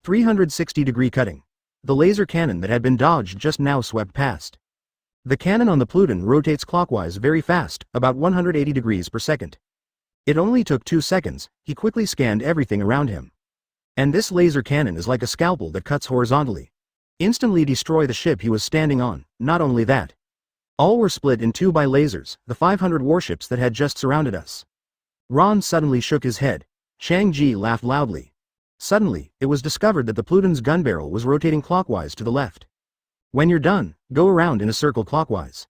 360-degree cutting. The laser cannon that had been dodged just now swept past. The cannon on the Pluton rotates clockwise very fast, about 180 degrees per second. It only took 2 seconds. He quickly scanned everything around him. And this laser cannon is like a scalpel that cuts horizontally. Instantly destroy the ship he was standing on. Not only that, all were split in two by lasers, the 500 warships that had just surrounded us. Ron suddenly shook his head. Shang-Chi laughed loudly. Suddenly, it was discovered that the Pluton's gun barrel was rotating clockwise to the left. When you're done, go around in a circle clockwise.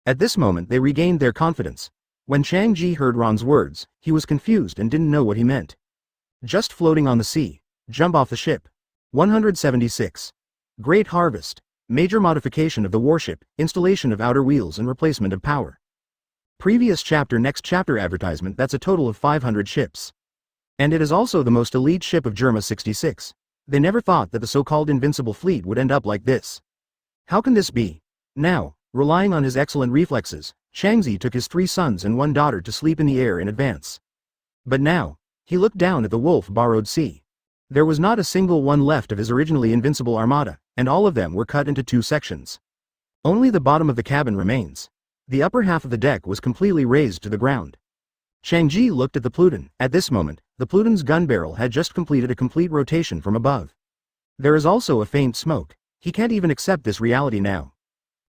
At this moment they regained their confidence. When Shang-Chi heard Ron's words, he was confused and didn't know what he meant. Just floating on the sea. Jump off the ship. 176. Great Harvest. Major modification of the warship, installation of outer wheels and replacement of power. Previous chapter. Next chapter advertisement. That's a total of 500 ships. And it is also the most elite ship of Germa 66. They never thought that the so-called invincible fleet would end up like this. How can this be? Now, relying on his excellent reflexes, Shang-Chi took his 3 sons and 1 daughter to sleep in the air in advance. But now, he looked down at the wolf-borrowed sea. There was not a single one left of his originally invincible armada, and all of them were cut into 2 sections. Only the bottom of the cabin remains. The upper half of the deck was completely razed to the ground. Shang-Chi looked at the Pluton. At this moment, the Pluton's gun barrel had just completed a complete rotation from above. There is also a faint smoke. He can't even accept this reality now.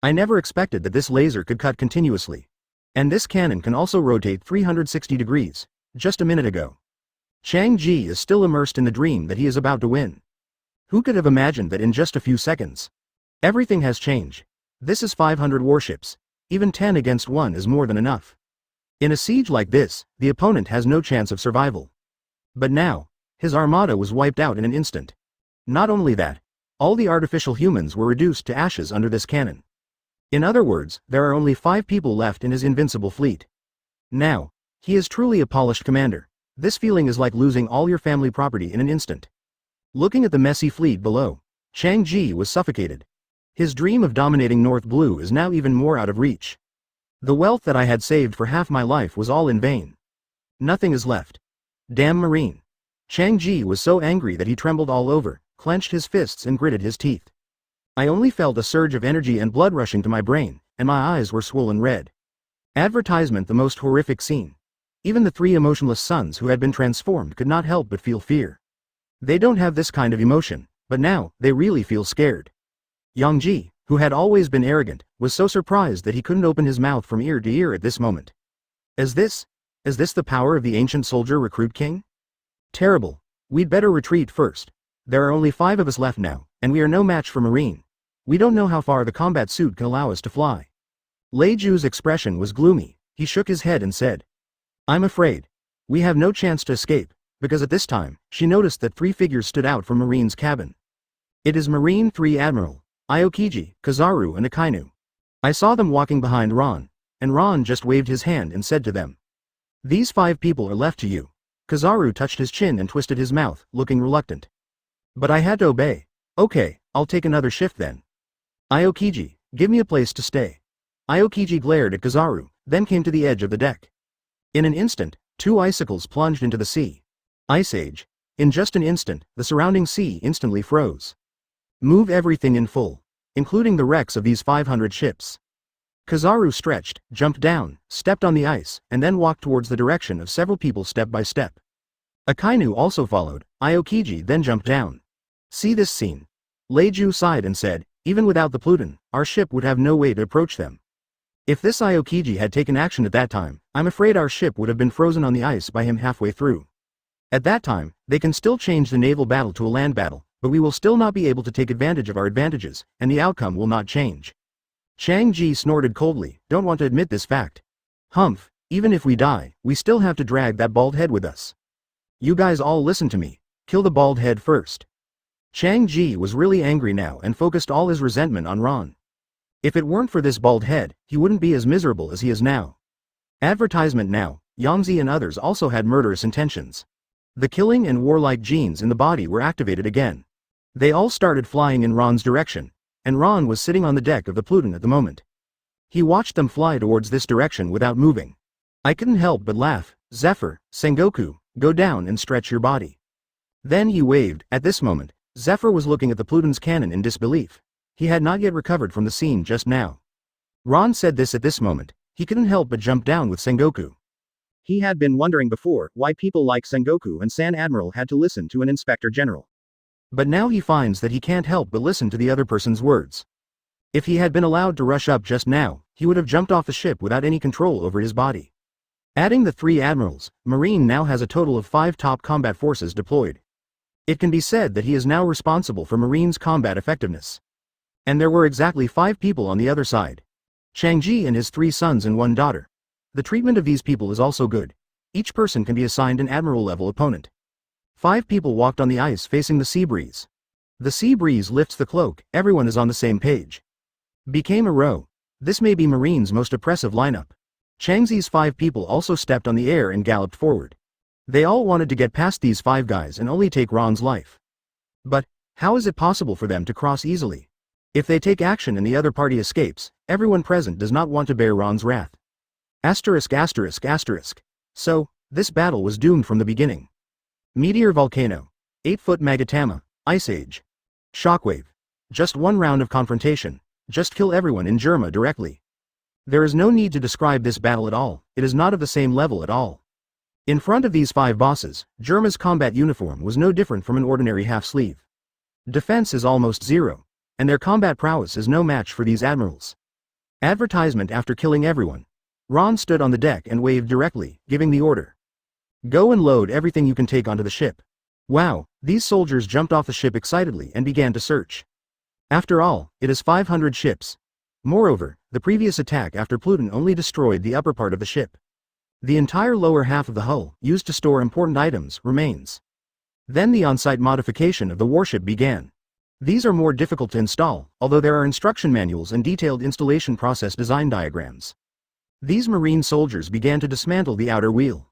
I never expected that this laser could cut continuously. And this cannon can also rotate 360 degrees, just a minute ago. Shang-Chi is still immersed in the dream that he is about to win. Who could have imagined that in just a few seconds? Everything has changed. This is 500 warships. Even 10 against 1 is more than enough. In a siege like this, the opponent has no chance of survival. But now, his armada was wiped out in an instant. Not only that, all the artificial humans were reduced to ashes under this cannon. In other words, there are only 5 people left in his invincible fleet. Now, he is truly a polished commander. This feeling is like losing all your family property in an instant. Looking at the messy fleet below, Shang-Chi was suffocated. His dream of dominating North Blue is now even more out of reach. The wealth that I had saved for half my life was all in vain. Nothing is left. Damn Marine. Shang-Chi was so angry that he trembled all over, clenched his fists and gritted his teeth. I only felt a surge of energy and blood rushing to my brain, and my eyes were swollen red. Advertisement. The most horrific scene. Even the 3 emotionless sons who had been transformed could not help but feel fear. They don't have this kind of emotion, but now, they really feel scared. Yangji, who had always been arrogant, was so surprised that he couldn't open his mouth from ear to ear at this moment. Is this the power of the ancient soldier recruit king? Terrible. We'd better retreat first. There are only 5 of us left now, and we are no match for Marine. We don't know how far the combat suit can allow us to fly. Lei Ju's expression was gloomy. He shook his head and said, I'm afraid. We have no chance to escape, because at this time, she noticed that 3 figures stood out from Marine's cabin. It is Marine 3 Admiral, Aokiji, Kizaru and Akainu. I saw them walking behind Ron, and Ron just waved his hand and said to them, These 5 people are left to you. Kizaru touched his chin and twisted his mouth, looking reluctant. But I had to obey. Okay, I'll take another shift then. Aokiji, give me a place to stay. Aokiji glared at Kizaru, then came to the edge of the deck. In an instant, 2 icicles plunged into the sea. Ice Age. In just an instant, the surrounding sea instantly froze. Move everything in full, including the wrecks of these 500 ships. Kizaru stretched, jumped down, stepped on the ice, and then walked towards the direction of several people step by step. Akainu also followed. Aokiji then jumped down. See this scene. Leiju sighed and said, even without the Pluton, our ship would have no way to approach them. If this Aokiji had taken action at that time, I'm afraid our ship would have been frozen on the ice by him halfway through. At that time, they can still change the naval battle to a land battle, but we will still not be able to take advantage of our advantages, and the outcome will not change. Chang Ji snorted coldly, don't want to admit this fact. Humph, even if we die, we still have to drag that bald head with us. You guys all listen to me, kill the bald head first. Chang Ji was really angry now and focused all his resentment on Ron. If it weren't for this bald head, he wouldn't be as miserable as he is now. Advertisement now, Yangzi and others also had murderous intentions. The killing and warlike genes in the body were activated again. They all started flying in Ron's direction, and Ron was sitting on the deck of the Pluton at the moment. He watched them fly towards this direction without moving. I couldn't help but laugh. Zephyr, Sengoku, go down and stretch your body. Then he waved. At this moment, Zephyr was looking at the Pluton's cannon in disbelief. He had not yet recovered from the scene just now. Ron said this at this moment. He couldn't help but jump down with Sengoku. He had been wondering before why people like Sengoku and San Admiral had to listen to an Inspector General. But now he finds that he can't help but listen to the other person's words. If he had been allowed to rush up just now, he would have jumped off the ship without any control over his body. Adding the 3 admirals, Marine now has a total of 5 top combat forces deployed. It can be said that he is now responsible for Marine's combat effectiveness. And there were exactly 5 people on the other side. Changji and his 3 sons and 1 daughter. The treatment of these people is also good. Each person can be assigned an admiral-level opponent. 5 people walked on the ice facing the sea breeze. The sea breeze lifts the cloak, everyone is on the same page. Became a row. This may be Marine's most oppressive lineup. Changzi's 5 people also stepped on the air and galloped forward. They all wanted to get past these 5 guys and only take Ron's life. But, how is it possible for them to cross easily? If they take action and the other party escapes, everyone present does not want to bear Ron's wrath. Asterisk asterisk asterisk. So, this battle was doomed from the beginning. Meteor volcano. 8-foot Magatama. Ice Age. Shockwave. Just 1 round of confrontation. Just kill everyone in Germa directly. There is no need to describe this battle at all, it is not of the same level at all. In front of these 5 bosses, Germa's combat uniform was no different from an ordinary half-sleeve. Defense is almost 0. And their combat prowess is no match for these admirals. Advertisement after killing everyone. Ron stood on the deck and waved directly, giving the order. Go and load everything you can take onto the ship. Wow, these soldiers jumped off the ship excitedly and began to search. After all, it is 500 ships. Moreover, the previous attack after Pluton only destroyed the upper part of the ship. The entire lower half of the hull, used to store important items, remains. Then the on-site modification of the warship began. These are more difficult to install, although there are instruction manuals and detailed installation process design diagrams. These Marine soldiers began to dismantle the outer wheel.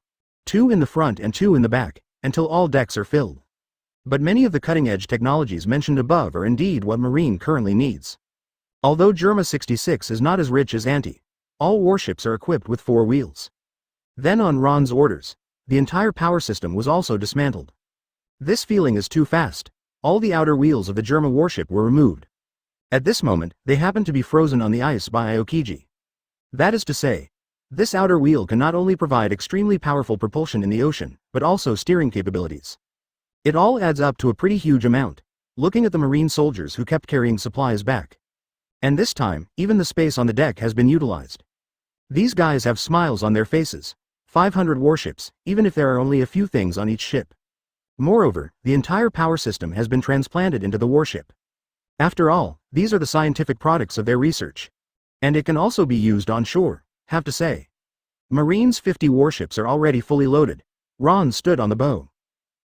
2 in the front and 2 in the back, until all decks are filled. But many of the cutting-edge technologies mentioned above are indeed what Marine currently needs. Although Germa 66 is not as rich as Anti, all warships are equipped with 4 wheels. Then on Ron's orders, the entire power system was also dismantled. This feeling is too fast. All the outer wheels of the Germa warship were removed. At this moment, they happened to be frozen on the ice by Aokiji. That is to say, this outer wheel can not only provide extremely powerful propulsion in the ocean, but also steering capabilities. It all adds up to a pretty huge amount, looking at the Marine soldiers who kept carrying supplies back. And this time, even the space on the deck has been utilized. These guys have smiles on their faces. 500 warships, even if there are only a few things on each ship. Moreover, the entire power system has been transplanted into the warship. After all, these are the scientific products of their research. And it can also be used on shore, have to say. Marine's 50 warships are already fully loaded. Ron stood on the bow.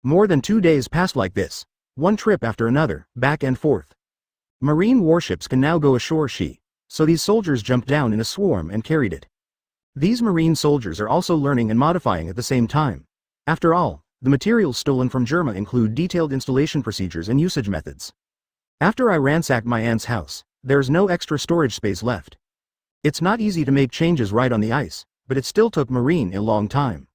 More than 2 days passed like this, 1 trip after another, back and forth. Marine warships can now go ashore so these soldiers jumped down in a swarm and carried it. These Marine soldiers are also learning and modifying at the same time. After all, the materials stolen from Germa include detailed installation procedures and usage methods. After I ransacked my aunt's house, there's no extra storage space left. It's not easy to make changes right on the ice, but it still took Marine a long time.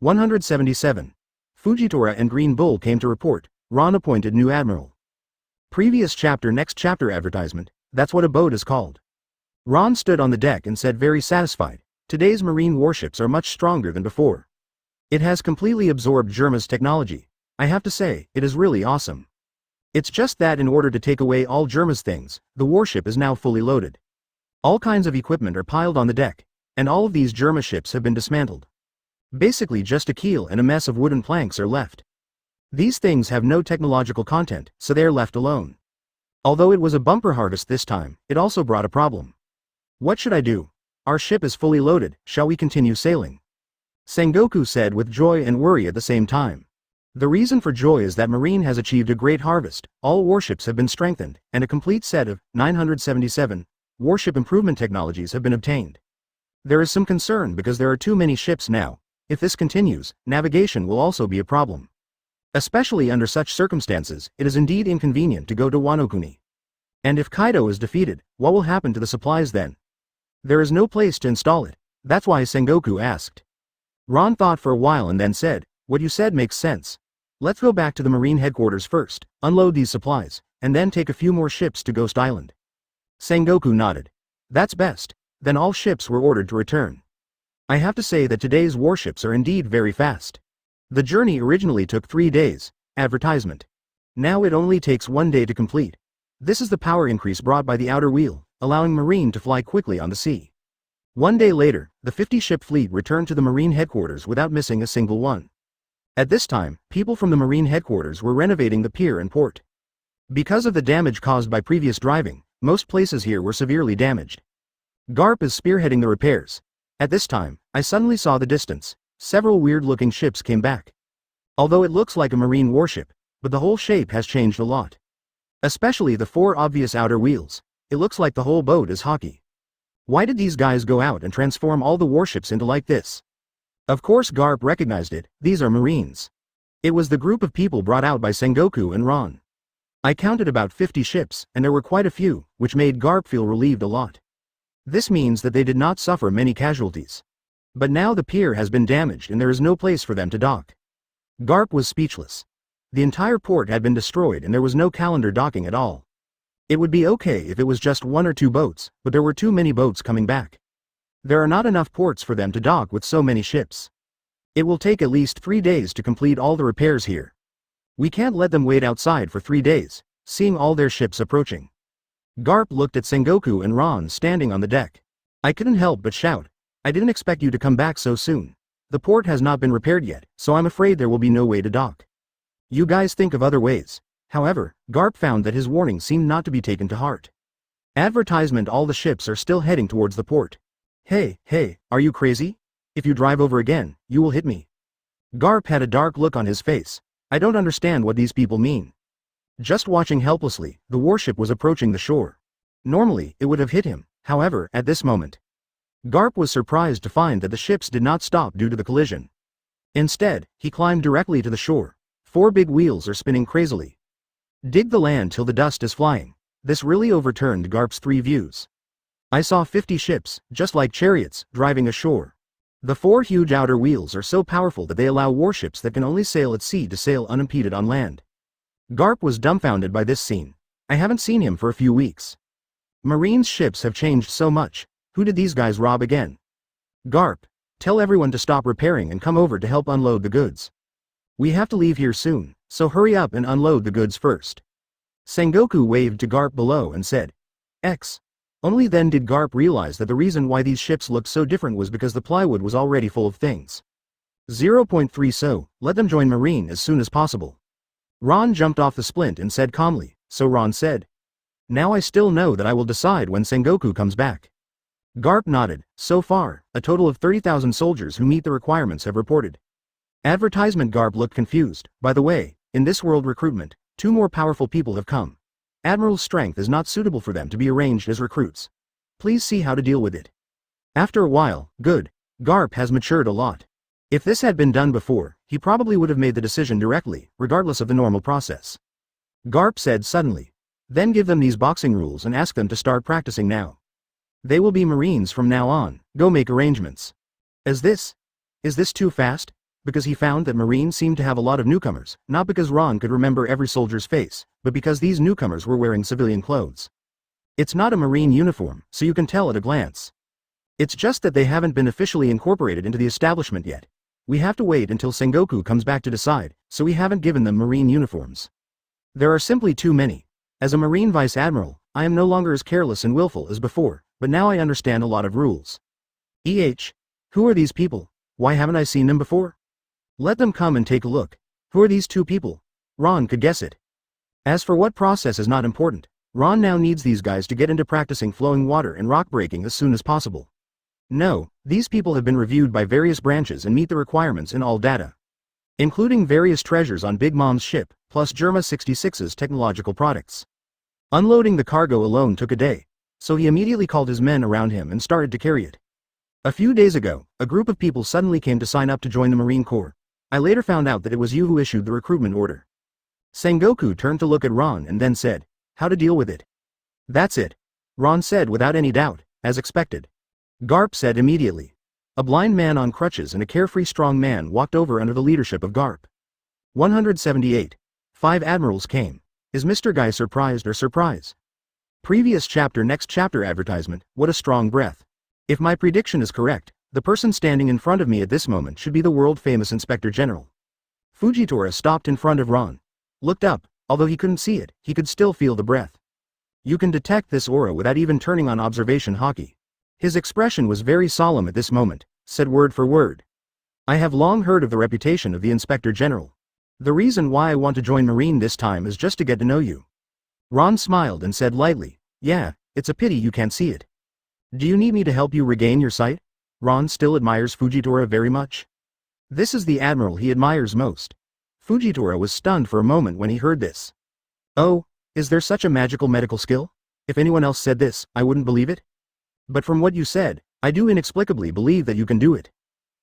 177. Fujitora and Green Bull came to report. Ron appointed new admiral. Previous chapter next chapter advertisement, that's what a boat is called. Ron stood on the deck and said very satisfied, today's Marine warships are much stronger than before. It has completely absorbed Germa's technology. I have to say, it is really awesome. It's just that in order to take away all Germa's things, the warship is now fully loaded. All kinds of equipment are piled on the deck, and all of these Germa ships have been dismantled. Basically just a keel and a mess of wooden planks are left. These things have no technological content, so they are left alone. Although it was a bumper harvest this time, it also brought a problem. What should I do? Our ship is fully loaded, shall we continue sailing? Sengoku said with joy and worry at the same time. The reason for joy is that Marine has achieved a great harvest, all warships have been strengthened, and a complete set of 977 warship improvement technologies have been obtained. There is some concern because there are too many ships now. If this continues, navigation will also be a problem. Especially under such circumstances, it is indeed inconvenient to go to Wano-kuni. And if Kaido is defeated, what will happen to the supplies then? There is no place to install it. That's why Sengoku asked. Ron thought for a while and then said, "What you said makes sense. Let's go back to the Marine headquarters first, unload these supplies, and then take a few more ships to Ghost Island." Sengoku nodded. That's best. Then all ships were ordered to return. I have to say that today's warships are indeed very fast. The journey originally took 3 days. Advertisement. Now it only takes 1 day to complete. This is the power increase brought by the outer wheel, allowing Marine to fly quickly on the sea. 1 day later, the 50-ship fleet returned to the Marine headquarters without missing a single one. At this time, people from the Marine headquarters were renovating the pier and port. Because of the damage caused by previous driving, most places here were severely damaged. Garp is spearheading the repairs. At this time, I suddenly saw the distance. Several weird-looking ships came back. Although it looks like a Marine warship, but the whole shape has changed a lot. Especially the 4 obvious outer wheels. It looks like the whole boat is hockey. Why did these guys go out and transform all the warships into like this? Of course Garp recognized it, these are Marines. It was the group of people brought out by Sengoku and Ron. I counted about 50 ships, and there were quite a few, which made Garp feel relieved a lot. This means that they did not suffer many casualties. But now the pier has been damaged and there is no place for them to dock. Garp was speechless. The entire port had been destroyed and there was no calendar docking at all. It would be okay if it was just 1 or 2 boats, but there were too many boats coming back. There are not enough ports for them to dock with so many ships. It will take at least 3 days to complete all the repairs here. We can't let them wait outside for 3 days, seeing all their ships approaching. Garp looked at Sengoku and Ron standing on the deck. I couldn't help but shout. I didn't expect you to come back so soon. The port has not been repaired yet, so I'm afraid there will be no way to dock. You guys think of other ways. However, Garp found that his warning seemed not to be taken to heart. Advertisement: all the ships are still heading towards the port. Hey, are you crazy? If you drive over again, you will hit me. Garp had a dark look on his face. I don't understand what these people mean. Just watching helplessly, the warship was approaching the shore. Normally, it would have hit him, however, at this moment. Garp was surprised to find that the ships did not stop due to the collision. Instead, he climbed directly to the shore. 4 big wheels are spinning crazily. Dig the land till the dust is flying. This really overturned Garp's 3 views. I saw 50 ships, just like chariots, driving ashore. The 4 huge outer wheels are so powerful that they allow warships that can only sail at sea to sail unimpeded on land. Garp was dumbfounded by this scene. I haven't seen him for a few weeks. Marine's ships have changed so much. Who did these guys rob again? Garp, tell everyone to stop repairing and come over to help unload the goods. We have to leave here soon, so hurry up and unload the goods first. Sengoku waved to Garp below and said, X. Only then did Garp realize that the reason why these ships looked so different was because the plywood was already full of things. 0.3 So, let them join Marine as soon as possible. Ron jumped off the splint and said calmly, so Ron said. Now I still know that I will decide when Sengoku comes back. Garp nodded. So far, a total of 30,000 soldiers who meet the requirements have reported. Advertisement. Garp looked confused. By the way, in this world recruitment, 2 more powerful people have come. Admiral's strength is not suitable for them to be arranged as recruits. Please see how to deal with it. After a while, good. Garp has matured a lot. If this had been done before, he probably would have made the decision directly, regardless of the normal process. Garp said suddenly. Then give them these boxing rules and ask them to start practicing now. They will be Marines from now on. Go make arrangements. Is this too fast? Because he found that Marines seemed to have a lot of newcomers, not because Ron could remember every soldier's face, but because these newcomers were wearing civilian clothes. It's not a Marine uniform, so you can tell at a glance. It's just that they haven't been officially incorporated into the establishment yet. We have to wait until Sengoku comes back to decide, so we haven't given them Marine uniforms. There are simply too many. As a Marine Vice Admiral, I am no longer as careless and willful as before, but now I understand a lot of rules. Who are these people? Why haven't I seen them before? Let them come and take a look. Who are these two people? Ron could guess it. As for what process is not important, Ron now needs these guys to get into practicing flowing water and rock breaking as soon as possible. No, these people have been reviewed by various branches and meet the requirements in all data, including various treasures on Big Mom's ship, plus Germa 66's technological products. Unloading the cargo alone took a day, so he immediately called his men around him and started to carry it. A few days ago, a group of people suddenly came to sign up to join the Marine Corps. I later found out that it was you who issued the recruitment order. Sengoku turned to look at Ron and then said, "How to deal with it?" "That's it," Ron said without any doubt, as expected. Garp said immediately. A blind man on crutches and a carefree strong man walked over under the leadership of Garp. 178. 5 admirals came. Is Mr. Guy surprised or surprise? Previous chapter next chapter advertisement, what a strong breath. If my prediction is correct, the person standing in front of me at this moment should be the world-famous Inspector General. Fujitora stopped in front of Ron. Looked up, although he couldn't see it, he could still feel the breath. You can detect this aura without even turning on observation hockey. His expression was very solemn at this moment, said word for word. I have long heard of the reputation of the Inspector General. The reason why I want to join Marine this time is just to get to know you. Ron smiled and said lightly, yeah, it's a pity you can't see it. Do you need me to help you regain your sight? Ron still admires Fujitora very much. This is the admiral he admires most. Fujitora was stunned for a moment when he heard this. Oh, is there such a magical medical skill? If anyone else said this, I wouldn't believe it. But from what you said, I do inexplicably believe that you can do it.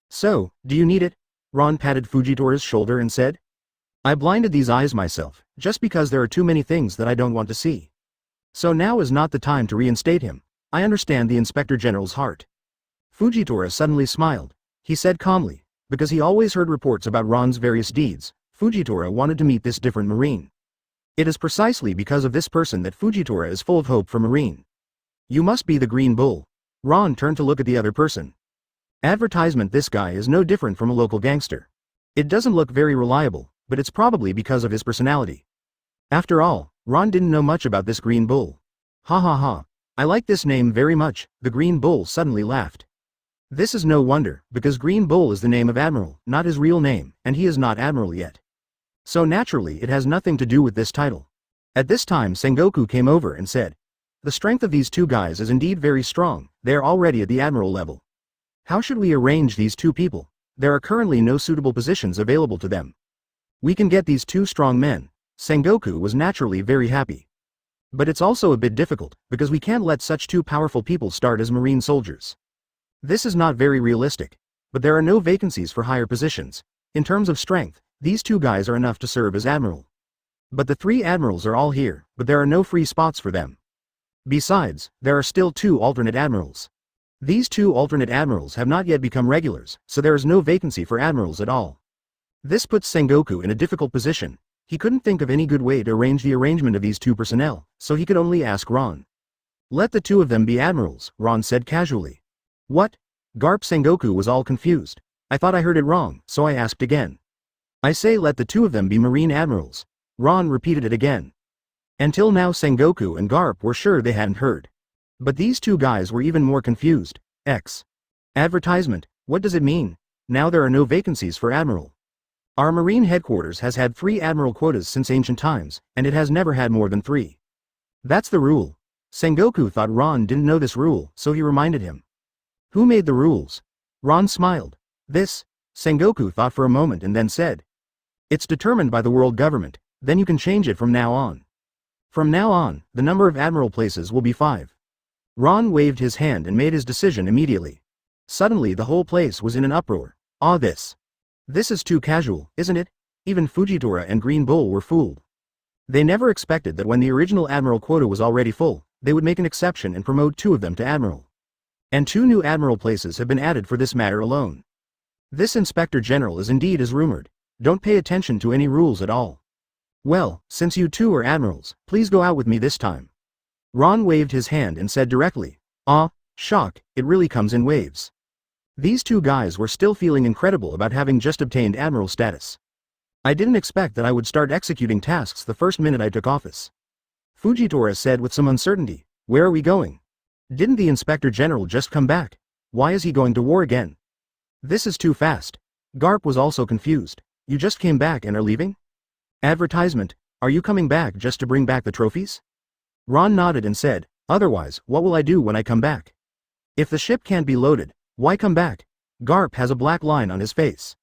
So, do you need it? Ron patted Fujitora's shoulder and said. I blinded these eyes myself, just because there are too many things that I don't want to see. So now is not the time to reinstate him. I understand the Inspector General's heart. Fujitora suddenly smiled. He said calmly, because he always heard reports about Ron's various deeds, Fujitora wanted to meet this different Marine. It is precisely because of this person that Fujitora is full of hope for Marine. You must be the Green Bull. Ron turned to look at the other person. Advertisement. This guy is no different from a local gangster. It doesn't look very reliable, but it's probably because of his personality. After all, Ron didn't know much about this Green Bull. Ha ha ha. I like this name very much, the Green Bull suddenly laughed. This is no wonder, because Green Bull is the name of Admiral, not his real name, and he is not Admiral yet. So naturally it has nothing to do with this title. At this time Sengoku came over and said, the strength of these two guys is indeed very strong, they are already at the Admiral level. How should we arrange these two people? There are currently no suitable positions available to them. We can get these two strong men. Sengoku was naturally very happy. But it's also a bit difficult, because we can't let such two powerful people start as Marine soldiers. This is not very realistic. But there are no vacancies for higher positions. In terms of strength, these two guys are enough to serve as Admiral. But the 3 admirals are all here, but there are no free spots for them. Besides, there are still 2 alternate admirals. These 2 alternate admirals have not yet become regulars, so there is no vacancy for admirals at all. This puts Sengoku in a difficult position. He couldn't think of any good way to arrange the arrangement of these 2 personnel, so he could only ask Ron. Let the 2 of them be admirals, Ron said casually. What? Garp. Sengoku was all confused. I thought I heard it wrong, so I asked again. I say let the 2 of them be Marine admirals. Ron repeated it again. Until now Sengoku and Garp were sure they hadn't heard. But these 2 guys were even more confused. Advertisement, what does it mean? Now there are no vacancies for Admiral. Our Marine headquarters has had 3 Admiral quotas since ancient times, and it has never had more than 3. That's the rule. Sengoku thought Ron didn't know this rule, so he reminded him. Who made the rules? Ron smiled. This? Sengoku thought for a moment and then said. It's determined by the world government, then you can change it from now on. From now on, the number of admiral places will be 5. Ron waved his hand and made his decision immediately. Suddenly the whole place was in an uproar. This is too casual, isn't it? Even Fujitora and Green Bull were fooled. They never expected that when the original admiral quota was already full, they would make an exception and promote 2 of them to admiral. And 2 new admiral places have been added for this matter alone. This Inspector General is indeed as rumored. Don't pay attention to any rules at all. Well, since you 2 are admirals, please go out with me this time. Ron waved his hand and said directly. Shock, it really comes in waves. These 2 guys were still feeling incredible about having just obtained admiral status. I didn't expect that I would start executing tasks the first minute I took office. Fujitora said with some uncertainty. Where are we going? Didn't the Inspector General just come back? Why is he going to war again? This is too fast. Garp was also confused. You just came back and are leaving? Advertisement, are you coming back just to bring back the trophies? Ron nodded and said, otherwise, what will I do when I come back? If the ship can't be loaded, why come back? Garp has a black line on his face.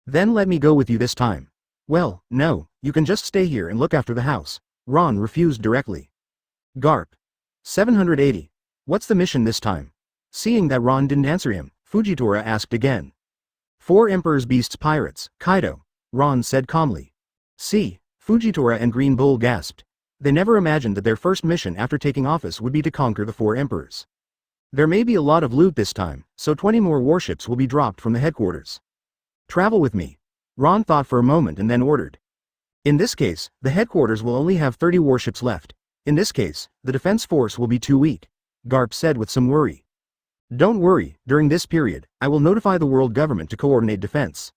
Then let me go with you this time. Well, no, you can just stay here and look after the house. Ron refused directly. Garp. 780. What's the mission this time? Seeing that Ron didn't answer him, Fujitora asked again. 4 Emperor's Beasts Pirates, Kaido. Ron said calmly. See, Fujitora and Green Bull gasped. They never imagined that their first mission after taking office would be to conquer the 4 emperors. There may be a lot of loot this time, so 20 more warships will be dropped from the headquarters. Travel with me. Ron thought for a moment and then ordered. In this case, the headquarters will only have 30 warships left. In this case, the defense force will be too weak, Garp said with some worry. Don't worry, during this period, I will notify the world government to coordinate defense.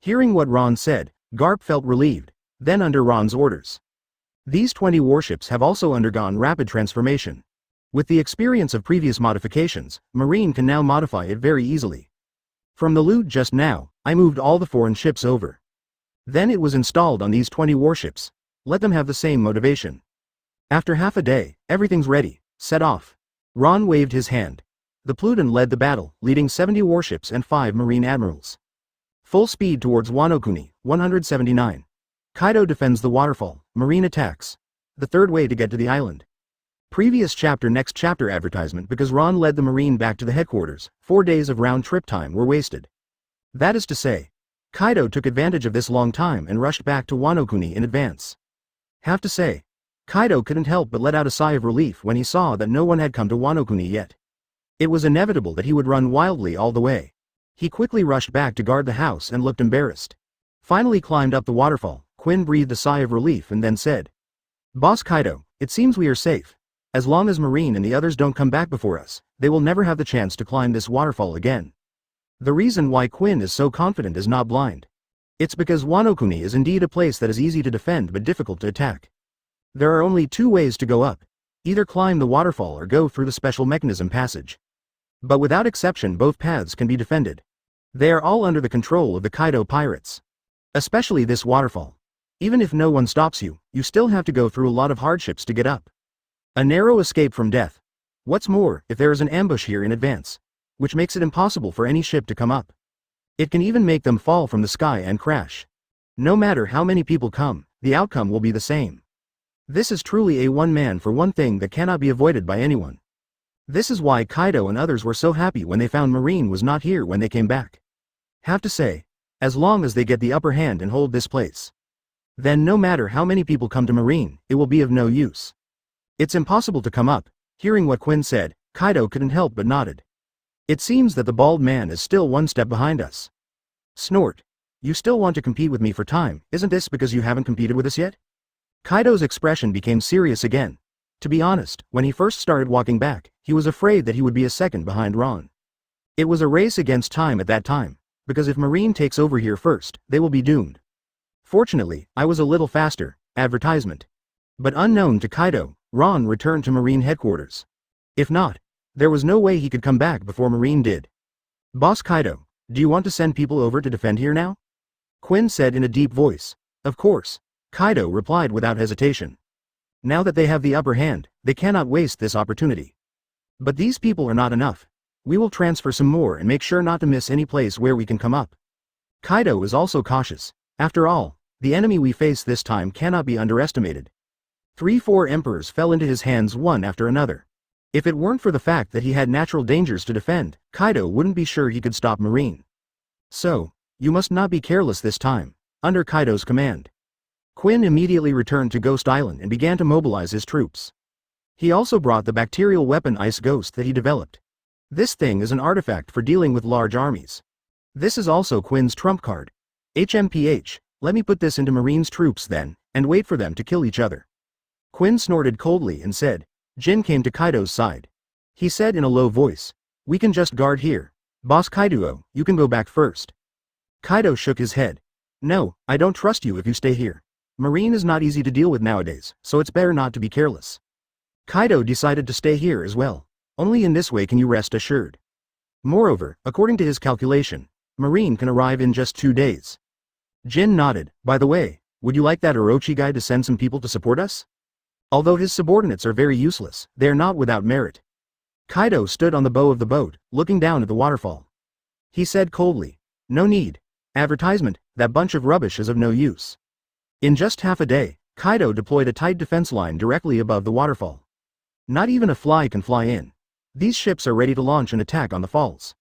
Hearing what Ron said, Garp felt relieved, then under Ron's orders. These 20 warships have also undergone rapid transformation. With the experience of previous modifications, Marine can now modify it very easily. From the loot just now, I moved all the foreign ships over. Then it was installed on these 20 warships. Let them have the same motivation. After half a day, everything's ready, set off. Ron waved his hand. The Pluton led the battle, leading 70 warships and 5 Marine admirals. Full speed towards Wano-kuni, 179. Kaido defends the waterfall, Marine attacks. The third way to get to the island. Previous chapter next chapter advertisement because Ron led the Marine back to the headquarters, 4 days of round-trip time were wasted. That is to say, Kaido took advantage of this long time and rushed back to Wano-kuni in advance. Have to say, Kaido couldn't help but let out a sigh of relief when he saw that no one had come to Wano-kuni yet. It was inevitable that he would run wildly all the way. He quickly rushed back to guard the house and looked embarrassed. Finally climbed up the waterfall, Quinn breathed a sigh of relief and then said, Boss Kaido, it seems we are safe. As long as Marine and the others don't come back before us, they will never have the chance to climb this waterfall again. The reason why Quinn is so confident is not blind. It's because Wano-kuni is indeed a place that is easy to defend but difficult to attack. There are only 2 ways to go up. Either climb the waterfall or go through the special mechanism passage. But without exception both paths can be defended. They are all under the control of the Kaido pirates. Especially this waterfall. Even if no one stops you, you still have to go through a lot of hardships to get up. A narrow escape from death. What's more, if there is an ambush here in advance, which makes it impossible for any ship to come up. It can even make them fall from the sky and crash. No matter how many people come, the outcome will be the same. This is truly a one-man for one thing that cannot be avoided by anyone. This is why Kaido and others were so happy when they found Marine was not here when they came back. Have to say, as long as they get the upper hand and hold this place, then no matter how many people come to Marine, it will be of no use. It's impossible to come up. Hearing what Quinn said, Kaido couldn't help but nodded. It seems that the bald man is still 1 step behind us. Snort. You still want to compete with me for time, isn't this because you haven't competed with us yet? Kaido's expression became serious again. To be honest, when he first started walking back, he was afraid that he would be a second behind Ron. It was a race against time at that time, because if Marine takes over here first, they will be doomed. Fortunately, I was a little faster, advertisement. But unknown to Kaido, Ron returned to Marine headquarters. If not, there was no way he could come back before Marine did. Boss Kaido, do you want to send people over to defend here now? Quinn said in a deep voice. Of course, Kaido replied without hesitation. Now that they have the upper hand, they cannot waste this opportunity. But these people are not enough. We will transfer some more and make sure not to miss any place where we can come up. Kaido is also cautious. After all, the enemy we face this time cannot be underestimated. 3-4 emperors fell into his hands one after another. If it weren't for the fact that he had natural dangers to defend, Kaido wouldn't be sure he could stop Marine. So, you must not be careless this time, under Kaido's command. Quinn immediately returned to Ghost Island and began to mobilize his troops. He also brought the bacterial weapon Ice Ghost that he developed. This thing is an artifact for dealing with large armies. This is also Quinn's trump card. HMPH, let me put this into Marine's troops then, and wait for them to kill each other. Quinn snorted coldly and said. Jin came to Kaido's side. He said in a low voice, we can just guard here. Boss Kaido, you can go back first. Kaido shook his head. No, I don't trust you if you stay here. Marine is not easy to deal with nowadays, so it's better not to be careless. Kaido decided to stay here as well. Only in this way can you rest assured. Moreover, according to his calculation, Marine can arrive in just 2 days. Jin nodded. By the way, would you like that Orochi guy to send some people to support us? Although his subordinates are very useless, they are not without merit. Kaido stood on the bow of the boat, looking down at the waterfall. He said coldly, no need. Advertisement, that bunch of rubbish is of no use. In just half a day, Kaido deployed a tight defense line directly above the waterfall. Not even a fly can fly in. These ships are ready to launch an attack on the falls.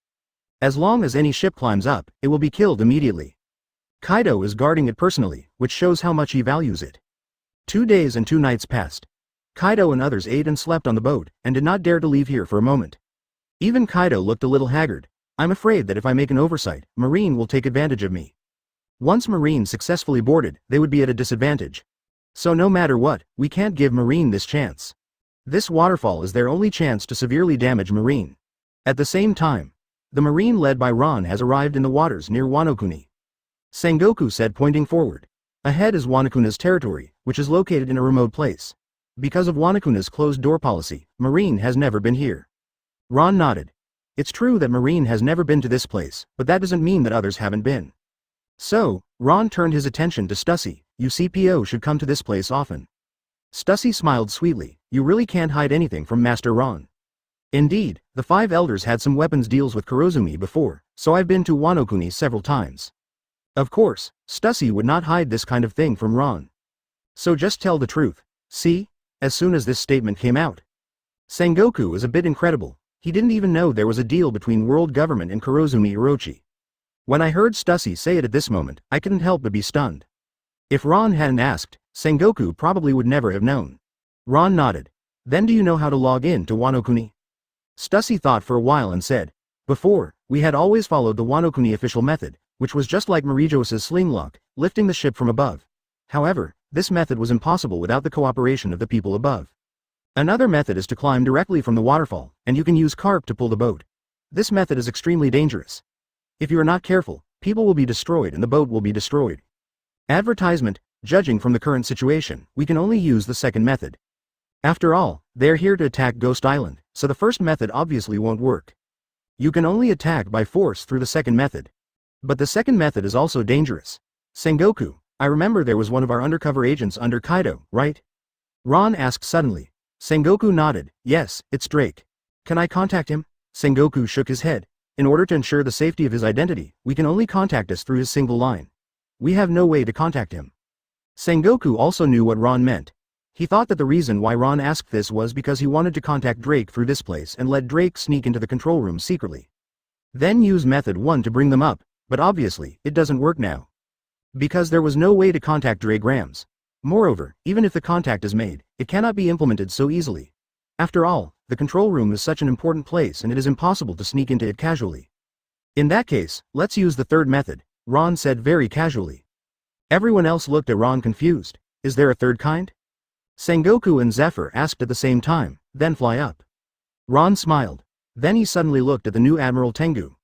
As long as any ship climbs up, it will be killed immediately. Kaido is guarding it personally, which shows how much he values it. 2 days and 2 nights passed. Kaido and others ate and slept on the boat, and did not dare to leave here for a moment. Even Kaido looked a little haggard. I'm afraid that if I make an oversight, Marine will take advantage of me. Once Marine successfully boarded, they would be at a disadvantage. So no matter what, we can't give Marine this chance. This waterfall is their only chance to severely damage Marine. At the same time, the Marine led by Ron has arrived in the waters near Wano-kuni. Sengoku said, pointing forward. Ahead is Wano-kuna's territory, which is located in a remote place. Because of Wano-kuna's closed door policy, Marine has never been here. Ron nodded. It's true that Marine has never been to this place, but that doesn't mean that others haven't been. So, Ron turned his attention to Stussy. UCPO should come to this place often. Stussy smiled sweetly. You really can't hide anything from Master Ron. Indeed, the 5 elders had some weapons deals with Kurozumi before, so I've been to Wano-kuni several times. Of course, Stussy would not hide this kind of thing from Ron. So just tell the truth. See? As soon as this statement came out. Sengoku is a bit incredible. He didn't even know there was a deal between world government and Kurozumi Orochi. When I heard Stussy say it at this moment, I couldn't help but be stunned. If Ron hadn't asked, Sengoku probably would never have known. Ron nodded. Then do you know how to log in to Wano-kuni? Stussy thought for a while and said, before, we had always followed the Wano-kuni official method, which was just like Marijo's sling lock, lifting the ship from above. However, this method was impossible without the cooperation of the people above. Another method is to climb directly from the waterfall, and you can use Garp to pull the boat. This method is extremely dangerous. If you are not careful, people will be destroyed and the boat will be destroyed. Advertisement, judging from the current situation, we can only use the second method. After all, they are here to attack Ghost Island, so the first method obviously won't work. You can only attack by force through the second method. But the second method is also dangerous. Sengoku, I remember there was one of our undercover agents under Kaido, right? Ron asked suddenly. Sengoku nodded. Yes, it's Drake. Can I contact him? Sengoku shook his head. In order to ensure the safety of his identity, we can only contact us through his single line. We have no way to contact him. Sengoku also knew what Ron meant. He thought that the reason why Ron asked this was because he wanted to contact Drake through this place and let Drake sneak into the control room secretly. Then use method 1 to bring them up, but obviously, it doesn't work now. Because there was no way to contact Drake Grams. Moreover, even if the contact is made, it cannot be implemented so easily. After all, the control room is such an important place and it is impossible to sneak into it casually. In that case, let's use the third method, Ron said very casually. Everyone else looked at Ron confused. Is there a third kind? Sengoku and Zephyr asked at the same time, then fly up. Ron smiled. Then he suddenly looked at the new Admiral Tengu.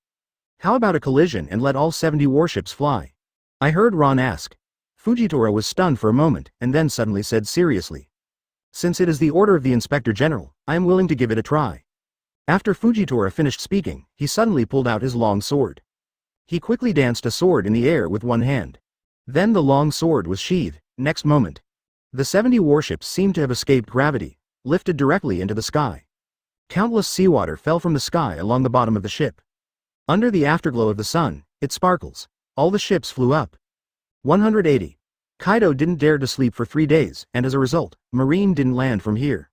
How about a collision and let all 70 warships fly? I heard Ron ask. Fujitora was stunned for a moment, and then suddenly said seriously. Since it is the order of the Inspector General, I am willing to give it a try. After Fujitora finished speaking, he suddenly pulled out his long sword. He quickly danced a sword in the air with one hand. Then the long sword was sheathed. Next moment, the 70 warships seemed to have escaped gravity, lifted directly into the sky. Countless seawater fell from the sky along the bottom of the ship. Under the afterglow of the sun, it sparkles. All the ships flew up. 180. Kaido didn't dare to sleep for 3 days, and as a result, Marine didn't land from here.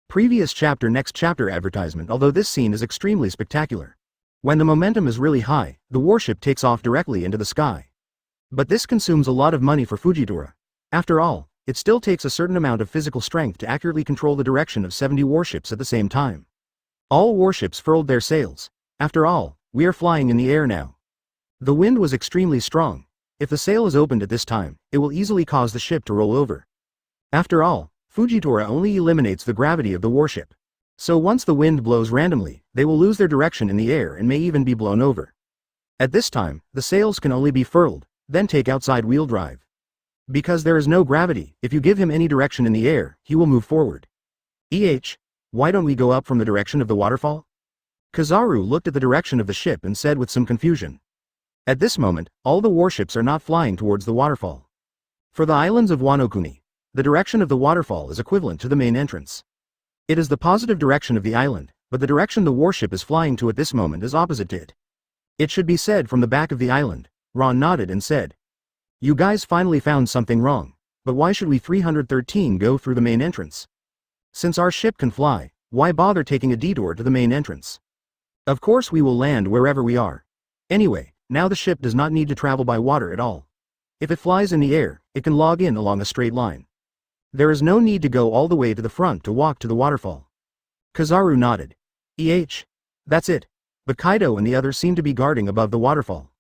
Previous chapter next chapter advertisement. Although this scene is extremely spectacular. When the momentum is really high, the warship takes off directly into the sky. But this consumes a lot of money for Fujitora. After all, it still takes a certain amount of physical strength to accurately control the direction of 70 warships at the same time. All warships furled their sails. After all, we are flying in the air now. The wind was extremely strong. If the sail is opened at this time, it will easily cause the ship to roll over. After all, Fujitora only eliminates the gravity of the warship. So once the wind blows randomly, they will lose their direction in the air and may even be blown over. At this time, the sails can only be furled, then take outside wheel drive. Because there is no gravity, if you give him any direction in the air, he will move forward. Why don't we go up from the direction of the waterfall? Kizaru looked at the direction of the ship and said with some confusion. At this moment, all the warships are not flying towards the waterfall. For the islands of Wano-kuni, the direction of the waterfall is equivalent to the main entrance. It is the positive direction of the island, but the direction the warship is flying to at this moment is opposite to it. It should be said from the back of the island. Ron nodded and said. You guys finally found something wrong, but why should we 313 go through the main entrance? Since our ship can fly, why bother taking a detour to the main entrance? Of course we will land wherever we are. Anyway, now the ship does not need to travel by water at all. If it flies in the air, it can log in along a straight line. There is no need to go all the way to the front to walk to the waterfall. Kizaru nodded. That's it. But Kaido and the others seem to be guarding above the waterfall.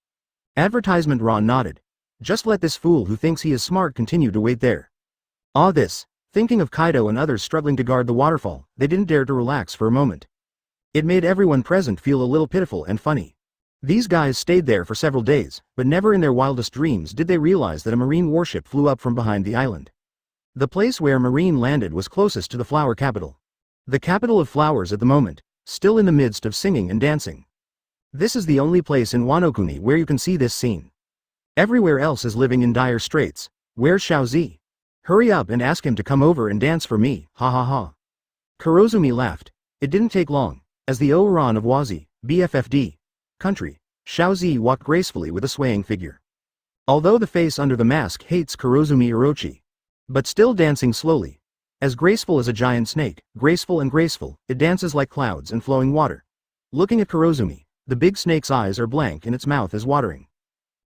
Advertisement. Ron nodded. Just let this fool who thinks he is smart continue to wait there. Thinking of Kaido and others struggling to guard the waterfall, they didn't dare to relax for a moment. It made everyone present feel a little pitiful and funny. These guys stayed there for several days, but never in their wildest dreams did they realize that a marine warship flew up from behind the island. The place where Marine landed was closest to the flower capital. The capital of flowers at the moment, still in the midst of singing and dancing. This is the only place in Wano-kuni where you can see this scene. Everywhere else is living in dire straits. Where's Xiaozi? Hurry up and ask him to come over and dance for me, ha ha ha. Kurozumi laughed. It didn't take long. As the Oran of Wazi, BFFD, country, Xiaozi walked gracefully with a swaying figure. Although the face under the mask hates Kurozumi Orochi, but still dancing slowly. As graceful as a giant snake, graceful and graceful, it dances like clouds and flowing water. Looking at Kurozumi, the big snake's eyes are blank and its mouth is watering.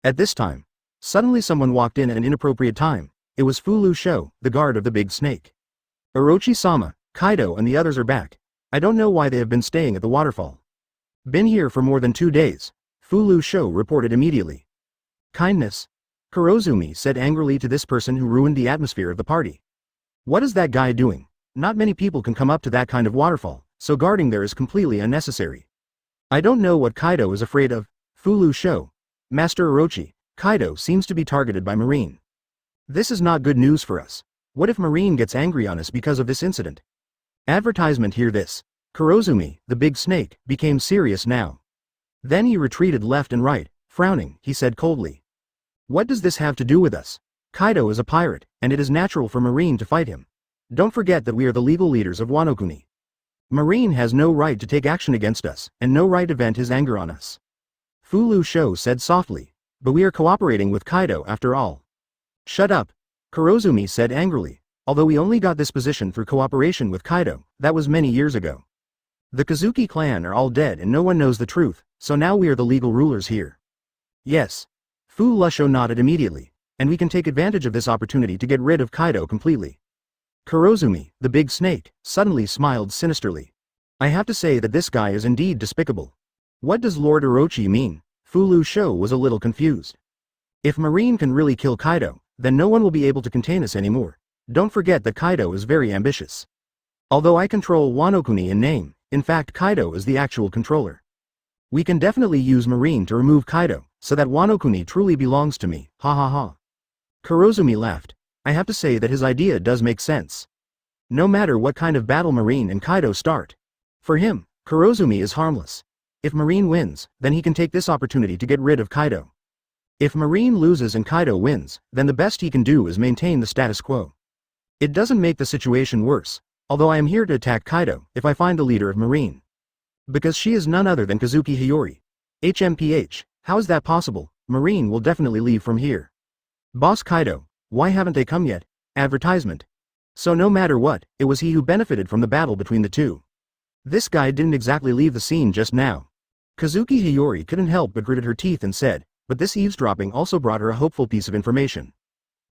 At this time, suddenly someone walked in at an inappropriate time. It was Fulu Sho, the guard of the big snake. Orochi-sama, Kaido and the others are back. I don't know why they have been staying at the waterfall. Been here for more than 2 days, Fulu Sho reported immediately. Kindness? Kurozumi said angrily to this person who ruined the atmosphere of the party. What is that guy doing? Not many people can come up to that kind of waterfall, so guarding there is completely unnecessary. I don't know what Kaido is afraid of. Fulu Sho. Master Orochi, Kaido seems to be targeted by Marine. This is not good news for us. What if Marine gets angry on us because of this incident? Advertisement. Hear this. Kurozumi, the big snake, became serious now. Then he retreated left and right, frowning, he said coldly. What does this have to do with us? Kaido is a pirate, and it is natural for Marine to fight him. Don't forget that we are the legal leaders of Wano-kuni. Marine has no right to take action against us, and no right to vent his anger on us. Fulu Sho said softly. But we are cooperating with Kaido after all. Shut up. Kurozumi said angrily. Although we only got this position through cooperation with Kaido, that was many years ago. The Kazuki clan are all dead and no one knows the truth, so now we are the legal rulers here. Yes. Fulu Sho nodded immediately, and we can take advantage of this opportunity to get rid of Kaido completely. Kurozumi, the big snake, suddenly smiled sinisterly. I have to say that this guy is indeed despicable. What does Lord Orochi mean? Fulu Sho was a little confused. If Marine can really kill Kaido, then no one will be able to contain us anymore. Don't forget that Kaido is very ambitious. Although I control Wano-kuni in name, in fact Kaido is the actual controller. We can definitely use Marine to remove Kaido, so that Wano-kuni truly belongs to me, ha ha ha. Kurozumi laughed. I have to say that his idea does make sense. No matter what kind of battle Marine and Kaido start. For him, Kurozumi is harmless. If Marine wins, then he can take this opportunity to get rid of Kaido. If Marine loses and Kaido wins, then the best he can do is maintain the status quo. It doesn't make the situation worse, although I am here to attack Kaido if I find the leader of Marine. Because she is none other than Kazuki Hiyori. HMPH, how is that possible? Marine will definitely leave from here. Boss Kaido, why haven't they come yet? Advertisement. So no matter what, it was he who benefited from the battle between the two. This guy didn't exactly leave the scene just now. Kazuki Hiyori couldn't help but gritted her teeth and said, but this eavesdropping also brought her a hopeful piece of information.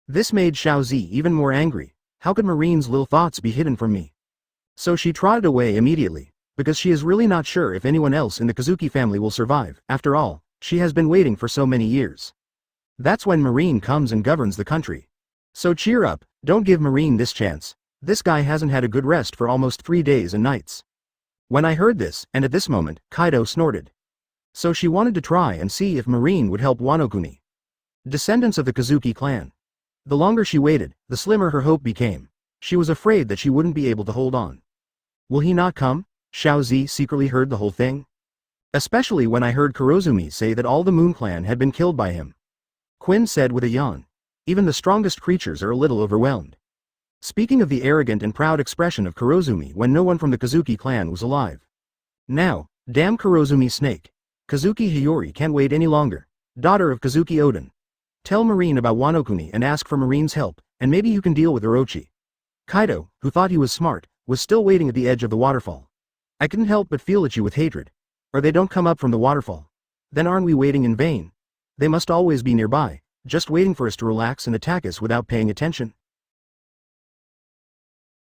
This made Xiaozi even more angry. How could Marine's little thoughts be hidden from me? So she trotted away immediately, because she is really not sure if anyone else in the Kazuki family will survive. After all, she has been waiting for so many years. That's when Marine comes and governs the country. So cheer up, don't give Marine this chance. This guy hasn't had a good rest for almost 3 days and nights. When I heard this, and at this moment, Kaido snorted. So she wanted to try and see if Marine would help Wano-kuni. Descendants of the Kazuki clan. The longer she waited, the slimmer her hope became. She was afraid that she wouldn't be able to hold on. Will he not come? Xiao Zi secretly heard the whole thing. Especially when I heard Kurozumi say that all the Moon Clan had been killed by him. Quinn said with a yawn. Even the strongest creatures are a little overwhelmed. Speaking of the arrogant and proud expression of Kurozumi when no one from the Kazuki clan was alive. Now, damn Kurozumi snake. Kazuki Hiyori can't wait any longer. Daughter of Kazuki Oden. Tell Marine about Wanokuni and ask for Marine's help, and maybe you can deal with Orochi. Kaido, who thought he was smart, was still waiting at the edge of the waterfall. I couldn't help but feel at you with hatred. Or they don't come up from the waterfall. Then aren't we waiting in vain? They must always be nearby, just waiting for us to relax and attack us without paying attention.